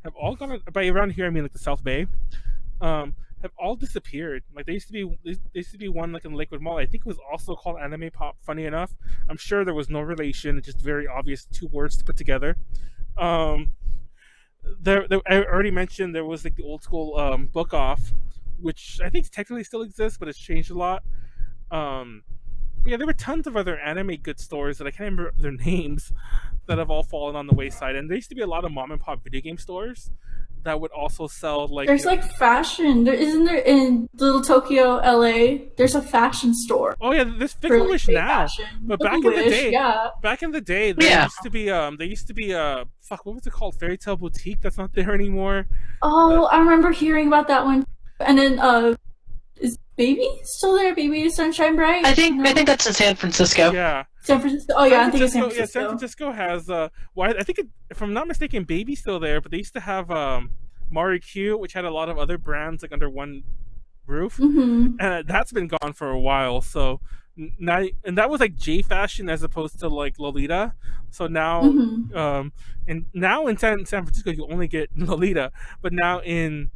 have all gone. By around here I mean like the South Bay. Have all disappeared. Like there used to be one like in Lakewood Mall. I think it was also called Anime Pop. Funny enough, I'm sure there was no relation. It's just very obvious 2 words to put together. I already mentioned there was like the old school Book Off, which I think technically still exists, but it's changed a lot. Yeah, there were tons of other anime good stores that I can't remember their names that have all fallen on the wayside. And there used to be a lot of mom and pop video game stores that would also sell like. There's like fashion. Isn't there in Little Tokyo, LA? There's a fashion store. Oh yeah, there's Fickle-ish now. Fashion. But back in the day, there used to be fuck, what was it called? Fairy Tale Boutique. That's not there anymore. Oh, I remember hearing about that one. And then is Baby still there? Baby is Sunshine Bright? I think that's in San Francisco. Yeah. San Francisco. Oh yeah, I think it's San Francisco. Yeah, San Francisco has I think if I'm not mistaken, Baby's still there, but they used to have Mari Q, which had a lot of other brands like under one roof, and that's been gone for a while. So now, and that was like J Fashion as opposed to like Lolita. So now, and now in San Francisco you only get Lolita, but now in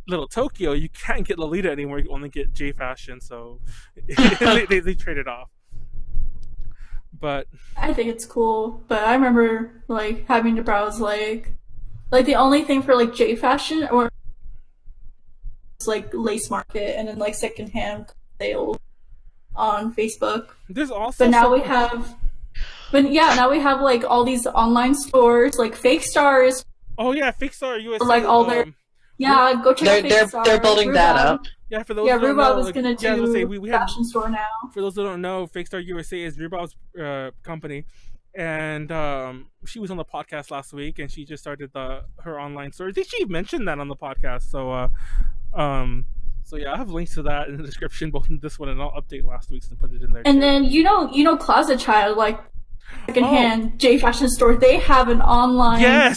Little Tokyo you can't get Lolita anymore. You only get J Fashion. So they traded off. But I think it's cool. But I remember like having to browse like the only thing for like J Fashion or like Lace Market and then like secondhand sales on Facebook. There's also now we have like all these online stores like Fake Stars. Oh yeah, Fake Star USA. Like all their go check out Fake Star. They're building Rhubarb. that up. Yeah, for those who don't Rhubarb know, is gonna do we fashion store now. For those who don't know, Fake Star USA is Rhubarb's company, and she was on the podcast last week, and she just started her online store. I think she mentioned that on the podcast. So yeah, I have links to that in the description, both in this one and I'll update last week's and put it in there. And then you know Closet Child, like secondhand J Fashion store. They have an online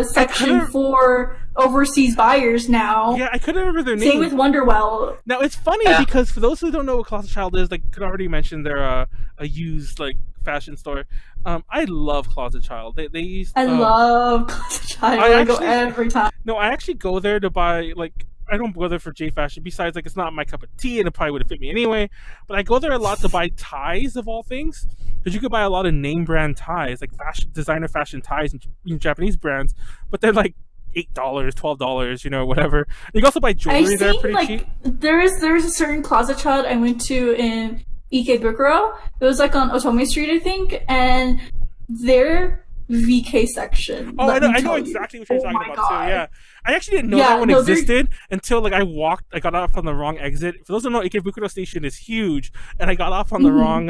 section for overseas buyers now. Yeah, I couldn't remember their name. Same with Wonderwell. Now it's funny because for those who don't know what Closet Child is, like, could already mention they're a used like fashion store. I love Closet Child. They used. I love Closet Child. I go every time. No, I actually go there to buy, like, I don't go there for J fashion. Besides, like, it's not my cup of tea, and it probably would have fit me anyway. But I go there a lot to buy ties of all things, because you could buy a lot of name brand ties, like designer fashion ties and Japanese brands, but they're like $8, $12, whatever. And you can also buy jewelry there pretty cheap. There's a certain Closet Child I went to in Ikebukuro. It was like on Otome Street, I think, and their VK section. Oh, I know exactly what you're talking about too. Yeah, I actually didn't know that one existed until like I got off on the wrong exit. For those who don't know, Ikebukuro Station is huge, and I got off on the wrong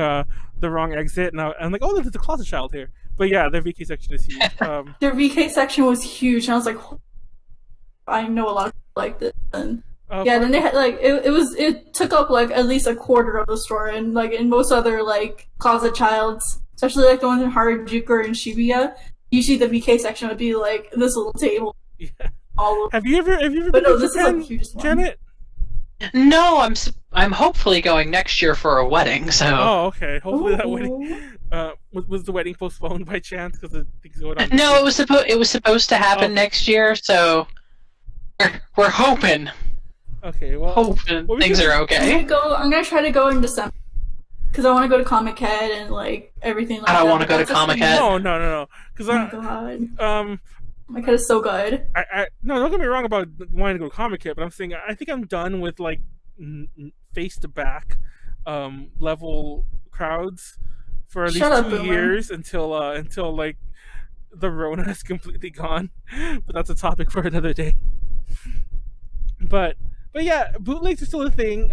exit, and I'm like, oh, there's a Closet Child here. But yeah, their VK section is huge. Their VK section was huge, and I was like, I know a lot of people like this. And then they had like it took up like at least a quarter of the store, and like in most other like Closet Childs, especially like the ones in Harajuku or in Shibuya, usually the VK section would be like this little table. Yeah. All over. Have you ever but been no, to this Japan, is like the hugest one. Janette? No, I'm hopefully going next year for a wedding. So. Oh, okay. Hopefully that wedding. Was the wedding postponed by chance because of things going on? No, it was supposed to happen next year. So we're hoping. Okay, well, hoping things are okay. I'm gonna try to go in December because I want to go to Comic Head and like everything like that. I don't want to go to Comic Head. No. Because my god. Comic Head is so good. No, don't get me wrong about wanting to go to Comic Head, but I'm saying I think I'm done with like face to back level crowds for at least 2 years until like the Rona is completely gone. But that's a topic for another day. But yeah, bootlegs are still a thing.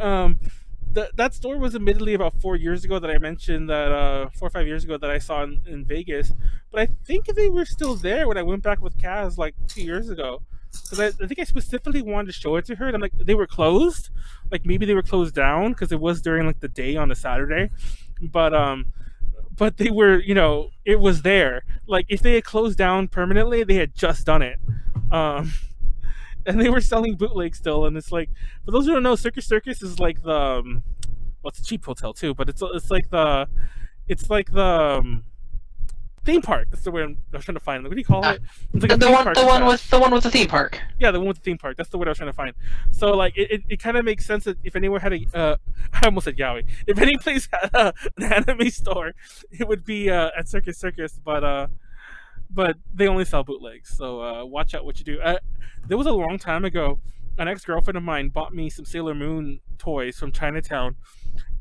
That store was admittedly about 4 years ago that I mentioned that 4 or 5 years ago that I saw in Vegas, but I think they were still there when I went back with Kaz like 2 years ago. Because I think I specifically wanted to show it to her, and I'm like, they were closed, like maybe they were closed down because it was during like the day on a Saturday, but they were, it was there. Like if they had closed down permanently, they had just done it. And they were selling bootlegs still, and it's like, for those who don't know, Circus is like the, it's a cheap hotel too, but it's like the theme park. That's the word I was trying to find. What do you call it? It's like the one with the theme park. Yeah, the one with the theme park. That's the word I was trying to find. So like, it kind of makes sense that if anyone had I almost said yaoi. If any place had an anime store, it would be at Circus, but they only sell bootlegs, so watch out what you do. There was a long time ago, an ex-girlfriend of mine bought me some Sailor Moon toys from Chinatown,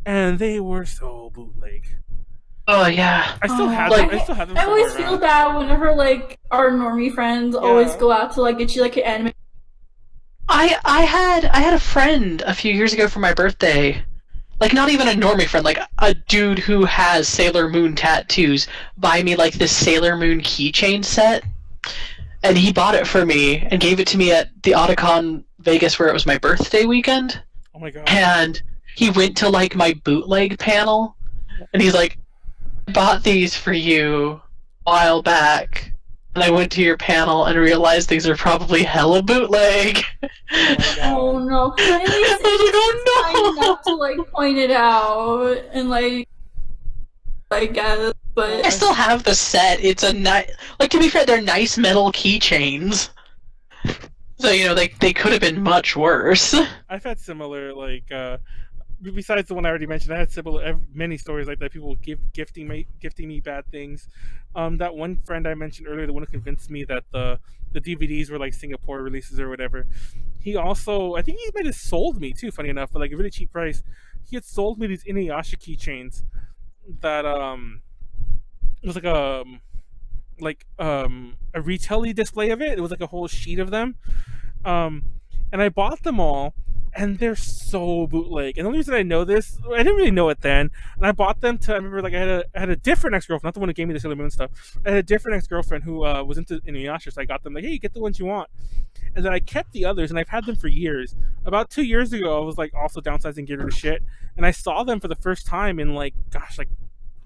and they were so bootleg. Oh yeah, I still have them. I always feel bad whenever like our normie friends always go out to like get you like an anime. I had a friend a few years ago for my birthday. Like, not even a normie friend, like a dude who has Sailor Moon tattoos, buy me like this Sailor Moon keychain set, and he bought it for me and gave it to me at the Otakon Vegas where it was my birthday weekend. Oh my god. And he went to like my bootleg panel, and he's like, I bought these for you a while back, and I went to your panel and realized these are probably hella bootleg. Oh no! At least it's enough to like point it out and like, I guess. But I still have the set. It's a like, to be fair, they're nice metal keychains. So they could have been much worse. I've had similar like. Besides the one I already mentioned, I had many stories like that. People gifting me bad things. That one friend I mentioned earlier, the one who convinced me that the DVDs were like Singapore releases or whatever. He also, I think he might have sold me too, funny enough, for like a really cheap price. He had sold me these Inuyasha keychains that was like a retail-y display of it. It was like a whole sheet of them. And I bought them all. And they're so bootleg. And the only reason I know this, I didn't really know it then. And I bought them I remember like I had a different ex-girlfriend, not the one who gave me the Sailor Moon stuff. I had a different ex-girlfriend who was into Inuyasha, so I got them like, hey, get the ones you want. And then I kept the others, and I've had them for years. About 2 years ago, I was like also downsizing, getting rid of shit. And I saw them for the first time in like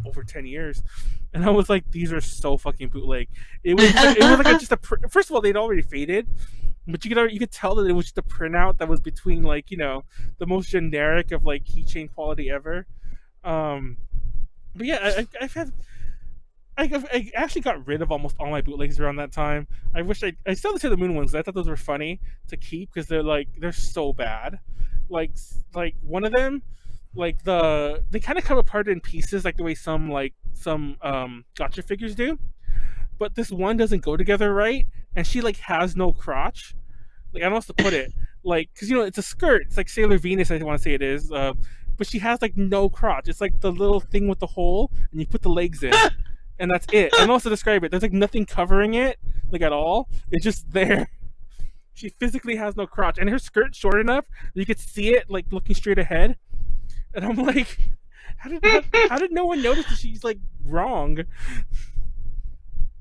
over 10 years. And I was like, these are so fucking bootleg. It was like first of all, they'd already faded. but you could tell that it was just a printout that was between like the most generic of like keychain quality ever. Um, but yeah, I've had I actually got rid of almost all my bootlegs around that time. I wish I still have the Sailor Moon ones. I thought those were funny to keep because they're so bad. Like like one of them, like they kind of come apart in pieces like the way some gotcha figures do. But this one doesn't go together right, and she like has no crotch. Like I don't know how else to put it. Like because it's a skirt. It's like Sailor Venus. I want to say it is. But she has like no crotch. It's like the little thing with the hole, and you put the legs in, and that's it. I don't know how to describe it. There's like nothing covering it, like at all. It's just there. She physically has no crotch, and her skirt's short enough that you could see it like looking straight ahead. And I'm like, how did no one notice that she's like wrong?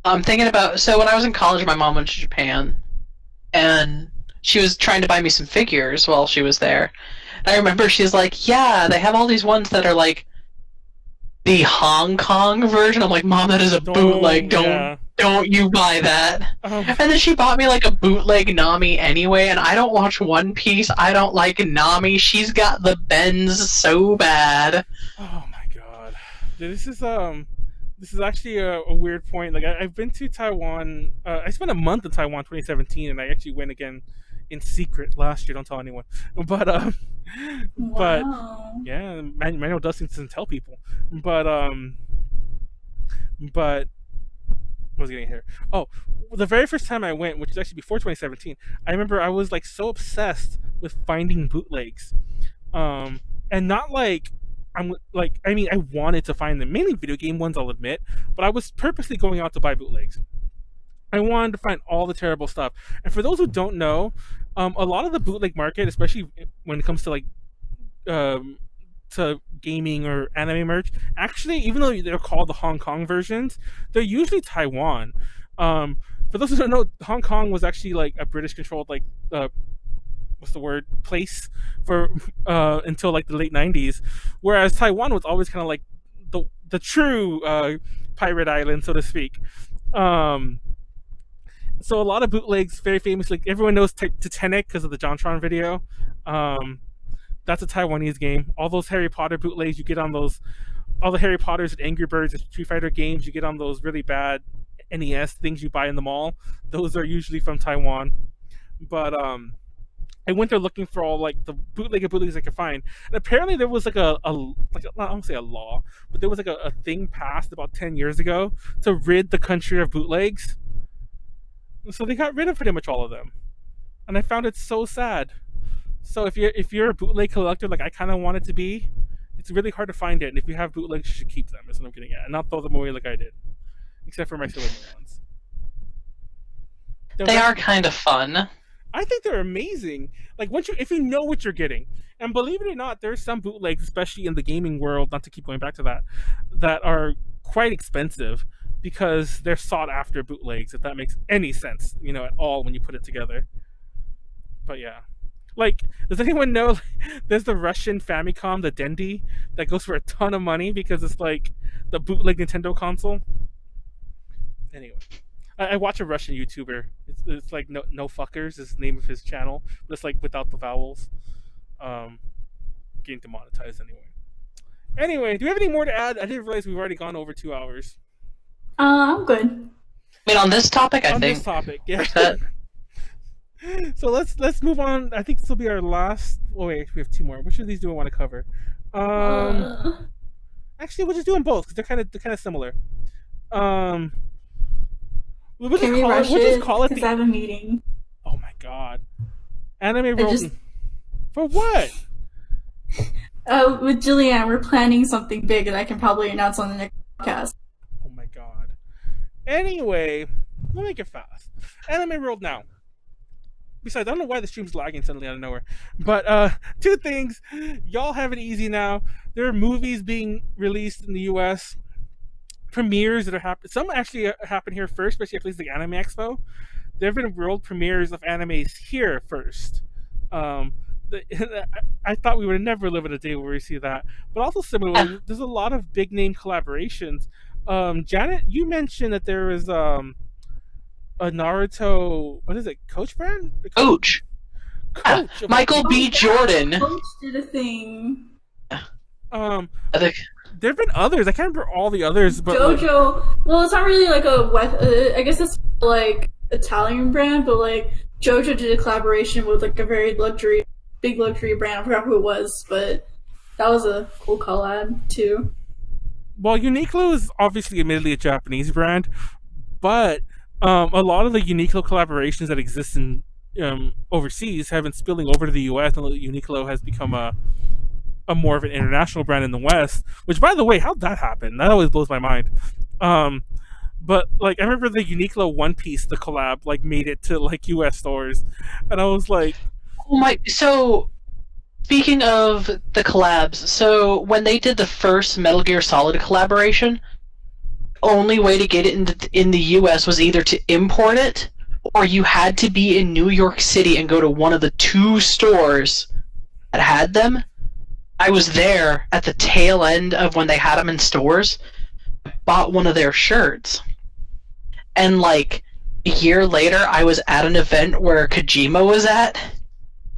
I'm thinking about, so when I was in college, my mom went to Japan, and she was trying to buy me some figures while she was there. And I remember she's like, yeah, they have all these ones that are like the Hong Kong version. I'm like, Mom, that is a bootleg. Don't you buy that. And then she bought me like a bootleg Nami anyway, and I don't watch One Piece. I don't like Nami. She's got the bends so bad. Oh my god. This is actually a weird point. Like I've been to Taiwan. I spent a month in Taiwan 2017, and I actually went again in secret last year. Don't tell anyone. But but yeah, Manuel doesn't tell people. But what was I getting here? Oh, the very first time I went, which was actually before 2017, I remember I was like so obsessed with finding bootlegs, and not like I wanted to find them, mainly video game ones, I'll admit, but I was purposely going out to buy bootlegs. I wanted to find all the terrible stuff. And for those who don't know, a lot of the bootleg market, especially when it comes to like to gaming or anime merch, actually, even though they're called the Hong Kong versions, they're usually Taiwan. For those who don't know, Hong Kong was actually like a British controlled like what's the word, place for until like the late 90s, whereas Taiwan was always kind of like the true pirate island, so to speak. So a lot of bootlegs, very famous, like everyone knows Titanic because of the JonTron video. That's a Taiwanese game. All those Harry Potter bootlegs you get on those, all the Harry Potters and Angry Birds and Street Fighter games you get on those really bad NES things you buy in the mall. Those are usually from Taiwan. But I went there looking for all like the bootlegs I could find, and apparently there was like I don't want to say a law, but there was like a thing passed about 10 years ago to rid the country of bootlegs. So they got rid of pretty much all of them, and I found it so sad. So if you're a bootleg collector, like I kind of want it to be, it's really hard to find it. And if you have bootlegs, you should keep them. That's what I'm getting at, and not throw them away like I did, except for my Sailor Moon ones. They are kind of fun. I think they're amazing. Like if you know what you're getting, and believe it or not, there's some bootlegs, especially in the gaming world. Not to keep going back to that, that are quite expensive because they're sought after bootlegs. If that makes any sense, at all when you put it together. But yeah, like, does anyone know? There's the Russian Famicom, the Dendy, that goes for a ton of money because it's like the bootleg Nintendo console. Anyway. I watch a Russian YouTuber. It's like no fuckers is the name of his channel, but it's like without the vowels. Getting demonetized anyway. Anyway, do we have any more to add? I didn't realize we've already gone over 2 hours. I'm good. I mean, on this topic, I think. On this topic, yeah. So let's move on. I think this will be our last. Oh wait, we have 2 more. Which of these do I want to cover? Actually, we'll just do them both because they're kind of similar. Can we rush it? Because I have a meeting. Oh my god. Anime Roll. For what? With Jillian, we're planning something big that I can probably announce on the next podcast. Oh my god. Anyway, we'll make it fast. Anime World now. Besides, I don't know why the stream's lagging suddenly out of nowhere. But 2 things. Y'all have it easy now. There are movies being released in the US. Premieres that are happening. Some actually happen here first, especially at least the Anime Expo. There have been world premieres of animes here first. I thought we would never live in a day where we see that. But also similarly, there's a lot of big name collaborations. Janette, you mentioned that there is a Naruto. What is it? Coach brand? Coach. Coach. Yeah. Michael B. Jordan. Coach did a thing. I think there've been others. I can't remember all the others, but JoJo. Well, it's not really like I guess it's like Italian brand, but like JoJo did a collaboration with like a very big luxury brand. I forgot who it was, but that was a cool collab too. well, Uniqlo is obviously admittedly a Japanese brand, but a lot of the Uniqlo collaborations that exist in overseas have been spilling over to the U.S. and Uniqlo has become a more of an international brand in the West. Which, by the way, how'd that happen? That always blows my mind. But like, I remember the Uniqlo One Piece, the collab, like made it to like U.S. stores, and I was like, oh my. So, speaking of the collabs, so when they did the first Metal Gear Solid collaboration, only way to get it in the U.S. was either to import it, or you had to be in New York City and go to one of the 2 stores that had them. I was there at the tail end of when they had them in stores. I bought one of their shirts. And like a year later, I was at an event where Kojima was at,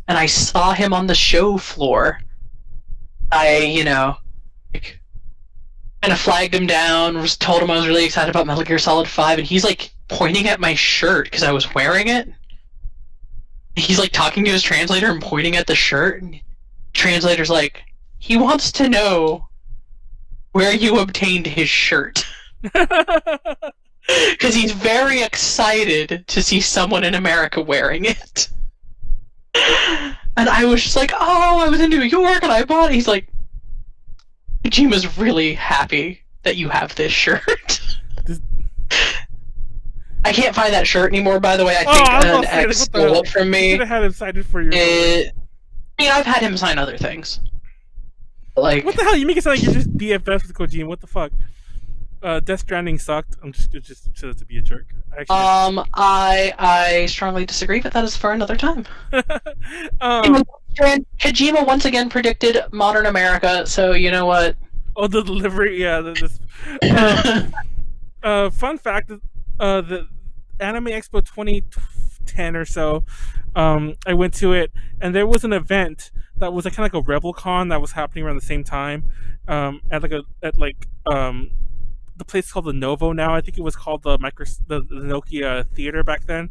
and I saw him on the show floor. I, kind of flagged him down, told him I was really excited about Metal Gear Solid 5, and he's like pointing at my shirt because I was wearing it. He's like talking to his translator and pointing at the shirt. And the translator's like, he wants to know where you obtained his shirt. Because he's very excited to see someone in America wearing it. And I was just like, oh, I was in New York and I bought it. He's like, Kojima's really happy that you have this shirt. I can't find that shirt anymore, by the way. I think an ex stole it from me. You should have had him sign it for your. I mean, I've had him sign other things. Like, what the hell? You make it sound like you're just BFFs with Kojima. What the fuck? Death Stranding sucked. I'm just to be a jerk. I strongly disagree, but that is for another time. Kojima once again predicted modern America, so you know what? Oh, the delivery, yeah. Fun fact: the Anime Expo 2010 or so, I went to it, and there was an event that was kind of like a Rebel Con that was happening around the same time, at the place called the Novo now. I think it was called the Nokia Theater back then.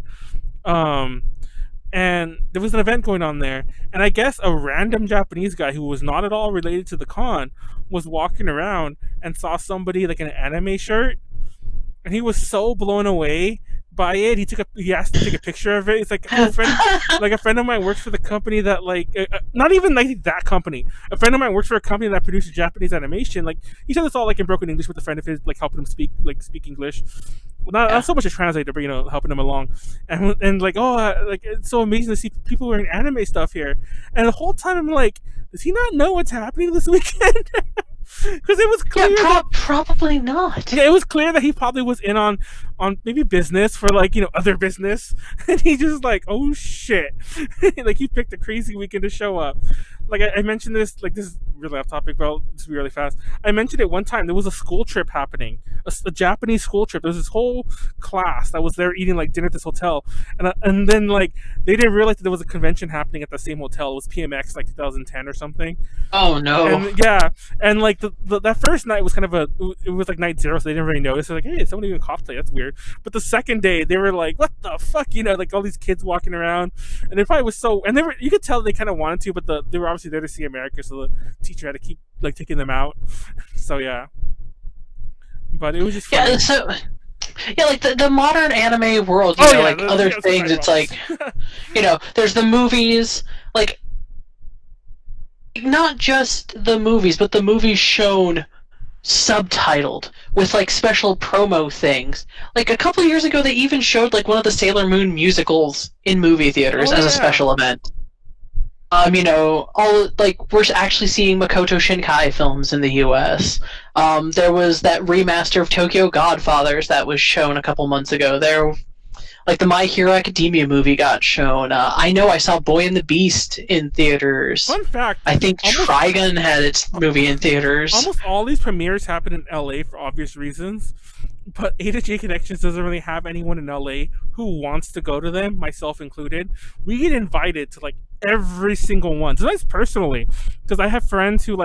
And there was an event going on there, and I guess a random Japanese guy who was not at all related to the con was walking around and saw somebody like in an anime shirt, and he was so blown away by it. He asked to take a picture of it. It's like a friend of mine works for the company that not even like that company. A friend of mine works for a company that produces Japanese animation. Like, he said this all like in broken English with a friend of his, like helping him speak English. Not so much a translator, but helping him along. And like, it's so amazing to see people wearing anime stuff here. And the whole time I'm like, does he not know what's happening this weekend? Because it was clear. Yeah, probably not. Yeah, it was clear that he probably was in on maybe business for other business, and he just like, oh shit, like he picked a crazy weekend to show up. Like I mentioned this, like this is really off topic, but I'll just be really fast. I mentioned it one time. There was a school trip happening, a Japanese school trip. There was this whole class that was there eating like dinner at this hotel, and then like they didn't realize that there was a convention happening at the same hotel. It was PMX like 2010 or something. Oh no! And, yeah, and like that first night was kind of it was like night 0, so they didn't really notice. They're like, hey, someone even cosplay? That's weird. But the second day, they were like, what the fuck, like all these kids walking around, and it probably was and you could tell they kind of wanted to, but they were obviously there to see America, so the teacher had to keep like taking them out. So yeah, but it was just funny. Yeah. So yeah, like the modern anime world, other things. It's like there's the movies, like not just the movies, but the movies shown subtitled with like special promo things. Like a couple years ago, they even showed like one of the Sailor Moon musicals in movie theaters as a special event. We're actually seeing Makoto Shinkai films in the U.S. There was that remaster of Tokyo Godfathers that was shown a couple months ago. Like the My Hero Academia movie got shown. I know I saw Boy and the Beast in theaters. Fun fact. I think Trigun had its movie in theaters. Almost all these premieres happen in LA for obvious reasons. but A to J Connections doesn't really have anyone in LA who wants to go to them, myself included. We get invited to like every single one. Sometimes personally, because I have friends who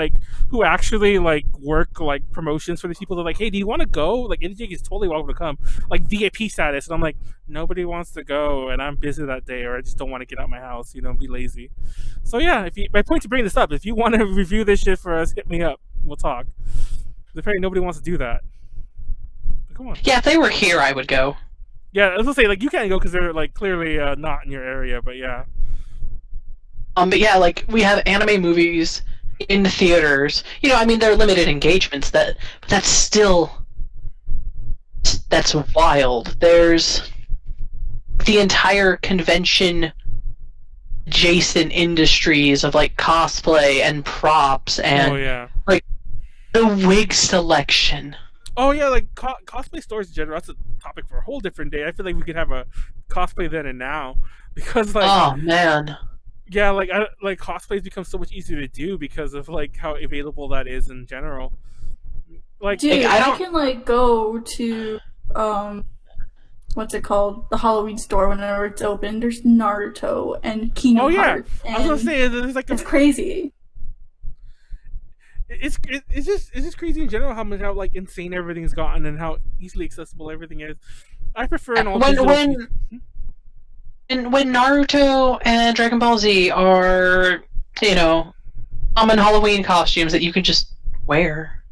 actually like work like promotions for these people. They're like, "Hey, do you want to go?" Like A to J is totally welcome to come, like VIP status. And I'm like, nobody wants to go, and I'm busy that day, or I just don't want to get out of my house, be lazy. So yeah, my point to bring this up, if you want to review this shit for us, hit me up. We'll talk. Apparently, nobody wants to do that. Come on. Yeah, if they were here, I would go. Yeah, I was gonna say like you can't go because they're like clearly not in your area, but yeah. But yeah, like we have anime movies in the theaters. I mean, they're limited engagements. But that's wild. There's the entire convention adjacent industries of like cosplay and props and like the wig selection. Oh yeah, like cosplay stores in general. That's a topic for a whole different day. I feel like we could have a cosplay then and now because like oh man, yeah, like cosplay's become so much easier to do because of like how available that is in general. Like, dude, I can like go to what's it called? The Halloween store whenever it's open. There's Naruto and Kingdom Hearts. I was gonna say there's like it's crazy. It's just crazy in general how like insane everything's gotten and how easily accessible everything is. I prefer an all when Naruto and Dragon Ball Z are common Halloween costumes that you can just wear.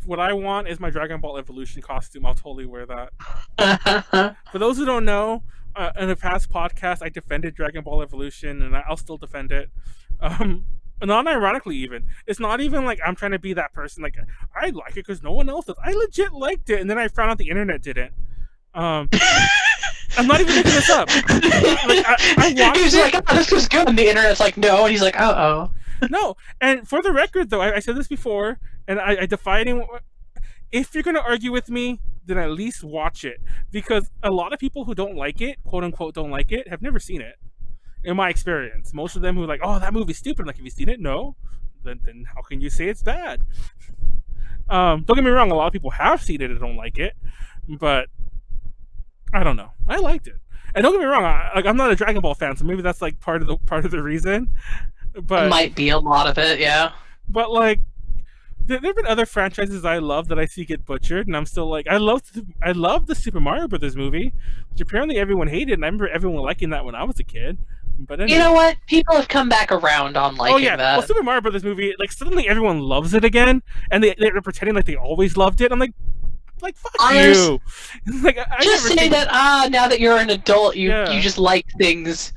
What I want is my Dragon Ball Evolution costume. I'll totally wear that. For those who don't know, in a past podcast, I defended Dragon Ball Evolution, and I'll still defend it. Non-ironically, even. It's not even like I'm trying to be that person. Like, I like it because no one else does. I legit liked it, and then I found out the internet didn't. I'm not even making this up. Like, I watched He was it. like, oh, this was good, and the internet's like, no, and he's like, uh-oh. No, and for the record, though, I said this before, and I defy anyone. If you're going to argue with me, then at least watch it. Because a lot of people who don't like it, quote-unquote don't like it, have never seen it. In my experience, most of them who are like, "Oh, that movie's stupid." I'm like, have you seen it? No. Then how can you say it's bad? Don't get me wrong. A lot of people have seen it and don't like it, but I don't know. I liked it, and don't get me wrong. I'm not a Dragon Ball fan, so maybe that's like part of the reason. But it might be a lot of it, yeah. But like, there have been other franchises I love that I see get butchered, and I'm still like, I love the Super Mario Brothers movie, which apparently everyone hated, and I remember everyone liking that when I was a kid. But anyway. You know what? People have come back around on liking that. Well, Super Mario Brothers movie, like suddenly everyone loves it again, and they're pretending like they always loved it. I'm like fuck you. Like, just say that now that you're an adult, you just like things.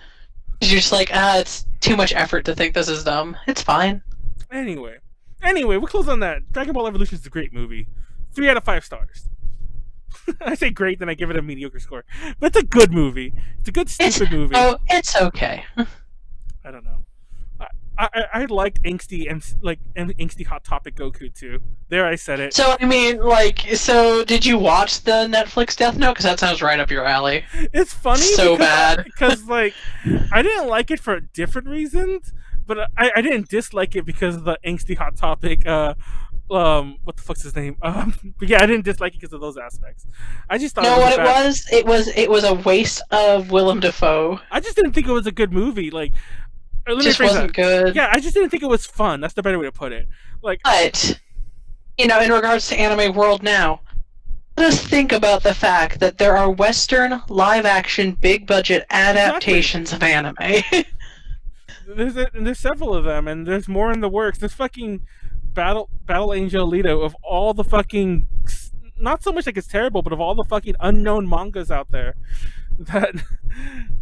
You're just like it's too much effort to think this is dumb. It's fine. Anyway, we'll close on that. Dragon Ball Evolution is a great movie. 3 out of 5 stars. I say great, then I give it a mediocre score. But it's a good movie. It's a good stupid movie. Oh, it's okay. I don't know. I liked angsty and angsty Hot Topic Goku too. There, I said it. So I mean, so did you watch the Netflix Death Note? Because that sounds right up your alley. It's funny. So bad. Because I didn't like it for different reasons, but I didn't dislike it because of the angsty Hot Topic. What the fuck's his name? But yeah, I didn't dislike it because of those aspects. I just thought it was a waste of Willem Dafoe. I just didn't think it was a good movie. Like, it just wasn't good. Yeah, I just didn't think it was fun. That's the better way to put it. Like, but in regards to anime world now, let us think about the fact that there are Western live-action, big-budget adaptations of anime. There's several of them, and there's more in the works. There's fucking Battle Angel Alito of all the fucking, not so much like it's terrible, but of all the fucking unknown mangas out there. That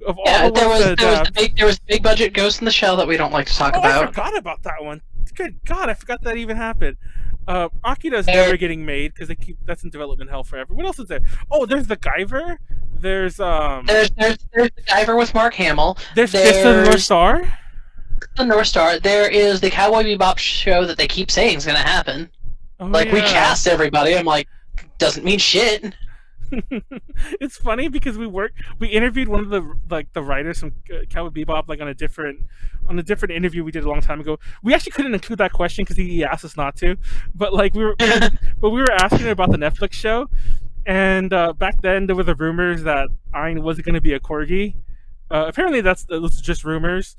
of all there was big budget Ghost in the Shell that we don't like to talk about. I forgot about that one. Good God, I forgot that even happened. Akira's never getting made because that's in development hell forever. What else is there? Oh, there's the Guyver. There's the Guyver with Mark Hamill. There's the North Star. The North Star. There is the Cowboy Bebop show that they keep saying is going to happen. We cast everybody. I'm like, doesn't mean shit. It's funny because we interviewed one of the writers from Cowboy Bebop on a different interview we did a long time ago. We actually couldn't include that question because he asked us not to, but we were asking about the Netflix show, and back then there were the rumors that Ayn wasn't going to be a corgi. Apparently those just rumors,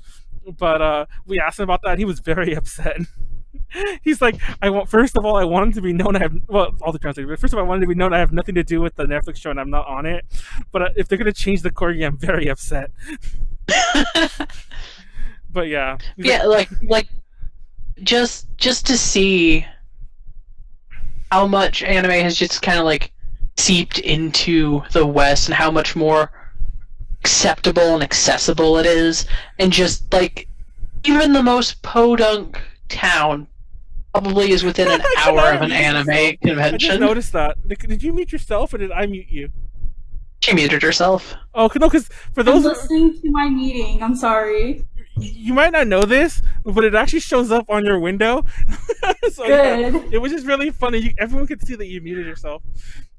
but we asked him about that. And he was very upset. He's like, first of all, I wanted to be known. All the translators. But first of all, I wanted to be known. I have nothing to do with the Netflix show, and I'm not on it. But if they're gonna change the corgi, I'm very upset. But yeah, yeah, like just to see how much anime has just kind of like seeped into the West and how much more acceptable and accessible it is, and just like even the most podunk town probably is within an hour of an anime convention. I just noticed that. Did you mute yourself or did I mute you? She muted herself. Oh no, because for those I'm listening to my meeting. I'm sorry. You might not know this, but it actually shows up on your window. So, good. Yeah, it was just really funny. Everyone could see that you muted yourself.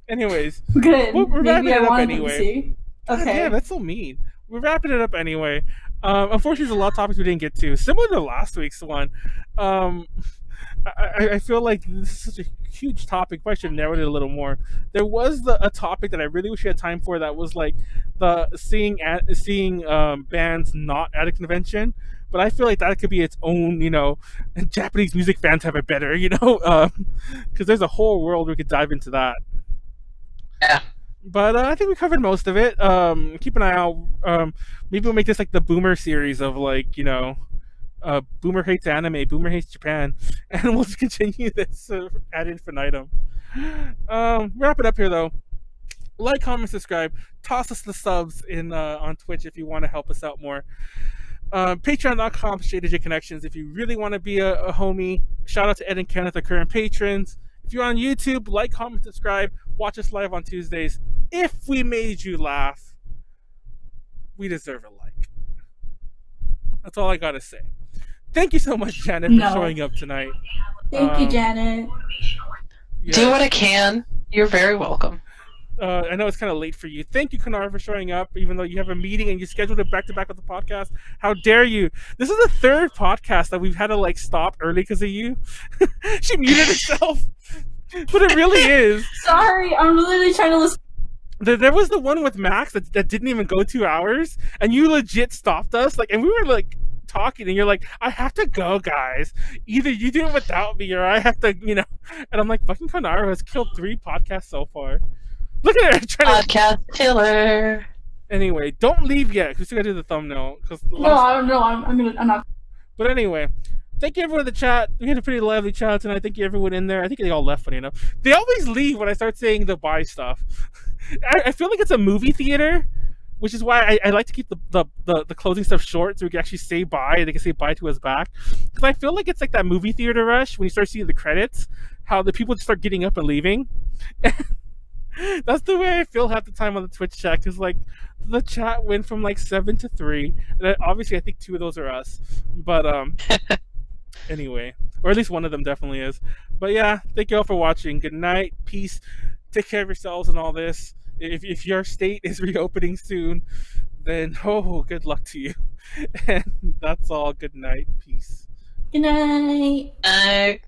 Anyways, good. We're Maybe I up wanted anyway. to see. Okay. Yeah, that's so mean. We're wrapping it up anyway. Unfortunately, there's a lot of topics we didn't get to. Similar to last week's one. I feel like this is such a huge topic, but I should have narrowed it a little more. There was a topic that I really wish we had time for, that was like the seeing bands not at a convention. But I feel like that could be its own, Japanese music fans have it better, because there's a whole world we could dive into that. Yeah. But I think we covered most of it. Keep an eye out. Maybe we'll make this like the Boomer series of Boomer hates anime, Boomer hates Japan, and we'll just continue this ad infinitum. Wrap it up here though. Like, comment, subscribe. Toss us the subs on Twitch if you want to help us out more. Patreon.com/JDJ Connections if you really want to be a homie. Shout out to Ed and Kenneth, our current patrons. If you're on YouTube, like, comment, subscribe. Watch us live on Tuesdays. If we made you laugh, we deserve a like. That's all I gotta say. Thank you so much, Janet, for showing up tonight. Thank you, Janet. Yeah. Do what I can. You're very welcome. I know it's kind of late for you. Thank you, Konaru, for showing up, even though you have a meeting and you scheduled it back-to-back with the podcast. How dare you? This is the third podcast that we've had to stop early because of you. She muted herself. But it really is. Sorry, I'm literally trying to listen. There was the one with Max that didn't even go 2 hours, and you legit stopped us. And we were talking, and you're like, I have to go, guys. Either you do it without me, or I have to, And I'm like, fucking Konaru has killed 3 podcasts so far. Look at her trying podcast killer. Anyway, don't leave yet, because we still gotta do the thumbnail. No, I don't know. I'm not. But anyway, thank you everyone in the chat. We had a pretty lively chat tonight. Thank you everyone in there. I think they all left, funny enough. They always leave when I start saying the bye stuff. I feel like it's a movie theater, which is why I like to keep the closing stuff short so we can actually say bye and they can say bye to us back. Because I feel like it's like that movie theater rush when you start seeing the credits, how the people just start getting up and leaving. That's the way I feel half the time on the Twitch chat, because the chat went from 7 to 3, and obviously I think 2 of those are us, but anyway, or at least one of them definitely is. But yeah, thank you all for watching. Good night, peace, take care of yourselves and all this. If your state is reopening soon, then good luck to you. And that's all. Good night, peace. Good night.